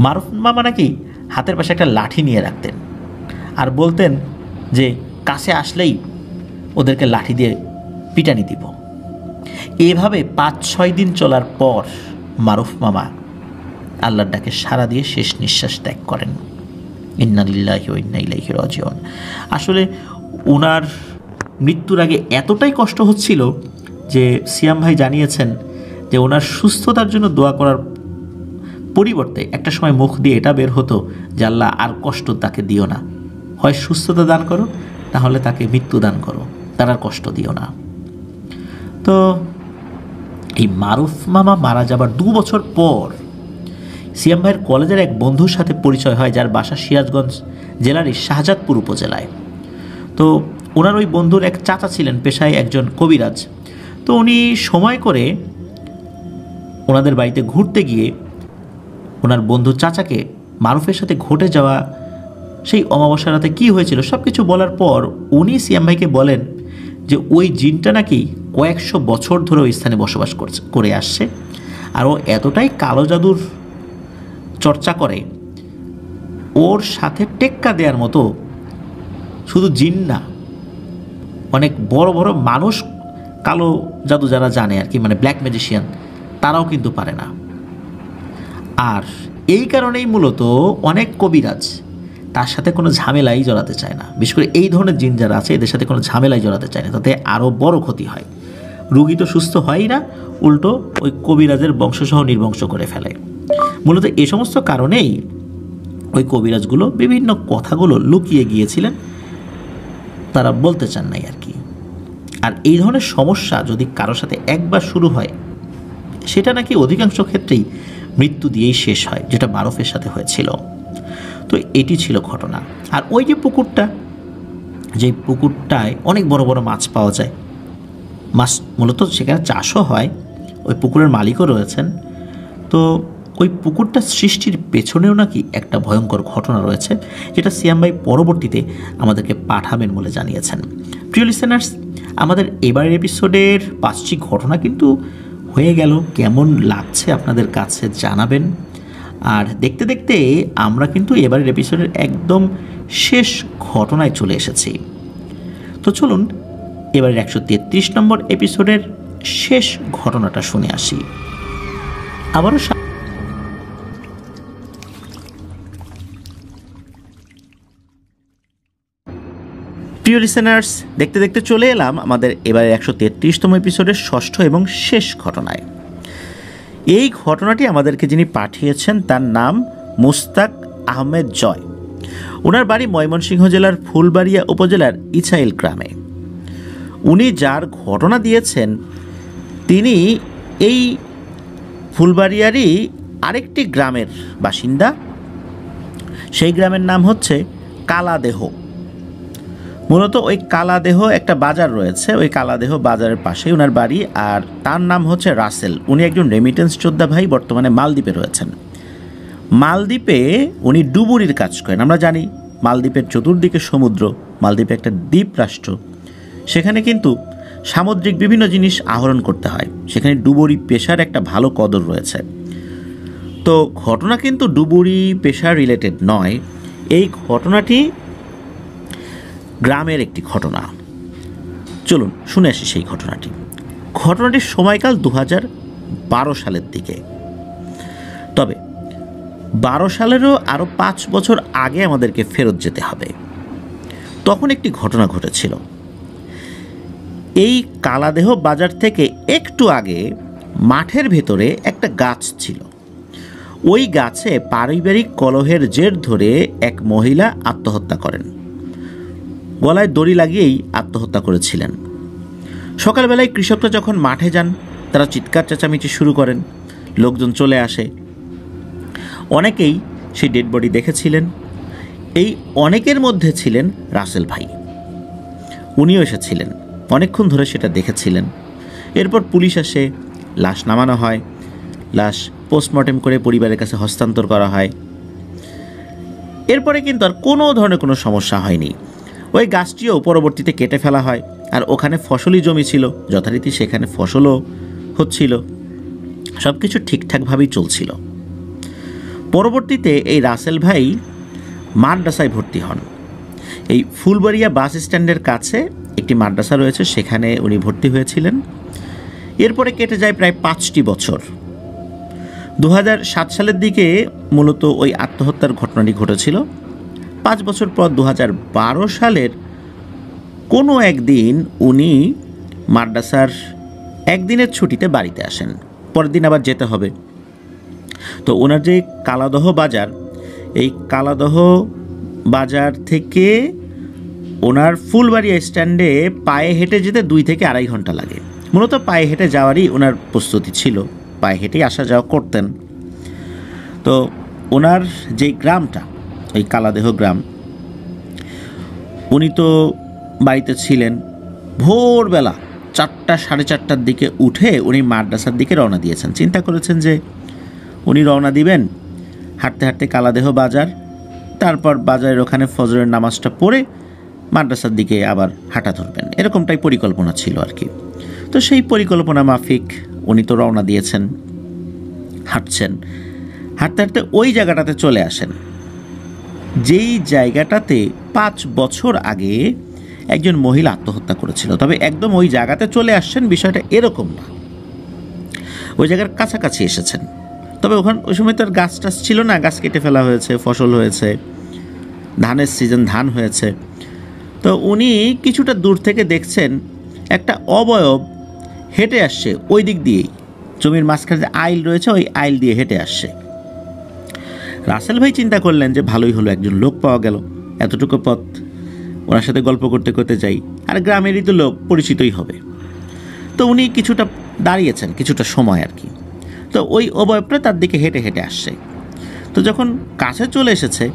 মারুফ মামা নাকি হাতের পাশে একটা লাঠি নিয়ে রাখতেন আর বলতেন যে কাছে আসলেই ওদেরকে লাঠি দিয়ে পিটানি দিব। এভাবে 5-6 দিন চলার পর মারুফ মামা আল্লাহর ডাকে সাড়া দিয়ে শেষ নিঃশ্বাস ত্যাগ করেন। ইন্না লিল্লাহি ওয়া ইন্না ইলাইহি রাজিউন। আসলে ওনার মৃত্যুর আগে এতটাই কষ্ট হচ্ছিল যে সিয়াম ভাই জানিয়েছেন যে ওনার সুস্থতার জন্য দোয়া করার পরিবর্তে একটা সময় মুখ দিয়ে এটা বের হতো যে আল্লাহ আর কষ্ট তাকে দিও না, হয় সুস্থতা দান করো, তাহলে তাকে মৃত্যু দান করো, তার আর কষ্ট দিও না। তো এই মারুফ মামা মারা যাবার 2 বছর পর সিয়াম ভাইয়ের কলেজের এক বন্ধুর সাথে পরিচয় হয়, যার বাসা সিরাজগঞ্জ জেলারই শাহজাদপুর উপজেলায়। তো ওনার ওই বন্ধুর এক চাচা ছিলেন পেশায় একজন কবিরাজ। তো উনি সময় করে ওনাদের বাড়িতে ঘুরতে গিয়ে ওনার বন্ধু চাচাকে মারুফের সাথে ঘটে যাওয়া সেই অমাবস্যা রাতে কী হয়েছিল সব কিছু বলার পর উনি সিয়াম ভাইকে বলেন যে ওই জিনটা নাকি কয়েকশো বছর ধরে ওই স্থানে বসবাস করে আসছে, আর ও এতটাই কালো জাদুর চর্চা করে, ওর সাথে টেক্কা দেওয়ার মতো শুধু জিন না, অনেক বড় বড় মানুষ কালো জাদু যারা জানে আর কি, মানে ব্ল্যাক ম্যাজিশিয়ান, তারাও কিন্তু পারে না। আর এই কারণেই মূলত অনেক কবিরাজ তার সাথে কোনো ঝামেলাই জড়াতে চায় না, বিশেষ করে এই ধরনের জিন যারা আছে এদের সাথে কোনো ঝামেলাই জড়াতে চায় না, তাতে আরও বড় ক্ষতি হয়। রুগী তো সুস্থ হয়ই না, উল্টো ওই কবিরাজের বংশসহ নির্বংশ করে ফেলে। মূলত এই সমস্ত কারণেই ওই কবিরাজগুলো বিভিন্ন কথাগুলো লুকিয়ে গিয়েছিলেন, তারা বলতে চান নাই আর কি। আর এই ধরনের সমস্যা যদি কারোর সাথে একবার শুরু হয় সেটা নাকি অধিকাংশ ক্ষেত্রেই মৃত্যু দিয়েই শেষ হয়, যেটা মারুফের সাথে হয়েছিল। তো এটি ছিল ঘটনা। আর ওই যে পুকুরটা, যে পুকুরটায় অনেক বড় বড় মাছ পাওয়া যায়, মাছ মূলত সেখানে চাষও হয়, ওই পুকুরের মালিকও রয়েছেন। তো ওই পুকুরটা সৃষ্টির পেছনেও নাকি একটা ভয়ঙ্কর ঘটনা রয়েছে, যেটা সিয়াম ভাই পরবর্তীতে আমাদেরকে পাঠাবেন বলে জানিয়েছেন। প্রিয় লিসেনার্স, আমাদের এবারের এপিসোডের 5টি ঘটনা কিন্তু হয়ে গেল। কেমন লাগছে আপনাদের কাছে জানাবেন। আর দেখতে দেখতে আমরা কিন্তু এবারের এপিসোডের একদম শেষ ঘটনায় চলে এসেছি। তো চলুন এবারের 133 নম্বর এপিসোডের শেষ ঘটনাটা শুনে আসি। আবারও প্রিয় লিসেনার্স, দেখতে দেখতে চলে এলাম আমাদের এবারের 133তম এপিসোডের ষষ্ঠ এবং শেষ ঘটনায়। এই ঘটনাটি আমাদেরকে যিনি পাঠিয়েছেন তার নাম মুস্তাক আহমেদ জয়। ওনার বাড়ি ময়মনসিংহ জেলার ফুলবাড়িয়া উপজেলার ইছাইল গ্রামে। উনি যার ঘটনা দিয়েছেন তিনি এই ফুলবাড়িয়ারই আরেকটি গ্রামের বাসিন্দা। সেই গ্রামের নাম হচ্ছে কালাদেহ। মূলত ওই কালাদেহ একটা বাজার রয়েছে, ওই কালাদেহ বাজারের পাশেই ওনার বাড়ি। আর তার নাম হচ্ছে রাসেল। উনি একজন রেমিটেন্স যোদ্ধা ভাই, বর্তমানে মালদ্বীপে রয়েছেন। মালদ্বীপে উনি ডুবুরির কাজ করেন। আমরা জানি মালদ্বীপের চতুর্দিকে সমুদ্র, মালদ্বীপ একটা দ্বীপ রাষ্ট্র, সেখানে কিন্তু সামুদ্রিক বিভিন্ন জিনিস আহরণ করতে হয়, সেখানে ডুবুরি পেশার একটা ভালো কদর রয়েছে। তো ঘটনা কিন্তু ডুবুরি পেশা রিলেটেড নয়, এই ঘটনাটি গ্রামের একটি ঘটনা। চলুন শুনে আসি সেই ঘটনাটির সময়কাল 2012 সালের দিকে। তবে 12 সালেরও আরও 5 বছর আগে আমাদেরকে ফেরত যেতে হবে। তখন একটি ঘটনা ঘটেছিল। এই কালাদেহ বাজার থেকে একটু আগে মাঠের ভেতরে একটা গাছ ছিল। ওই গাছে পারিবারিক কলহের জের ধরে এক মহিলা আত্মহত্যা করেন। গলায় দড়ি লাগিয়েই আত্মহত্যা করেছিলেন। সকালবেলায় কৃষকরা যখন মাঠে যান, তারা চিৎকার চেঁচামেচি শুরু করেন, লোকজন চলে আসে। অনেকেই সেই ডেড বডি দেখেছিলেন। এই অনেকের মধ্যে ছিলেন রাসেল ভাই। উনিও এসেছিলেন, অনেকক্ষণ ধরে সেটা দেখেছিলেন। এরপর পুলিশ আসে, লাশ নামানো হয়, লাশ পোস্টমর্টেম করে পরিবারের কাছে হস্তান্তর করা হয়। এরপরে কিন্তু আর কোনো ধরনের কোনো সমস্যা হয়নি। ওই গাছটিও পরবর্তীতে কেটে ফেলা হয়। আর ওখানে ফসলি জমি ছিল, যথারীতি সেখানে ফসলও হচ্ছিল, সব কিছু ঠিকঠাকভাবেই চলছিল। পরবর্তীতে এই রাসেল ভাই মাদ্রাসায় ভর্তি হন। এই ফুলবাড়িয়া বাস স্ট্যান্ডের কাছে একটি মাদ্রাসা রয়েছে, সেখানে উনি ভর্তি হয়েছিলেন। এরপরে কেটে যায় প্রায় 5টি বছর। 2007 সালের দিকে মূলত ওই আত্মহত্যার ঘটনাটি ঘটেছিল। 5 বছর পর 2012 সালের কোনো একদিন উনি মাদ্রাসার একদিনের ছুটিতে বাড়িতে আসেন, পরের দিন আবার যেতে হবে। তো ওনার যে কালাদহ বাজার, এই কালাদহ বাজার থেকে ওনার ফুলবাড়িয়া স্ট্যান্ডে পায়ে হেঁটে যেতে 2 থেকে 2.5 ঘন্টা লাগে। মূলত পায়ে হেঁটে যাওয়ারই ওনার প্রস্তুতি ছিল, পায়ে হেঁটেই আসা যাওয়া করতেন। তো ওনার যে গ্রামটা, এই কালাদেহ গ্রাম, উনি তো বাড়িতে ছিলেন। ভোরবেলা 4টা 4:30টার দিকে উঠে উনি মাদ্রাসার দিকে রওনা দিয়েছেন। চিন্তা করেছেন যে উনি রওনা দিবেন, হাঁটতে হাঁটতে কালাদেহ বাজার, তারপর বাজারের ওখানে ফজরের নামাজটা পড়ে মাদ্রাসার দিকে আবার হাঁটা ধরবেন, এরকমটাই পরিকল্পনা ছিল আর কি। তো সেই পরিকল্পনা মাফিক উনি তো রওনা দিয়েছেন, হাঁটছেন। হাঁটতে হাঁটতে ওই জায়গাটাতে চলে আসেন, যেই জায়গাটাতে 5 বছর আগে একজন মহিলা আত্মহত্যা করেছিল। তবে একদম ওই জায়গাতে চলে আসছেন বিষয়টা এরকম না, ওই জায়গার কাছাকাছি এসেছেন। তবে ওই সময় তো আর গাছ টাছ ছিল না, গাছ কেটে ফেলা হয়েছে, ফসল হয়েছে, ধানের সিজন, ধান হয়েছে। তো উনি কিছুটা দূর থেকে দেখছেন একটা অবয়ব হেঁটে আসছে ওই দিক দিয়েই, জমির মাঝখানে যে আইল রয়েছে ওই আইল দিয়ে হেঁটে আসছে। রাসেল ভাই চিন্তা করলেন যে ভালোই হলো, একজন লোক পাওয়া গেল, এতটুকু পথ ওনার সাথে গল্প করতে করতে যাই, আর গ্রামেরই তো লোক, পরিচিতই হবে। তো উনি কিছুটা দাঁড়িয়েছেন, কিছুটা সময় আর কি। তো ওই অবয়বটা তার দিকে হেঁটে হেঁটে আসছে। তো যখন কাছে চলে এসেছে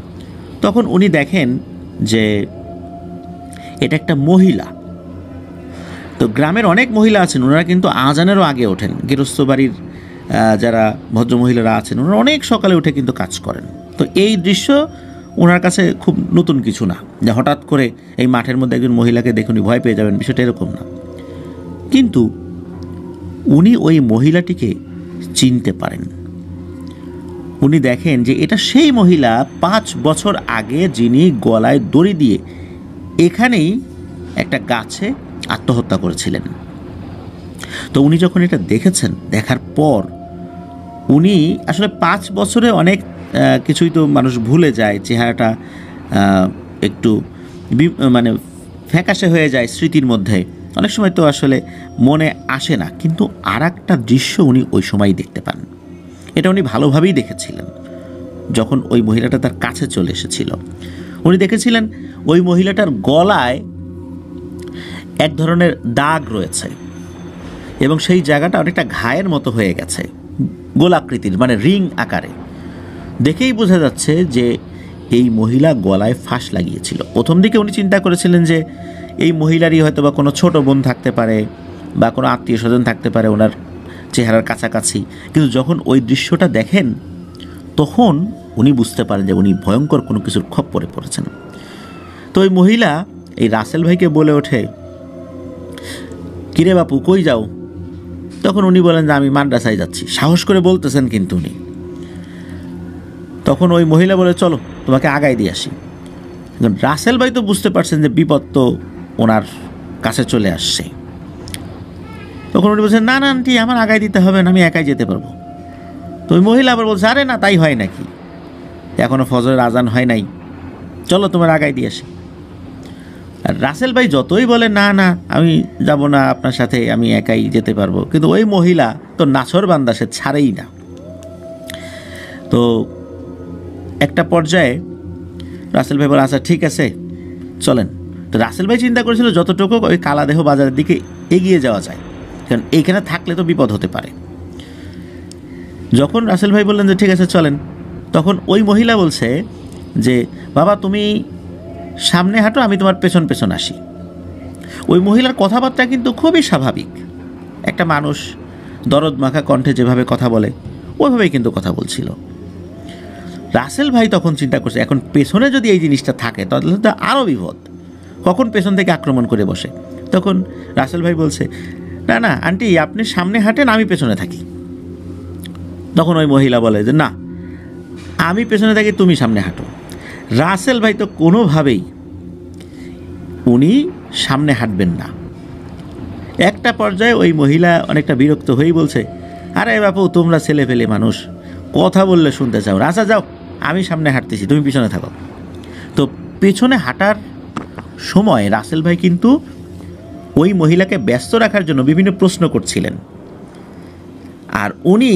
তখন উনি দেখেন যে এটা একটা মহিলা। তো গ্রামের অনেক মহিলা আছেন, ওনারা কিন্তু আজানেরও আগে ওঠেন। গৃহস্থ বাড়ির যারা ভদ্রমহিলারা আছেন ওনারা অনেক সকালে উঠে কিন্তু কাজ করেন। তো এই দৃশ্য ওনার কাছে খুব নতুন কিছু না, যে হঠাৎ করে এই মাঠের মধ্যে একজন মহিলাকে দেখে উনি ভয় পেয়ে যাবেন, বিষয়টা এরকম না। কিন্তু উনি ওই মহিলাটিকে চিনতে পারেন। উনি দেখেন যে এটা সেই মহিলা 5 বছর আগে যিনি গলায় দড়ি দিয়ে এখানেই একটা গাছে আত্মহত্যা করেছিলেন। তো উনি যখন এটা দেখেছেন, দেখার পর উনি আসলে 5 বছরে অনেক কিছুই তো মানুষ ভুলে যায়, চেহারাটা একটু মানে ফ্যাকাশে হয়ে যায় স্মৃতির মধ্যে, অনেক সময় তো আসলে মনে আসে না। কিন্তু আর একটা দৃশ্য উনি ওই সময় দেখতে পান, এটা উনি ভালোভাবেই দেখেছিলেন। যখন ওই মহিলাটা তার কাছে চলে এসেছিল, উনি দেখেছিলেন ওই মহিলাটার গলায় এক ধরনের দাগ রয়েছে এবং সেই জায়গাটা অনেকটা ঘায়ের মতো হয়ে গেছে, গোলাকৃতির, মানে রিং আকারে। দেখেই বোঝা যাচ্ছে যে এই মহিলা গলায় ফাঁস লাগিয়েছিল। প্রথম দিকে উনি চিন্তা করেছিলেন যে এই মহিলারই হয়তো বা কোনো ছোট বোন থাকতে পারে বা কোনো আত্মীয় স্বজন থাকতে পারে ওনার চেহারার কাছাকাছি, কিন্তু যখন ওই দৃশ্যটা দেখেন তখন উনি বুঝতে পারেন যে উনি ভয়ঙ্কর কোনো কিছুর খপ্পরে পড়েছেন। তো ওই মহিলা এই রাসেল ভাইকে বলে ওঠে, কিরে বাপু কই যাও? তখন উনি বলেন যে আমি মাদ্রাসায় যাচ্ছি। সাহস করে বলতেছেন কিন্তু উনি। তখন ওই মহিলা বলে, চলো তোমাকে আগায় দিয়ে আসি। রাসেল ভাই তো বুঝতে পারছেন যে বিপদ তো ওনার কাছে চলে আসছে। তখন উনি বলছেন, না না আন্টি, আমার আগায় দিতে হবে না, আমি একাই যেতে পারবো। তো ওই মহিলা আবার বলছে, আরে না, তাই হয় নাকি, এখনো ফজরের আজান হয় নাই, চলো তোমার আগায় দিয়ে আসি। আর রাসেল ভাই যতই বলে না না আমি যাব না আপনার সাথে, আমি একাই যেতে পারবো, কিন্তু ওই মহিলা তো নাছর বান্দা, সে ছাড়েই না। তো একটা পর্যায়ে রাসেল ভাই বলে, আচ্ছা ঠিক আছে চলেন। তো রাসেল ভাই চিন্তা করেছিল যতটুকু ওই কালাদেহ বাজারের দিকে এগিয়ে যাওয়া যায়, কারণ এইখানে থাকলে তো বিপদ হতে পারে। যখন রাসেল ভাই বললেন যে ঠিক আছে চলেন, তখন ওই মহিলা বলছে যে বাবা তুমি সামনে হাঁটো, আমি তোমার পেছন পেছন আসি। ওই মহিলার কথাবার্তা কিন্তু খুবই স্বাভাবিক, একটা মানুষ দরদ মাখা কণ্ঠে যেভাবে কথা বলে ওইভাবেই কিন্তু কথা বলছিল। রাসেল ভাই তখন চিন্তা করছে, এখন পেছনে যদি এই জিনিসটা থাকে তাহলে তো আরও বিপদ, কখন পেছন থেকে আক্রমণ করে বসে। তখন রাসেল ভাই বলছে, না না আন্টি, আপনি সামনে হাঁটেন, আমি পেছনে থাকি। তখন ওই মহিলা বলে যে না, আমি পেছনে থাকি, তুমি সামনে হাঁটো। রাসেল ভাই তো কোনোভাবেই উনি সামনে হাঁটবেন না। একটা পর্যায়ে ওই মহিলা অনেকটা বিরক্ত হয়েই বলছে, আরে বাপু তোমরা ছেলে ফেলে মানুষ, কথা বললে শুনতে চাও, আচ্ছা যাও, আমি সামনে হাঁটতেছি, তুমি পিছনে থাকো। তো পেছনে হাঁটার সময় রাসেল ভাই কিন্তু ওই মহিলাকে ব্যস্ত রাখার জন্য বিভিন্ন প্রশ্ন করছিলেন, আর উনি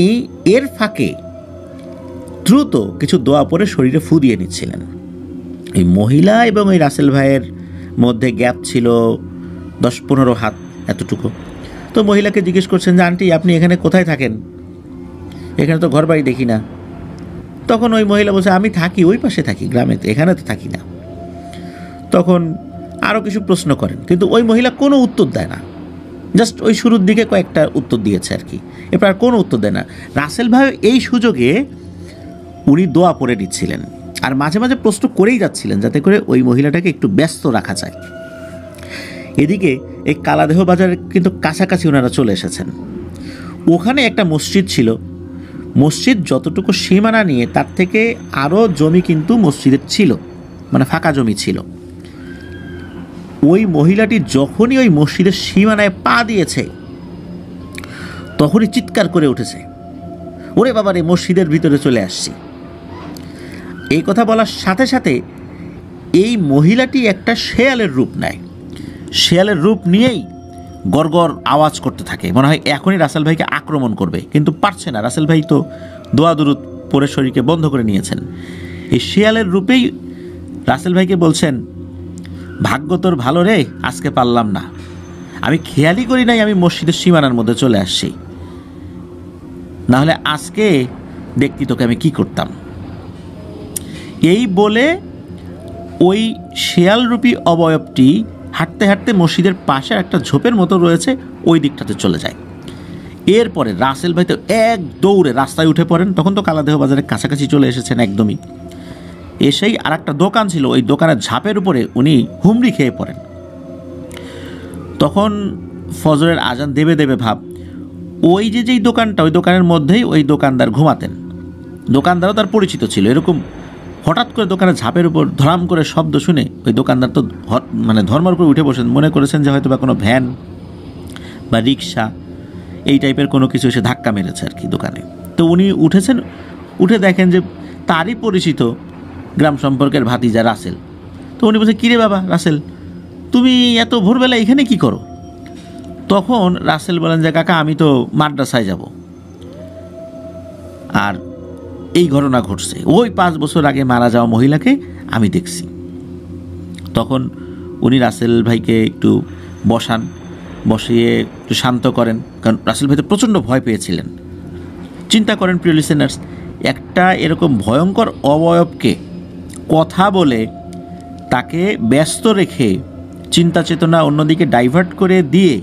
এর ফাঁকে দ্রুত কিছু দোয়া পরে শরীরে ফু দিয়ে নিচ্ছিলেন। এই মহিলা এবং ওই রাসেল ভাইয়ের মধ্যে গ্যাপ ছিল 10-15 হাত এতটুকু। তো মহিলাকে জিজ্ঞেস করছেন যে আন্টি আপনি এখানে কোথায় থাকেন, এখানে তো ঘর বাড়ি দেখি না। তখন ওই মহিলা বলছে, আমি থাকি ওই পাশে থাকি, গ্রামে, তো এখানে তো থাকি না। তখন আরও কিছু প্রশ্ন করেন, কিন্তু ওই মহিলা কোনো উত্তর দেয় না, জাস্ট ওই শুরুর দিকে কয়েকটা উত্তর দিয়েছে আর কি, এরপর আর কোনো উত্তর দেয় না। রাসেল ভাই এই সুযোগে উনি দোয়া পড়ে নিচ্ছিলেন আর মাঝে মাঝে প্রশ্ন করেই যাচ্ছিলেন যাতে করে ওই মহিলাটাকে একটু ব্যস্ত রাখা যায়। এদিকে এই কালাদেহ বাজারের কিন্তু কাছাকাছি ওনারা চলে এসেছেন। ওখানে একটা মসজিদ ছিল, মসজিদ যতটুকু সীমানা নিয়ে তার থেকে আরও জমি কিন্তু মসজিদের ছিল, মানে ফাঁকা জমি ছিল। ওই মহিলাটি যখনই ওই মসজিদের সীমানায় পা দিয়েছে তখনই চিৎকার করে উঠেছে, ওরে বাবা রে, মসজিদের ভিতরে চলে আসছি। এই কথা বলার সাথে সাথে এই মহিলাটি একটা শেয়ালের রূপ নেয়, শেয়ালের রূপ নিয়েই গড়গড় আওয়াজ করতে থাকে, মনে হয় এখনই রাসেল ভাইকে আক্রমণ করবে, কিন্তু পারছে না। রাসেল ভাই তো দোয়া দুরুদ পরে শরীরকে বন্ধ করে নিয়েছেন। এই শেয়ালের রূপেই রাসেল ভাইকে বলছেন, ভাগ্য তোর ভালো রে, আজকে পারলাম না, আমি খেয়ালই করি নাই আমি মসজিদের সীমানার মধ্যে চলে আসছি, নাহলে আজকে দেখতি তোকে আমি কি করতাম। এই বলে ওই শেয়ালরূপী অবয়বটি হাঁটতে হাঁটতে মসজিদের পাশে একটা ঝোপের মতো রয়েছে ওই দিকটাতে চলে যায়। এরপরে রাসেল ভাই তো এক দৌড়ে রাস্তায় উঠে পড়েন। তখন তো কালাদেহ বাজারের কাছাকাছি চলে এসেছেন একদমই। এসেই আর একটা দোকান ছিল, ওই দোকানের ঝাঁপের উপরে উনি হুমড়ি খেয়ে পড়েন। তখন ফজরের আজান দেবে দেবে ভাব, ওই যেই দোকানটা, ওই দোকানের মধ্যেই ওই দোকানদার ঘুমাতেন। দোকানদারও তার পরিচিত ছিল। এরকম হঠাৎ করে দোকানের ঝাঁপের উপর ধরাম করে শব্দ শুনে ওই দোকানদার তো মানে ধর্মার উপর উঠে বসেন, মনে করেছেন যে হয়তো বা কোনো ভ্যান বা রিক্সা এই টাইপের কোনো কিছু এসে ধাক্কা মেরেছে আর কি দোকানে। তো উনি উঠেছেন, উঠে দেখেন যে তারই পরিচিত গ্রাম সম্পর্কের ভাতিজা রাসেল। তো উনি বলছেন, কিরে বাবা রাসেল, তুমি এত ভোরবেলা এখানে কি করো? তখন রাসেল বলেন যে কাকা, আমি তো মাদ্রাসায় যাব, আর এই ঘটনা ঘটছে, ওই 5 বছর আগে মারা যাওয়া মহিলাকে আমি দেখছি। তখন উনি রাসেল ভাইকে একটু বসিয়ে একটু শান্ত করেন, কারণ রাসেল ভাই তো প্রচণ্ড ভয় পেয়েছিলেন। চিন্তা করেন প্রিয় লিসেনার্স, একটা এরকম ভয়ঙ্কর অবয়বকে কথা বলে তাকে ব্যস্ত রেখে চিন্তা চেতনা অন্যদিকে ডাইভার্ট করে দিয়ে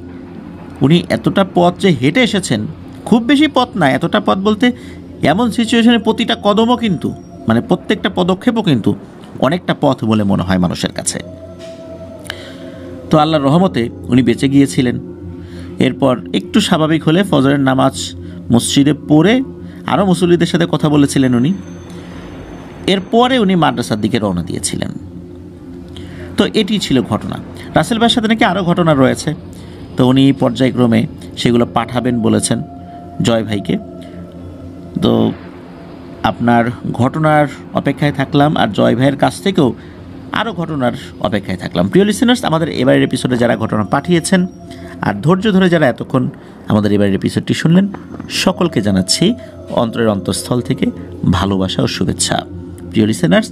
উনি এতটা পথ যে হেঁটে এসেছেন, খুব বেশি পথ না, এতটা পথ বলতে এমন সিচুয়েশনে প্রতিটা কদমও কিন্তু, মানে প্রত্যেকটা পদক্ষেপও কিন্তু অনেকটা পথ বলে মনে হয় মানুষের কাছে। তো আল্লাহর রহমতে উনি বেঁচে গিয়েছিলেন। এরপর একটু স্বাভাবিক হলে ফজরের নামাজ মসজিদে পড়ে আরও মুসল্লিদের সাথে কথা বলেছিলেন উনি। এরপরে উনি মাদ্রাসার দিকে রওনা দিয়েছিলেন। তো এটি ছিল ঘটনা। রাসেল ভাইয়ের সাথে নাকি আরও ঘটনা রয়েছে, তো উনি পর্যায়ক্রমে সেগুলো পাঠাবেন বলেছেন জয় ভাইকে। তো আপনার ঘটনার অপেক্ষায় থাকলাম, আর জয় ভাইয়ের কাছ থেকেও আরও ঘটনার অপেক্ষায় থাকলাম। প্রিয় লিসেনার্স, আমাদের এবারের এপিসোডে যারা ঘটনা পাঠিয়েছেন আর ধৈর্য ধরে যারা এতক্ষণ আমাদের এবারের এপিসোডটি শুনলেন, সকলকে জানাচ্ছি অন্তরের অন্তঃস্থল থেকে ভালোবাসা ও শুভেচ্ছা। প্রিয় লিসেনার্স,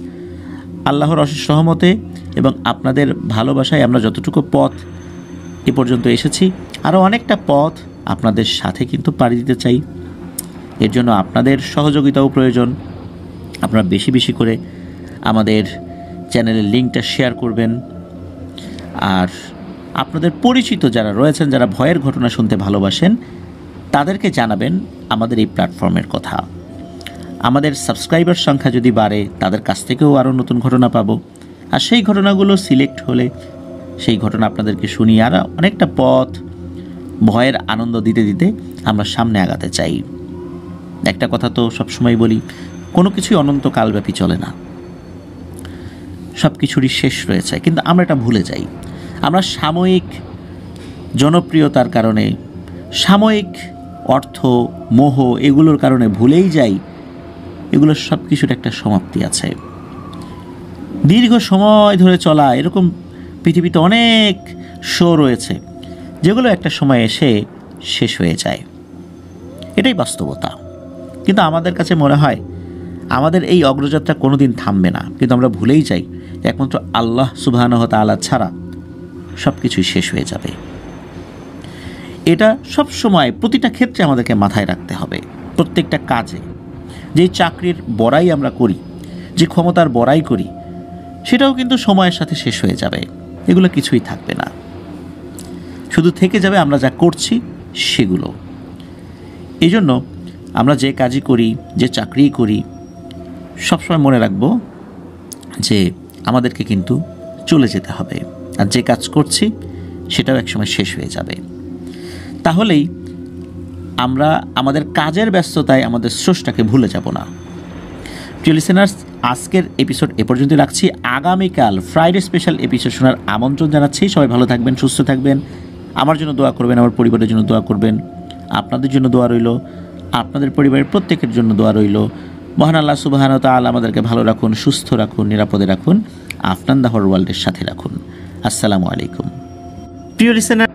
আল্লাহর অশেষ রহমতে এবং আপনাদের ভালোবাসায় আমরা যতটুকু পথ এ পর্যন্ত এসেছি, আরও অনেকটা পথ আপনাদের সাথে কিন্তু পাড়ি দিতে চাই। এর জন্য আপনাদের সহযোগিতাও প্রয়োজন। আপনারা বেশি বেশি করে আমাদের চ্যানেলের লিঙ্কটা শেয়ার করবেন, আর আপনাদের পরিচিত যারা রয়েছেন, যারা ভয়ের ঘটনা শুনতে ভালোবাসেন, তাদেরকে জানাবেন আমাদের এই প্ল্যাটফর্মের কথা। আমাদের সাবস্ক্রাইবার সংখ্যা যদি বাড়ে, তাদের কাছ থেকেও আরও নতুন ঘটনা পাবো, আর সেই ঘটনাগুলো সিলেক্ট হলে সেই ঘটনা আপনাদেরকে শুনিয়ে আর অনেকটা পথ ভয়ের আনন্দ দিতে দিতে আমরা সামনে আগাতে চাই। একটা কথা তো সবসময় বলি, কোনো কিছুই অনন্তকালব্যাপী চলে না, সব কিছুরই শেষ রয়েছে, কিন্তু আমরা এটা ভুলে যাই। আমরা সাময়িক জনপ্রিয়তার কারণে, সাময়িক অর্থ মোহ এগুলোর কারণে ভুলেই যাই এগুলোর সব কিছুর একটা সমাপ্তি আছে। দীর্ঘ সময় ধরে চলা এরকম পৃথিবীতে অনেক শো রয়েছে যেগুলো একটা সময় এসে শেষ হয়ে যায়, এটাই বাস্তবতা। কিন্তু আমাদের কাছে মনে হয় আমাদের এই অগ্রযাত্রা কোনো দিন থামবে না, কিন্তু আমরা ভুলেই যাই একমাত্র আল্লাহ সুবহানাহু ওয়া তাআলা ছাড়া সব কিছুই শেষ হয়ে যাবে। এটা সব সময় প্রতিটা ক্ষেত্রে আমাদেরকে মাথায় রাখতে হবে। প্রত্যেকটা কাজে, যেই চাকরির বড়াই আমরা করি, যে ক্ষমতার বড়াই করি, সেটাও কিন্তু সময়ের সাথে শেষ হয়ে যাবে। এগুলো কিছুই থাকবে না, শুধু থেকে যাবে আমরা যা করছি সেগুলো। এই জন্য আমরা যে কাজই করি, যে চাকরিই করি, সবসময় মনে রাখব যে আমাদেরকে কিন্তু চলে যেতে হবে, আর যে কাজ করছি সেটাও একসময় শেষ হয়ে যাবে। তাহলেই আমরা আমাদের কাজের ব্যস্ততায় আমাদের স্রষ্টাকে ভুলে যাব না। প্রিয় লিসেনার্স, আজকের এপিসোড এ পর্যন্ত রাখছি। আগামীকাল ফ্রাইডে স্পেশাল এপিসোড শোনার আমন্ত্রণ জানাচ্ছি। সবাই ভালো থাকবেন, সুস্থ থাকবেন, আমার জন্য দোয়া করবেন, আমার পরিবারের জন্য দোয়া করবেন, আপনাদের জন্য দোয়া রইল, আপনাদের পরিবারের প্রত্যেকের জন্য দোয়া রইল। মহান আল্লাহ সুবহানাহু ওয়া তাআলা আমাদেরকে ভালো রাখুন, সুস্থ রাখুন, নিরাপদে রাখুন, আফনান দাহর ওয়ার্ল্ডের সাথে রাখুন। আসসালামু আলাইকুম। প্রিয় লিসেনার,